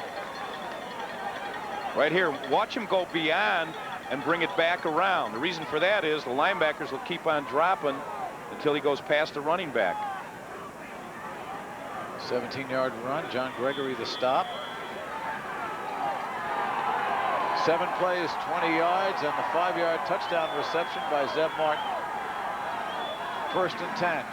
Speaker 6: Right here, watch him go beyond and bring it back around. The reason for that is the linebackers will keep on dropping until he goes past the running back.
Speaker 9: 17-yard run, John Gregory the stop. 7 plays, 20 yards, and the 5-yard touchdown reception by Zeb Martin. 1st and 10.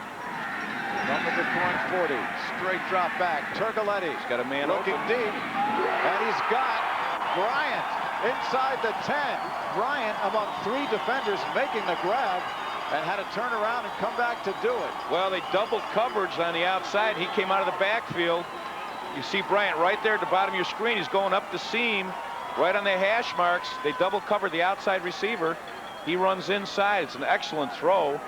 Speaker 9: From the DuQuoin 40. Straight drop back. Turgoletti.
Speaker 6: He's got a man
Speaker 9: looking
Speaker 6: open.
Speaker 9: deep. And he's got Bryant inside the 10. Bryant among 3 defenders making the grab and had to turn around and come back to do it.
Speaker 6: Well, they doubled coverage on the outside. He came out of the backfield. You see Bryant right there at the bottom of your screen. He's going up the seam. Right on the hash marks, they double cover the outside receiver. He runs inside. It's an excellent throw.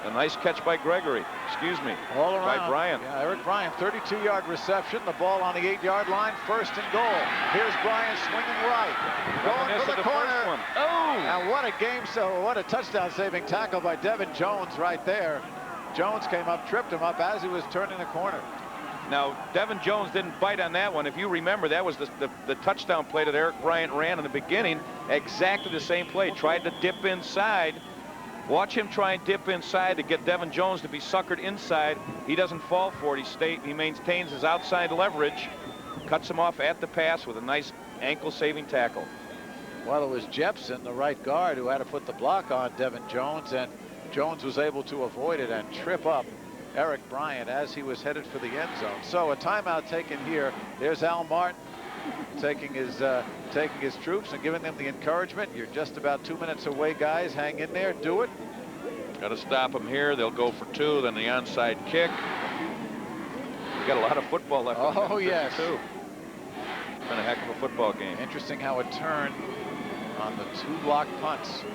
Speaker 6: A nice catch by Gregory. Excuse me.
Speaker 9: All around.
Speaker 6: By Bryant.
Speaker 9: Yeah, Eric Bryant, 32-yard reception. The ball on the 8-yard line. 1st and goal. Here's Bryant swinging right. Going for the corner.
Speaker 6: Oh!
Speaker 9: And what a game, what a touchdown-saving tackle by Devin Jones right there. Jones came up, tripped him up as he was turning the corner.
Speaker 6: Now, Devin Jones didn't bite on that one. If you remember, that was the touchdown play that Eric Bryant ran in the beginning. Exactly the same play. Tried to dip inside. Watch him try and dip inside to get Devin Jones to be suckered inside. He doesn't fall for it. He maintains his outside leverage. Cuts him off at the pass with a nice ankle-saving tackle.
Speaker 9: Well, it was Jepson, the right guard, who had to put the block on Devin Jones, and Jones was able to avoid it and trip up Eric Bryant as he was headed for the end zone. So a timeout taken here. There's Al Martin taking his troops and giving them the encouragement. You're just about 2 minutes away, guys. Hang in there. Do it.
Speaker 6: Got to stop them here. They'll go for 2. Then the onside kick. We got a lot of football left.
Speaker 9: Oh, yes.
Speaker 6: Too. It's been a heck of a football game.
Speaker 9: Interesting how it turned on the 2 block punts.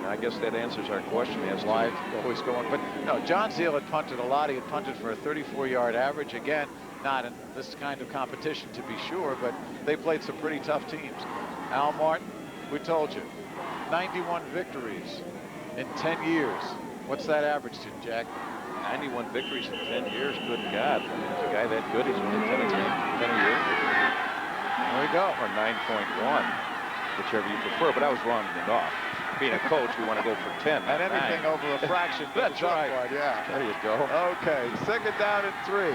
Speaker 6: I guess that answers our question. As
Speaker 9: live always going, but no, John Zeal had punted a lot. He had punted for a 34-yard average. Again, not in this kind of competition to be sure, but they played some pretty tough teams. Al Martin, we told you, 91 victories in 10 years. What's that average to, Jack?
Speaker 6: 91 victories in 10 years. Good God. I mean, is a guy that good? He's winning 10 a year.
Speaker 9: There we go.
Speaker 6: Or 9.1, whichever you prefer. But I was wrong enough. Being a coach, we want to go for 10.
Speaker 9: And anything over a fraction.
Speaker 6: That's right.
Speaker 9: Yeah.
Speaker 6: There you go.
Speaker 9: Okay, 2nd down and 3.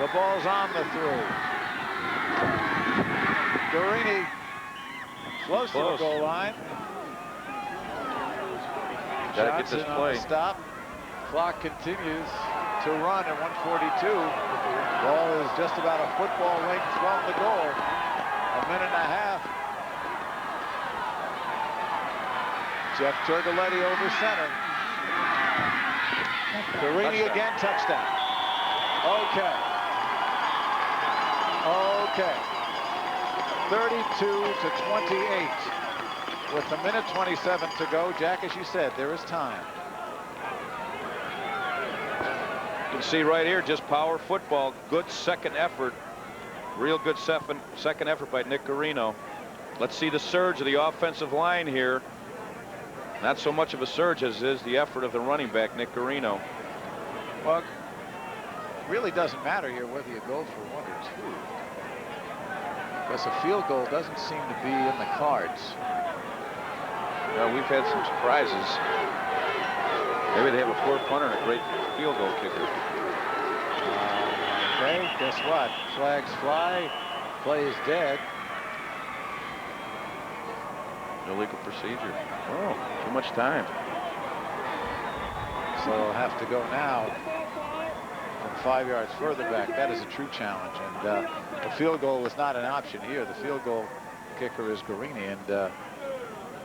Speaker 9: The ball's on the 3. Guarini close to the goal line.
Speaker 6: Gotta get this play.
Speaker 9: Stop. Clock continues to run at 1:42. Ball is just about a football length from the goal. A minute and a half. Jeff Turgoletti over center. Guarini again, touchdown. Okay. 32-28. With a minute 27 to go, Jack, as you said, there is time.
Speaker 6: You can see right here, just power football. Good second effort. Real good second effort by Nick Guarino. Let's see the surge of the offensive line here. Not so much of a surge as is the effort of the running back, Nick Guarino.
Speaker 9: Well, it really doesn't matter here whether you go for 1 or 2. Because a field goal doesn't seem to be in the cards.
Speaker 6: Well, we've had some surprises. Maybe they have a poor punter and a great field goal kicker.
Speaker 9: Okay, guess what? Flags fly. Play is dead.
Speaker 6: Illegal procedure. Oh, too much time.
Speaker 9: So they'll have to go now from 5 yards further back. That is a true challenge. And the field goal is not an option here. The field goal kicker is Guarini, and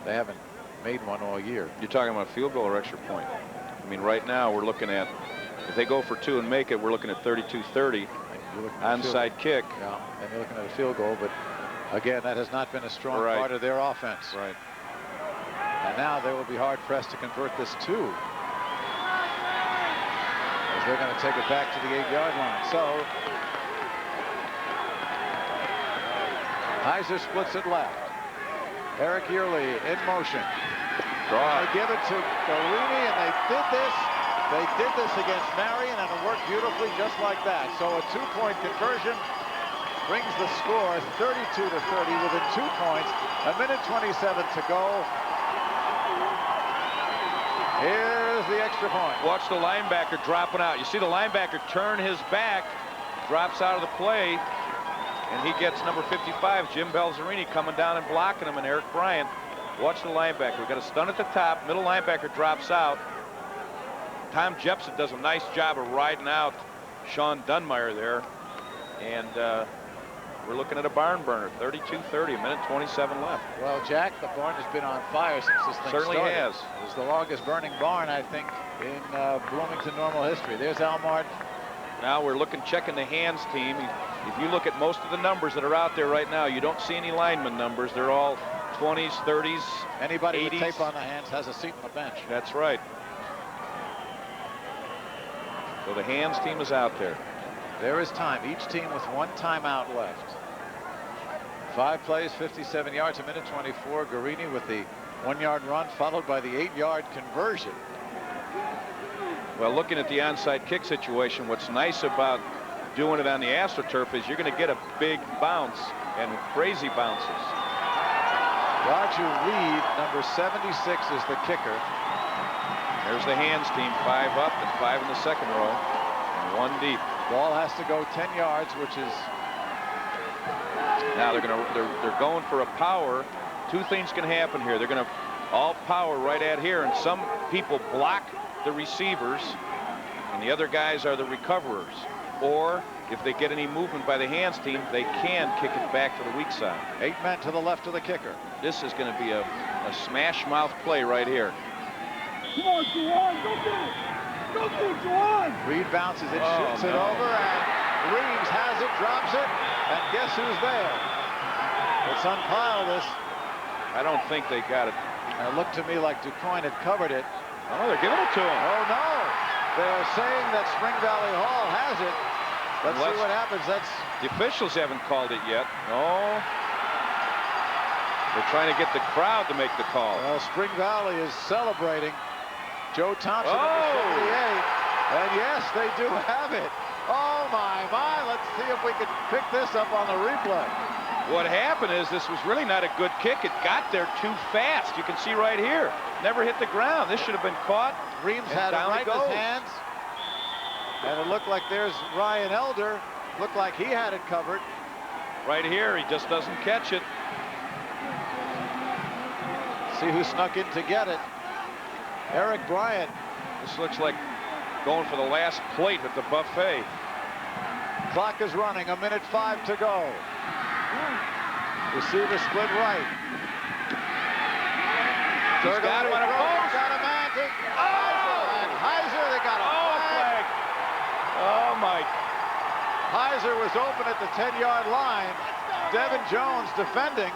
Speaker 9: they haven't made one all year.
Speaker 6: You're talking about field goal or extra point? I mean, right now we're looking at, if they go for 2 and make it, we're looking at 32-30. Onside kick.
Speaker 9: Yeah, and you're looking at a field goal, but again, that has not been a strong
Speaker 6: Right.
Speaker 9: part of their offense.
Speaker 6: Right.
Speaker 9: And now they will be hard-pressed to convert this too, as they're going to take it back to the 8-yard line. So Heiser splits it left. Eric Yearly in motion. They give it to Garini, and they did this. They did this against Marion, and it worked beautifully just like that. So a 2-point conversion brings the score 32-30 within 2 points. A minute 27 to go. Here's the extra point.
Speaker 6: Watch the linebacker dropping out. You see the linebacker turn his back, drops out of the play, and he gets number 55, Jim Belzerini, coming down and blocking him, and Eric Bryant. Watch the linebacker. We've got a stun at the top. Middle linebacker drops out. Tom Jepson does a nice job of riding out Sean Dunmeyer there. And we're looking at a barn burner, 32-30, a minute 27 left.
Speaker 9: Well, Jack, the barn has been on fire since this thing
Speaker 6: Certainly
Speaker 9: started.
Speaker 6: has.
Speaker 9: It's the longest burning barn, I think, in Bloomington normal history. There's Almard.
Speaker 6: Now we're checking the hands team. If you look at most of the numbers that are out there right now, you don't see any lineman numbers. They're all 20s, 30s,
Speaker 9: Anybody
Speaker 6: 80s.
Speaker 9: with tape on the hands has a seat on the bench.
Speaker 6: That's right. So the hands team is out there.
Speaker 9: There is time. Each team with 1 timeout left. 5 plays, 57 yards, a minute 24. Garini with the 1-yard run, followed by the 8-yard conversion.
Speaker 6: Well, looking at the onside kick situation, what's nice about doing it on the AstroTurf is you're going to get a big bounce and crazy bounces.
Speaker 9: Roger Reed, number 76, is the kicker.
Speaker 6: There's the hands team, 5 up and 5 in the second row, and 1 deep.
Speaker 9: Ball has to go 10 yards, which is.
Speaker 6: Now they're going for a power. 2 things can happen here. They're going to all power right at here, and some people block the receivers, and the other guys are the recoverers. Or if they get any movement by the hands team, they can kick it back to the weak side.
Speaker 9: 8 men to the left of the kicker.
Speaker 6: This is going to be a smash mouth play right here.
Speaker 11: Come on, Quoin, go get it. Go get it, Quoin.
Speaker 9: Reed bounces it, shoots it over, and Reeves has it, drops it, and guess who's there? It's unpilotless.
Speaker 6: I don't think they got it.
Speaker 9: And it looked to me like DuQuoin had covered it.
Speaker 6: Oh, they're giving it to him.
Speaker 9: Oh, no. They're saying that Spring Valley Hall has it. Let's see what happens.
Speaker 6: The officials haven't called it yet. No. They're trying to get the crowd to make the call.
Speaker 9: Well, Spring Valley is celebrating. Joe Thompson, number 78. And yes, they do have it. Oh, my. Let's see if we can pick this up on the replay.
Speaker 6: What happened is this was really not a good kick. It got there too fast. You can see right here. Never hit the ground. This should have been caught.
Speaker 9: Reeves had it right in his hands. And it looked like there's Ryan Elder. Looked like he had it covered.
Speaker 6: Right here, he just doesn't catch it.
Speaker 9: See who snuck in to get it. Eric Bryant.
Speaker 6: This looks like going for the last plate at the buffet.
Speaker 9: Clock is running, a minute 5 to go. Receiver split right.
Speaker 6: He's got him on a post.
Speaker 9: Got a man. And Heiser, they got a flag.
Speaker 6: Oh, my.
Speaker 9: Heiser was open at the 10-yard line. Devin Jones defending.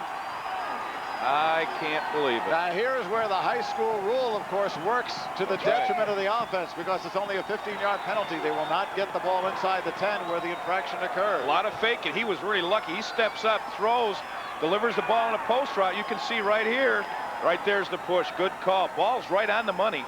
Speaker 6: I can't believe it.
Speaker 9: Now, here's where the high school rule, of course, works to the detriment of the offense because it's only a 15-yard penalty. They will not get the ball inside the 10 where the infraction occurs.
Speaker 6: A lot of faking. He was really lucky. He steps up, throws, delivers the ball on a post route. You can see right here. Right there's the push. Good call. Ball's right on the money.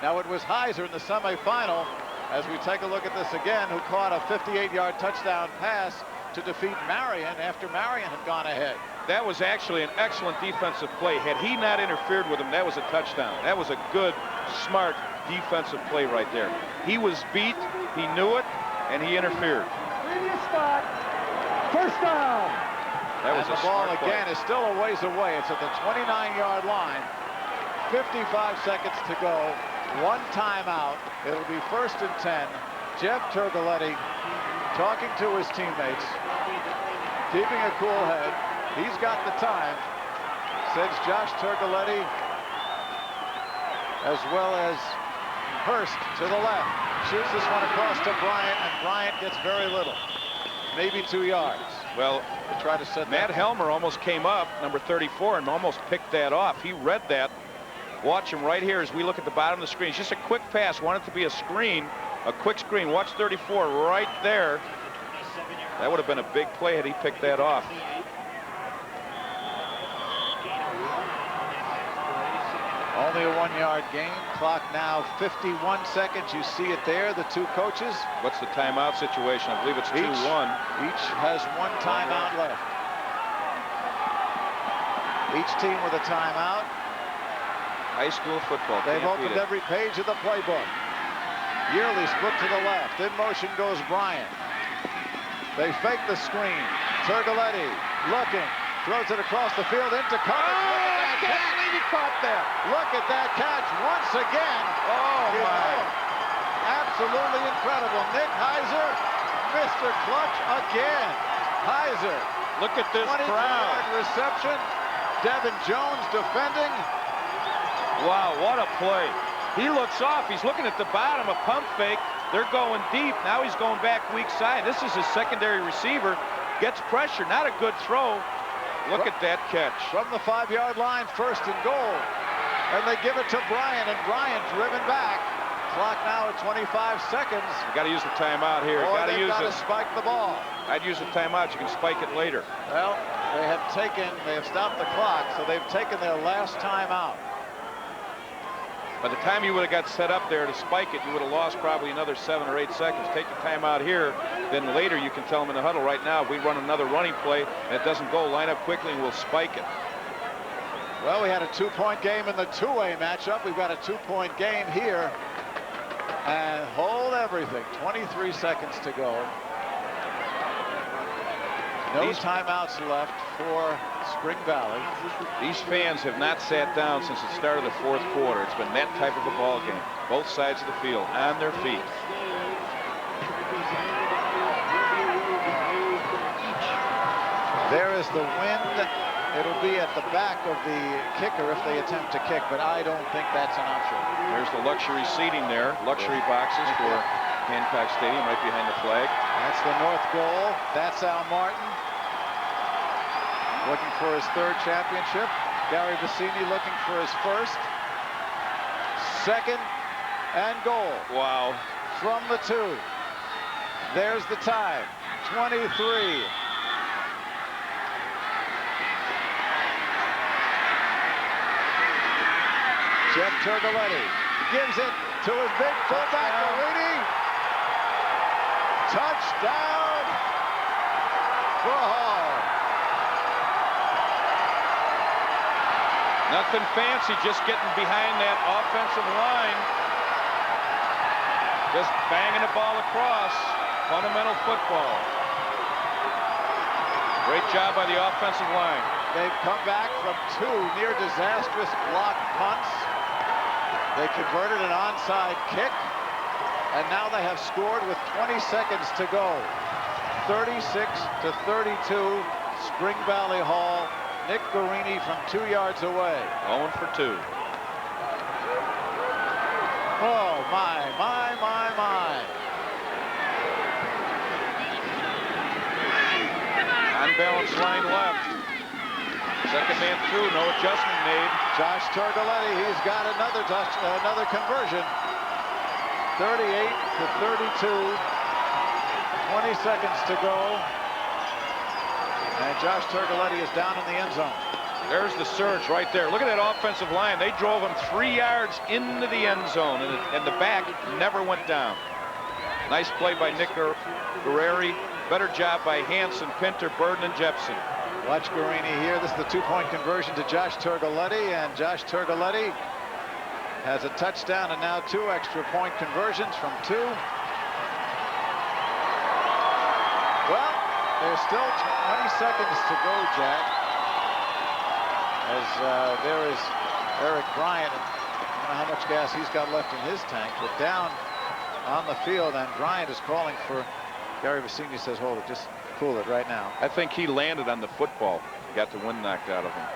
Speaker 9: Now, it was Heiser in the semifinal, as we take a look at this again, who caught a 58-yard touchdown pass to defeat Marion after Marion had gone ahead.
Speaker 6: That was actually an excellent defensive play. Had he not interfered with him, that was a touchdown. That was a good, smart defensive play right there. He was beat, he knew it, and he interfered.
Speaker 11: Previous spot. First down.
Speaker 6: That was
Speaker 9: and the ball again is still a ways away. It's at the 29-yard line. 55 seconds to go. 1 timeout. It'll be 1st and 10. Jeff Turgoletti talking to his teammates, keeping a cool head. He's got the time, says Josh Turgoletti, as well as Hurst to the left. Shoots this one across to Bryant, and Bryant gets very little. Maybe 2 yards.
Speaker 6: Well,
Speaker 9: to try to set
Speaker 6: Matt Helmer almost came up, number 34, and almost picked that off. He read that. Watch him right here as we look at the bottom of the screen. It's just a quick pass. Want it to be a screen, a quick screen. Watch 34 right there. That would have been a big play had he picked that off.
Speaker 9: Only a 1-yard gain. Clock now 51 seconds. You see it there, the two coaches.
Speaker 6: What's the timeout situation? I believe it's 2-1.
Speaker 9: Each has one timeout left. Each team with a timeout.
Speaker 6: High school football.
Speaker 9: They've opened every page of the playbook. Yearly split to the left. In motion goes Bryant. They fake the screen. Turgoletti looking. Throws it across the field into coverage.
Speaker 6: I can't believe he caught that.
Speaker 9: Look at that catch once again.
Speaker 6: Oh, my.
Speaker 9: Absolutely incredible. Nick Heiser, Mr. Clutch again. Heiser.
Speaker 6: Look at this crowd.
Speaker 9: 23-yard reception. Devin Jones defending.
Speaker 6: Wow, what a play. He looks off. He's looking at the bottom, a pump fake. They're going deep. Now he's going back weak side. This is his secondary receiver. Gets pressure. Not a good throw. Look at that catch.
Speaker 9: From the 5-yard line, 1st and goal. And they give it to Bryant, and Bryant driven back. Clock now at 25 seconds.
Speaker 6: You got to use the timeout here.
Speaker 9: Or
Speaker 6: Got to
Speaker 9: they've
Speaker 6: use
Speaker 9: got
Speaker 6: it.
Speaker 9: to spike the ball.
Speaker 6: I'd use the timeout. You can spike it later.
Speaker 9: Well, they have stopped the clock, so they've taken their last timeout.
Speaker 6: By the time you would have got set up there to spike it, you would have lost probably another 7 or 8 seconds. Take your time out here. Then later you can tell them in the huddle right now, if we run another running play and it doesn't go, line up quickly and we'll spike it.
Speaker 9: Well, we had a 2-point game in the two-way matchup. We've got a 2-point game here. And hold everything. 23 seconds to go. No timeouts left for Spring Valley.
Speaker 6: These fans have not sat down since the start of the 4th quarter. It's been that type of a ball game. Both sides of the field on their feet.
Speaker 9: There is the wind. It'll be at the back of the kicker if they attempt to kick, but I don't think that's an option.
Speaker 6: There's the luxury seating there. Luxury boxes for Hancock Stadium right behind the flag.
Speaker 9: That's the north goal. That's Al Martin. Looking for his 3rd championship. Gary Vicini looking for his 1st. 2nd and goal.
Speaker 6: Wow.
Speaker 9: From the 2. There's the time. 23. Jeff Turgoletti gives it to his big fullback, Marini. Touchdown for Hall.
Speaker 6: Nothing fancy, just getting behind that offensive line. Just banging the ball across. Fundamental football. Great job by the offensive line.
Speaker 9: They've come back from 2 near disastrous blocked punts. They converted an onside kick, and now they have scored with 20 seconds to go. 36-32, Spring Valley Hall. Nick Guarini from 2 yards away.
Speaker 6: 0 for 2.
Speaker 9: Oh, my.
Speaker 6: Unbalanced line left. Second man through, no adjustment made.
Speaker 9: Josh Turgoletti, he's got another conversion. 38-32. 20 seconds to go. And Josh Turgoletti is down in the end zone.
Speaker 6: There's the surge right there. Look at that offensive line. They drove him 3 yards into the end zone, and the back never went down. Nice play by Nick Guerreri. Better job by Hanson, Pinter, Burden, and Jepson.
Speaker 9: Watch Guarini here. This is the 2-point conversion to Josh Turgoletti, and Josh Turgoletti has a touchdown and now 2 extra point conversions from 2. Well, there's still 20 seconds to go, Jack. As there is Eric Bryant. I don't know how much gas he's got left in his tank, but down on the field, and Bryant is calling for Gary Vicini. Says, hold it, just cool it right now.
Speaker 6: I think he landed on the football. Got the wind knocked out of him.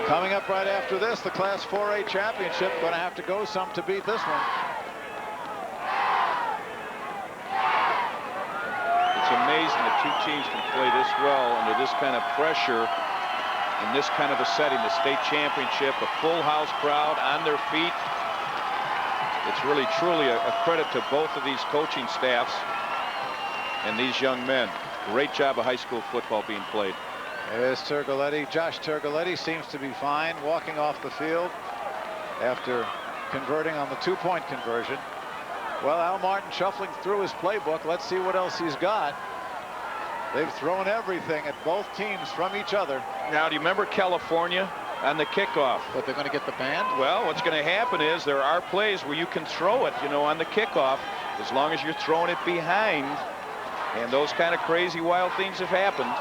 Speaker 9: Coming up right after this, the Class 4A championship. Going to have to go some to beat this one.
Speaker 6: It's amazing that two teams can play this well under this kind of pressure in this kind of a setting. The state championship, a full house crowd on their feet. It's really truly a credit to both of these coaching staffs and these young men. Great job of high school football being played.
Speaker 9: There's Turgoletti. Josh Turgoletti seems to be fine walking off the field after converting on the 2-point conversion. Well, Al Martin shuffling through his playbook. Let's see what else he's got. They've thrown everything at both teams from each other.
Speaker 6: Now, do you remember California on the kickoff?
Speaker 9: But they're going to get the band?
Speaker 6: Well, what's going to happen is there are plays where you can throw it, you know, on the kickoff, as long as you're throwing it behind. And those kind of crazy, wild things have happened.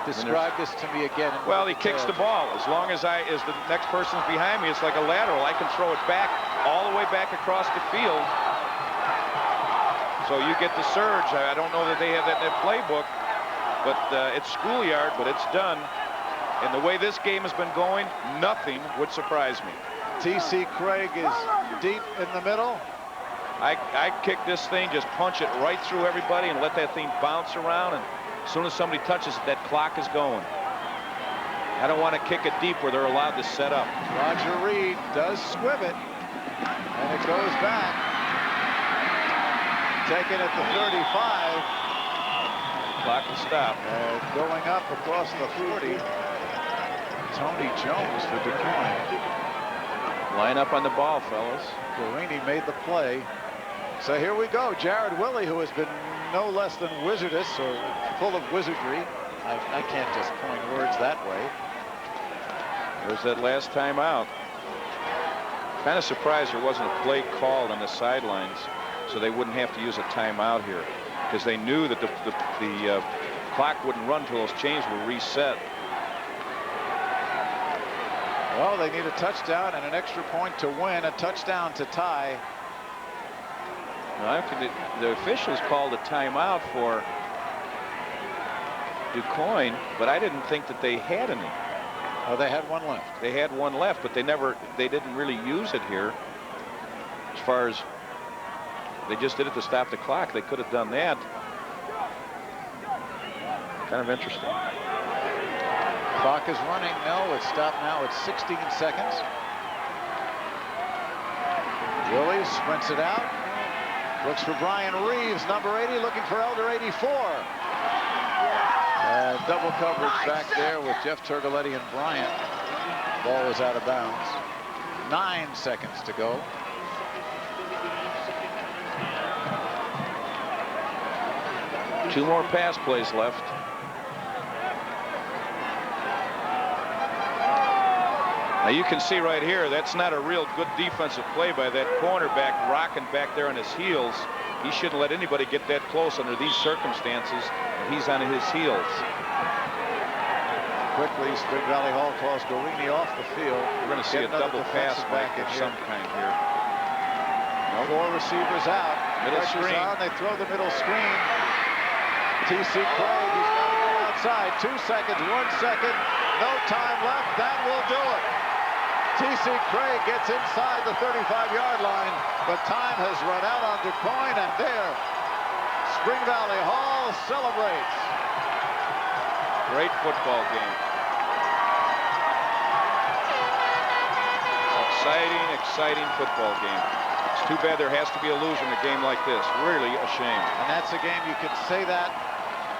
Speaker 9: Describe this to me again.
Speaker 6: Well, he kicks the ball. As long as the next person's behind me, it's like a lateral. I can throw it back, all the way back across the field. So you get the surge. I don't know that they have that in their playbook, but it's schoolyard, but it's done. And the way this game has been going, nothing would surprise me.
Speaker 9: T.C. Craig is deep in the middle.
Speaker 6: I kick this thing, just punch it right through everybody and let that thing bounce around. And as soon as somebody touches it, that clock is going. I don't want to kick it deep where they're allowed to set up.
Speaker 9: Roger Reed does squib it, and it goes back. Taken at the 35.
Speaker 6: Clock will stop.
Speaker 9: And going up across the 40. Tony Jones for DuQuoin.
Speaker 6: Line up on the ball, fellas.
Speaker 9: Guarini made the play. So here we go. Jared Willey, who has been no less than wizardous or full of wizardry. I can't just coin words that way.
Speaker 6: There's that last time out. Kind of surprised there wasn't a play called on the sidelines, so they wouldn't have to use a timeout here, because they knew that the clock wouldn't run until those chains were reset.
Speaker 9: Well, they need a touchdown and an extra point to win, a touchdown to tie.
Speaker 6: Now, the officials called a timeout for DuQuoin, but I didn't think that they had any.
Speaker 9: Oh, they had one left.
Speaker 6: They had one left, but they didn't really use it here. As far as they just did it to stop the clock, they could have done that. Kind of interesting.
Speaker 9: Clock is running. No, it's stopped now at 16 seconds. Willie sprints it out. Looks for Brian Reeves, number 80, looking for Elder 84. Double coverage back there with Jeff Turgoletti and Bryant. Ball is out of bounds. 9 seconds to go.
Speaker 6: Two more pass plays left. Now you can see right here, that's not a real good defensive play by that cornerback, rocking back there on his heels. He shouldn't let anybody get that close under these circumstances, and he's on his heels.
Speaker 9: Quickly, Spring Valley Hall calls Guarini off the field.
Speaker 6: We're going to see a double pass back of some kind here.
Speaker 9: Nope. 4 receivers out.
Speaker 6: Middle screen.
Speaker 9: On. They throw the middle screen. T.C. Craig, he's got to go outside. 2 seconds, 1 second. No time left. That will do it. T.C. Craig gets inside the 35-yard line, but time has run out on DuQuoin, and there, Spring Valley Hall celebrates.
Speaker 6: Great football game. Exciting football game. It's too bad there has to be a loser in a game like this. Really a shame.
Speaker 9: And that's a game you can say that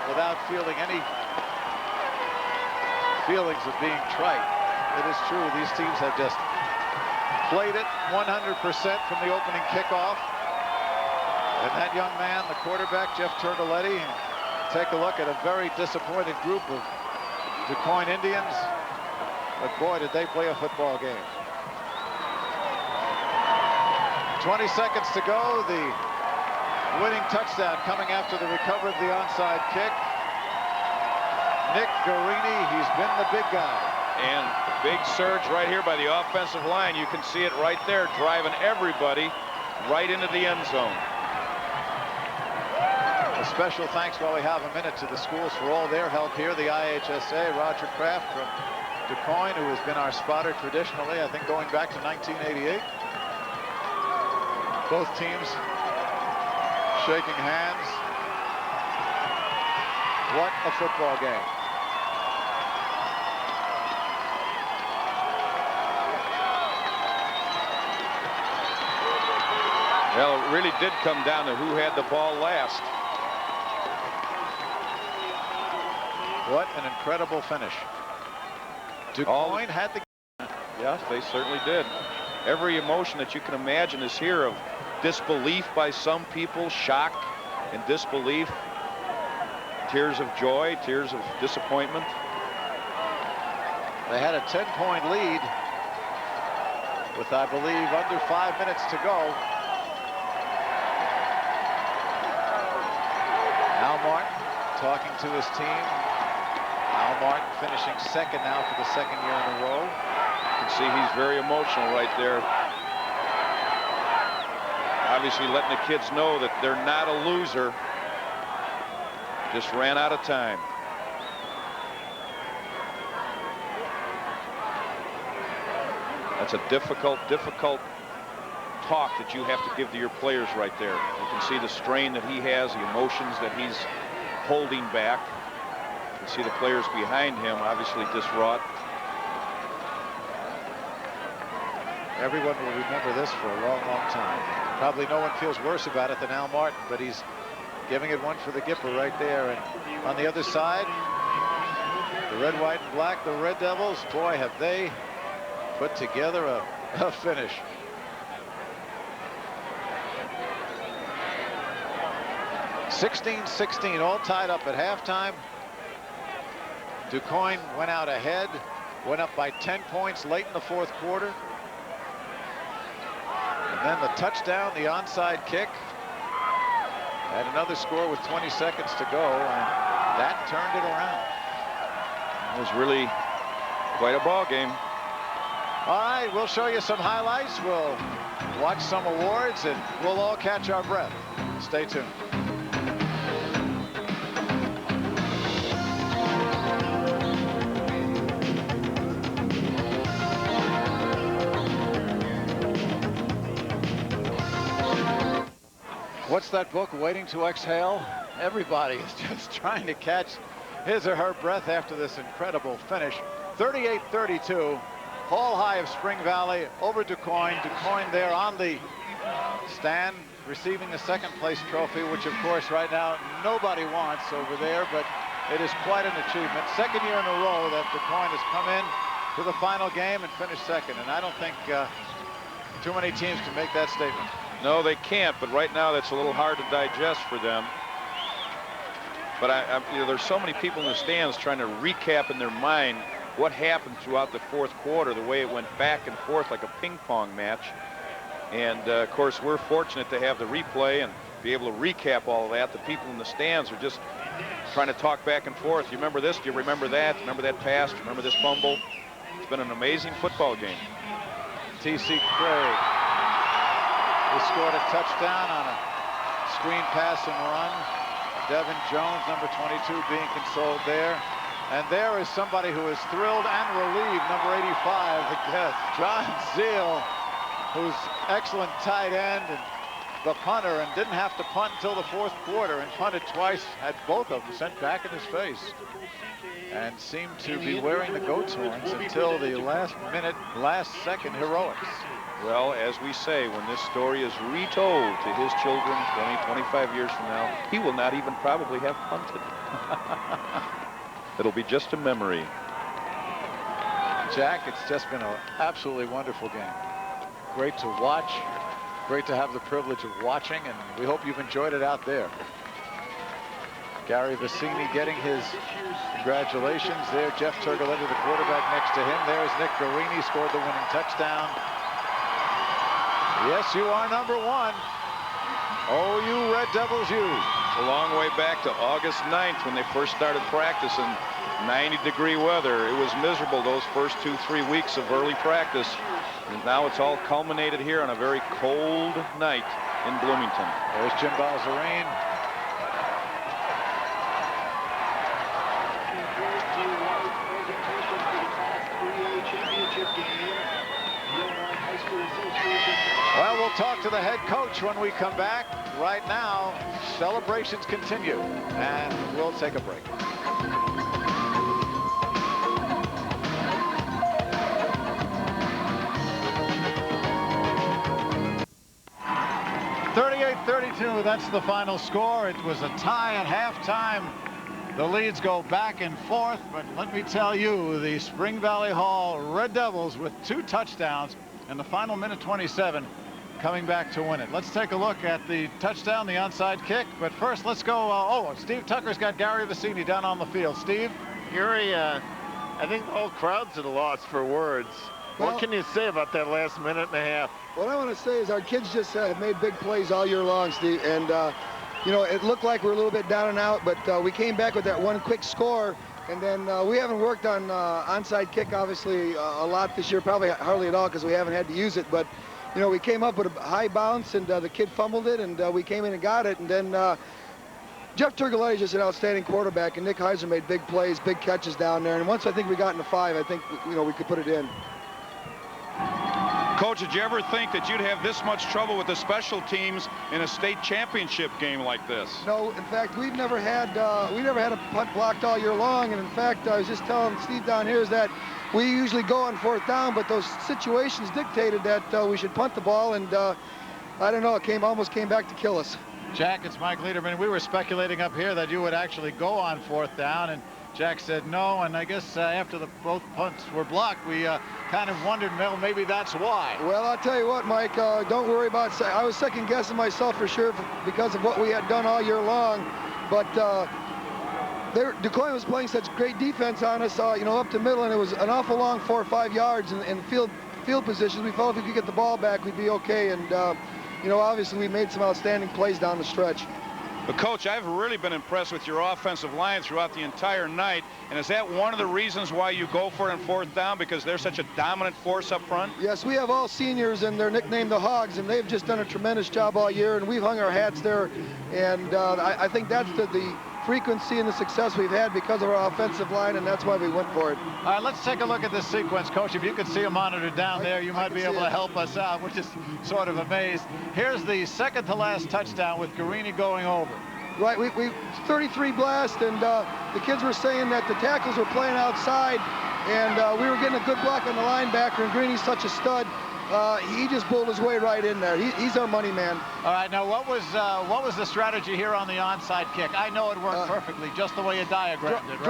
Speaker 9: without feeling any feelings of being trite. It is true, these teams have just played it 100% from the opening kickoff. And that young man, the quarterback, Jeff Turgoletti, take a look at a very disappointed group of DuQuoin Indians. But boy, did they play a football game. 20 seconds to go. The winning touchdown coming after the recovery of the onside kick. Nick Guarini, he's been the big guy.
Speaker 6: And big surge right here by the offensive line. You can see it right there, driving everybody right into the end zone.
Speaker 9: A special thanks while we have a minute to the schools for all their help here. The IHSA, Roger Kraft from DuQuoin, who has been our spotter traditionally, I think going back to 1988. Both teams shaking hands. What a football game.
Speaker 6: Well, it really did come down to who had the ball last.
Speaker 9: What an incredible finish. DuQuoin had the...
Speaker 6: Yes, they certainly did. Every emotion that you can imagine is here, of disbelief by some people, shock and disbelief, tears of joy, tears of disappointment.
Speaker 9: They had a 10-point lead with, I believe, under 5 minutes to go. Al Martin talking to his team. Al Martin finishing second now for the second year in a row.
Speaker 6: You can see he's very emotional right there. Obviously letting the kids know that they're not a loser. Just ran out of time. That's a difficult talk that you have to give to your players right there. You can see the strain that he has, the emotions that he's holding back. You can see the players behind him obviously distraught.
Speaker 9: Everyone will remember this for a long, long time. Probably no one feels worse about it than Al Martin, but he's giving it one for the Gipper right there. And on the other side, the red, white, and black, the Red Devils, boy, have they put together a finish. (16-16), all tied up at halftime. DuQuoin went out ahead, went up by 10 points late in the fourth quarter. And then the touchdown, the onside kick, and another score with 20 seconds to go, and that turned it around.
Speaker 6: It was really quite a ball game.
Speaker 9: All right, we'll show you some highlights. We'll watch some awards, and we'll all catch our breath. Stay tuned. What's that book, Waiting to Exhale? Everybody is just trying to catch his or her breath after this incredible finish. 38-32, Hall High of Spring Valley over DuQuoin. DuQuoin there on the stand, receiving the second place trophy, which of course right now nobody wants over there, but it is quite an achievement. Second year in a row that DuQuoin has come in to the final game and finished second, and I don't think too many teams can make that statement.
Speaker 6: No, they can't, but right now that's a little hard to digest for them. But you know, there's so many people in the stands trying to recap in their mind what happened throughout the fourth quarter, the way it went back and forth like a ping pong match. And of course, we're fortunate to have the replay and be able to recap all of that. The people in the stands are just trying to talk back and forth. You remember this? Do you remember that? Remember that pass? Do you remember this fumble? It's been an amazing football game.
Speaker 9: T.C. Craig, who scored a touchdown on a screen pass and run. Devin Jones, number 22, being consoled there. And there is somebody who is thrilled and relieved, number 85, again, John Zeal, who's excellent tight end and the punter, and didn't have to punt until the fourth quarter, and punted twice, had both of them sent back in his face, and seemed to be wearing the goat's horns until the last minute, last second heroics.
Speaker 6: Well, as we say, when this story is retold to his children 20, 25 years from now, he will not even probably have punted. It'll be just a memory.
Speaker 9: Jack, it's just been an absolutely wonderful game. Great to watch. Great to have the privilege of watching, and we hope you've enjoyed it out there. Gary Vicini getting his congratulations there. Jeff Turgoletti, the quarterback, next to him. There's Nick Garini, scored the winning touchdown. Yes, you are number one. Oh, you Red Devils, you.
Speaker 6: A long way back to August 9th when they first started practice in 90-degree weather. It was miserable those first 2-3 weeks of early practice. And now it's all culminated here on a very cold night in Bloomington.
Speaker 9: There's Jim Balzarine. we'll talk to the head coach when we come back. Right now, celebrations continue, and we'll take a break. 38-32, that's the final score. It was a tie at halftime. The leads go back and forth, but let me tell you, the Spring Valley Hall Red Devils with 2 touchdowns in the final minute 27 coming back to win it. Let's take a look at the touchdown, the onside kick, but first let's go. Steve Tucker's got Gary Vicini down on the field. Steve?
Speaker 3: Gary, I think the whole crowd's at a loss for words. What can you say about that last minute and a half?
Speaker 12: What I want to say is our kids just have made big plays all year long, Steve. And, you know, it looked like we're a little bit down and out, but we came back with that one quick score. And then we haven't worked on onside kick, obviously, a lot this year, probably hardly at all because we haven't had to use it. But, you know, we came up with a high bounce, and the kid fumbled it, and we came in and got it. And then Jeff Turgoletti is just an outstanding quarterback, and Nick Heiser made big plays, big catches down there. And once I think we got into 5, I think, you know, we could put it in.
Speaker 6: Coach, did you ever think that you'd have this much trouble with the special teams in a state championship game like this?
Speaker 12: No, in fact, we've never had a punt blocked all year long. And in fact, I was just telling Steve down here is that we usually go on 4th down, but those situations dictated that we should punt the ball. And I don't know, it almost came back to kill us.
Speaker 9: Jack, it's Mike Lederman. We were speculating up here that you would actually go on 4th down, and Jack said no, and I guess after both punts were blocked, we kind of wondered, well, maybe that's why.
Speaker 12: Well, I'll tell you what, Mike, don't worry about I was second guessing myself for sure because of what we had done all year long, but DuQuoin was playing such great defense on us, you know, up the middle, and it was an awful long 4 or 5 yards in field position. We felt if we could get the ball back, we'd be okay, and you know, obviously we made some outstanding plays down the stretch.
Speaker 6: But, Coach, I've really been impressed with your offensive line throughout the entire night. And is that one of the reasons why you go for it on 4th down, because they're such a dominant force up front?
Speaker 12: Yes, we have all seniors, and they're nicknamed the Hogs, and they've just done a tremendous job all year, and we've hung our hats there. And I think that's the frequency and the success we've had because of our offensive line, and that's why we went for it.
Speaker 9: All right, let's take a look at this sequence, Coach. If you could see a monitor down there, you might be able to help us out. We're just sort of amazed. Here's the second to last touchdown with Guarini going over.
Speaker 12: Right, we 33 blast, and the kids were saying that the tackles were playing outside, and we were getting a good block on the linebacker, and Greeny's such a stud. He just pulled his way right in there. He's our money man.
Speaker 9: All right, now what was the strategy here on the onside kick? I know it worked perfectly, just the way you diagrammed it, right?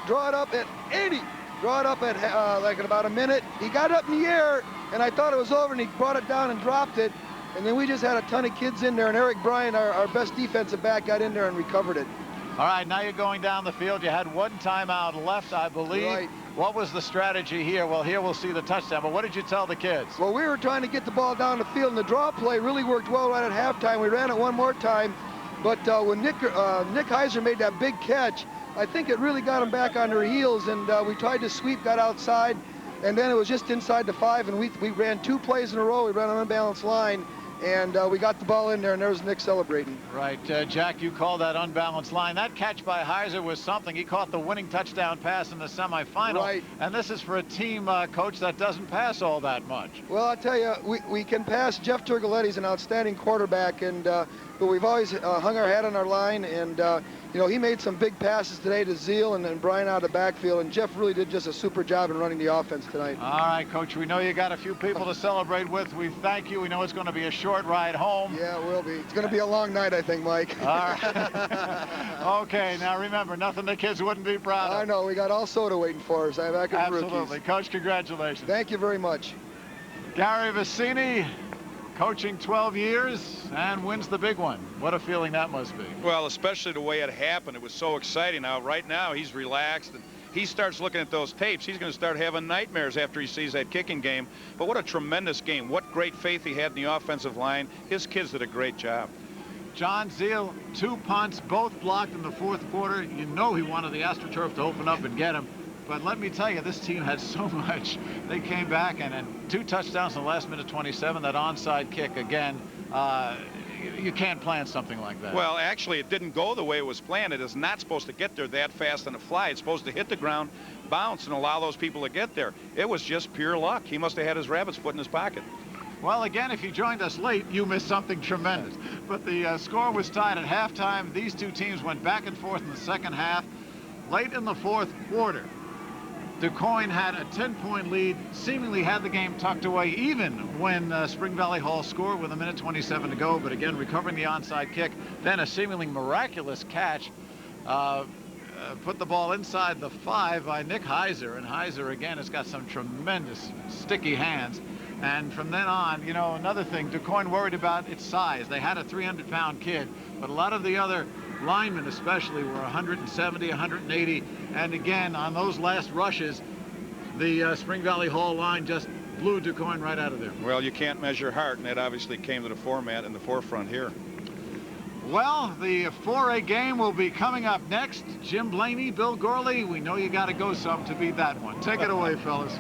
Speaker 12: Draw it up at 80. Draw it up at like in about a minute. He got it up in the air, and I thought it was over, and he brought it down and dropped it. And then we just had a ton of kids in there, and Eric Bryan, our best defensive back, got in there and recovered it.
Speaker 9: All right, now you're going down the field. You had 1 timeout left, I believe.
Speaker 12: Right.
Speaker 9: What was the strategy here? Well, here we'll see the touchdown, but what did you tell the kids?
Speaker 12: Well, we were trying to get the ball down the field, and the draw play really worked well right at halftime. We ran it one more time, but when Nick Heiser made that big catch, I think it really got them back on their heels, and we tried to sweep, got outside, and then it was just inside the 5, and we ran 2 plays in a row. We ran an unbalanced line, and we got the ball in there, and there was Nick celebrating.
Speaker 9: Right, Jack, you call that unbalanced line. That catch by Heiser was something. He caught the winning touchdown pass in the semifinal.
Speaker 12: Right.
Speaker 9: And this is for a team, Coach, that doesn't pass all that much.
Speaker 12: Well, I'll tell you, we can pass. Jeff Turgoletti's an outstanding quarterback, and but we've always hung our hat on our line, and you know, he made some big passes today to Zeal and Brian out of the backfield, and Jeff really did just a super job in running the offense tonight.
Speaker 9: All right, Coach, we know you got a few people to celebrate with. We thank you. We know it's going to be a short ride home.
Speaker 12: Yeah, it will be. It's going to be a long night, I think, Mike.
Speaker 9: All right. Okay, now remember, nothing the kids wouldn't be proud of.
Speaker 12: I know. We got all soda waiting for us.
Speaker 9: Absolutely. Coach, congratulations.
Speaker 12: Thank you very much.
Speaker 9: Gary Vicini, coaching 12 years and wins the big one. What a feeling that must be.
Speaker 6: Well, especially the way it happened. It was so exciting. Now, right now, he's relaxed, and he starts looking at those tapes. He's going to start having nightmares after he sees that kicking game. But what a tremendous game. What great faith he had in the offensive line. His kids did a great job.
Speaker 9: John Zeal, 2 punts, both blocked in the 4th quarter. You know he wanted the AstroTurf to open up and get him. But let me tell you, this team had so much. They came back, and 2 touchdowns in the last minute 27. That onside kick, again, you can't plan something like that.
Speaker 6: Well, actually, it didn't go the way it was planned. It is not supposed to get there that fast on a fly. It's supposed to hit the ground, bounce, and allow those people to get there. It was just pure luck. He must have had his rabbit's foot in his pocket.
Speaker 9: Well, again, if you joined us late, you missed something tremendous. But the score was tied at halftime. These two teams went back and forth in the second half. Late in the fourth quarter, DuQuoin had a 10-point lead, seemingly had the game tucked away even when Spring Valley Hall scored with 1:27 to go, but again recovering the onside kick, then a seemingly miraculous catch put the ball inside the 5 by Nick Heiser, and Heiser again has got some tremendous sticky hands. And from then on, you know, another thing, DuQuoin worried about its size. They had a 300-pound kid, but a lot of the other linemen especially were 170, 180, and again, on those last rushes, the Spring Valley Hall line just blew DuQuoin right out of there.
Speaker 6: Well, you can't measure heart, and that obviously came to the forefront here.
Speaker 9: Well, the 4A game will be coming up next. Jim Blaney, Bill Gorley, we know you got to go some to beat that one. Take it away, fellas.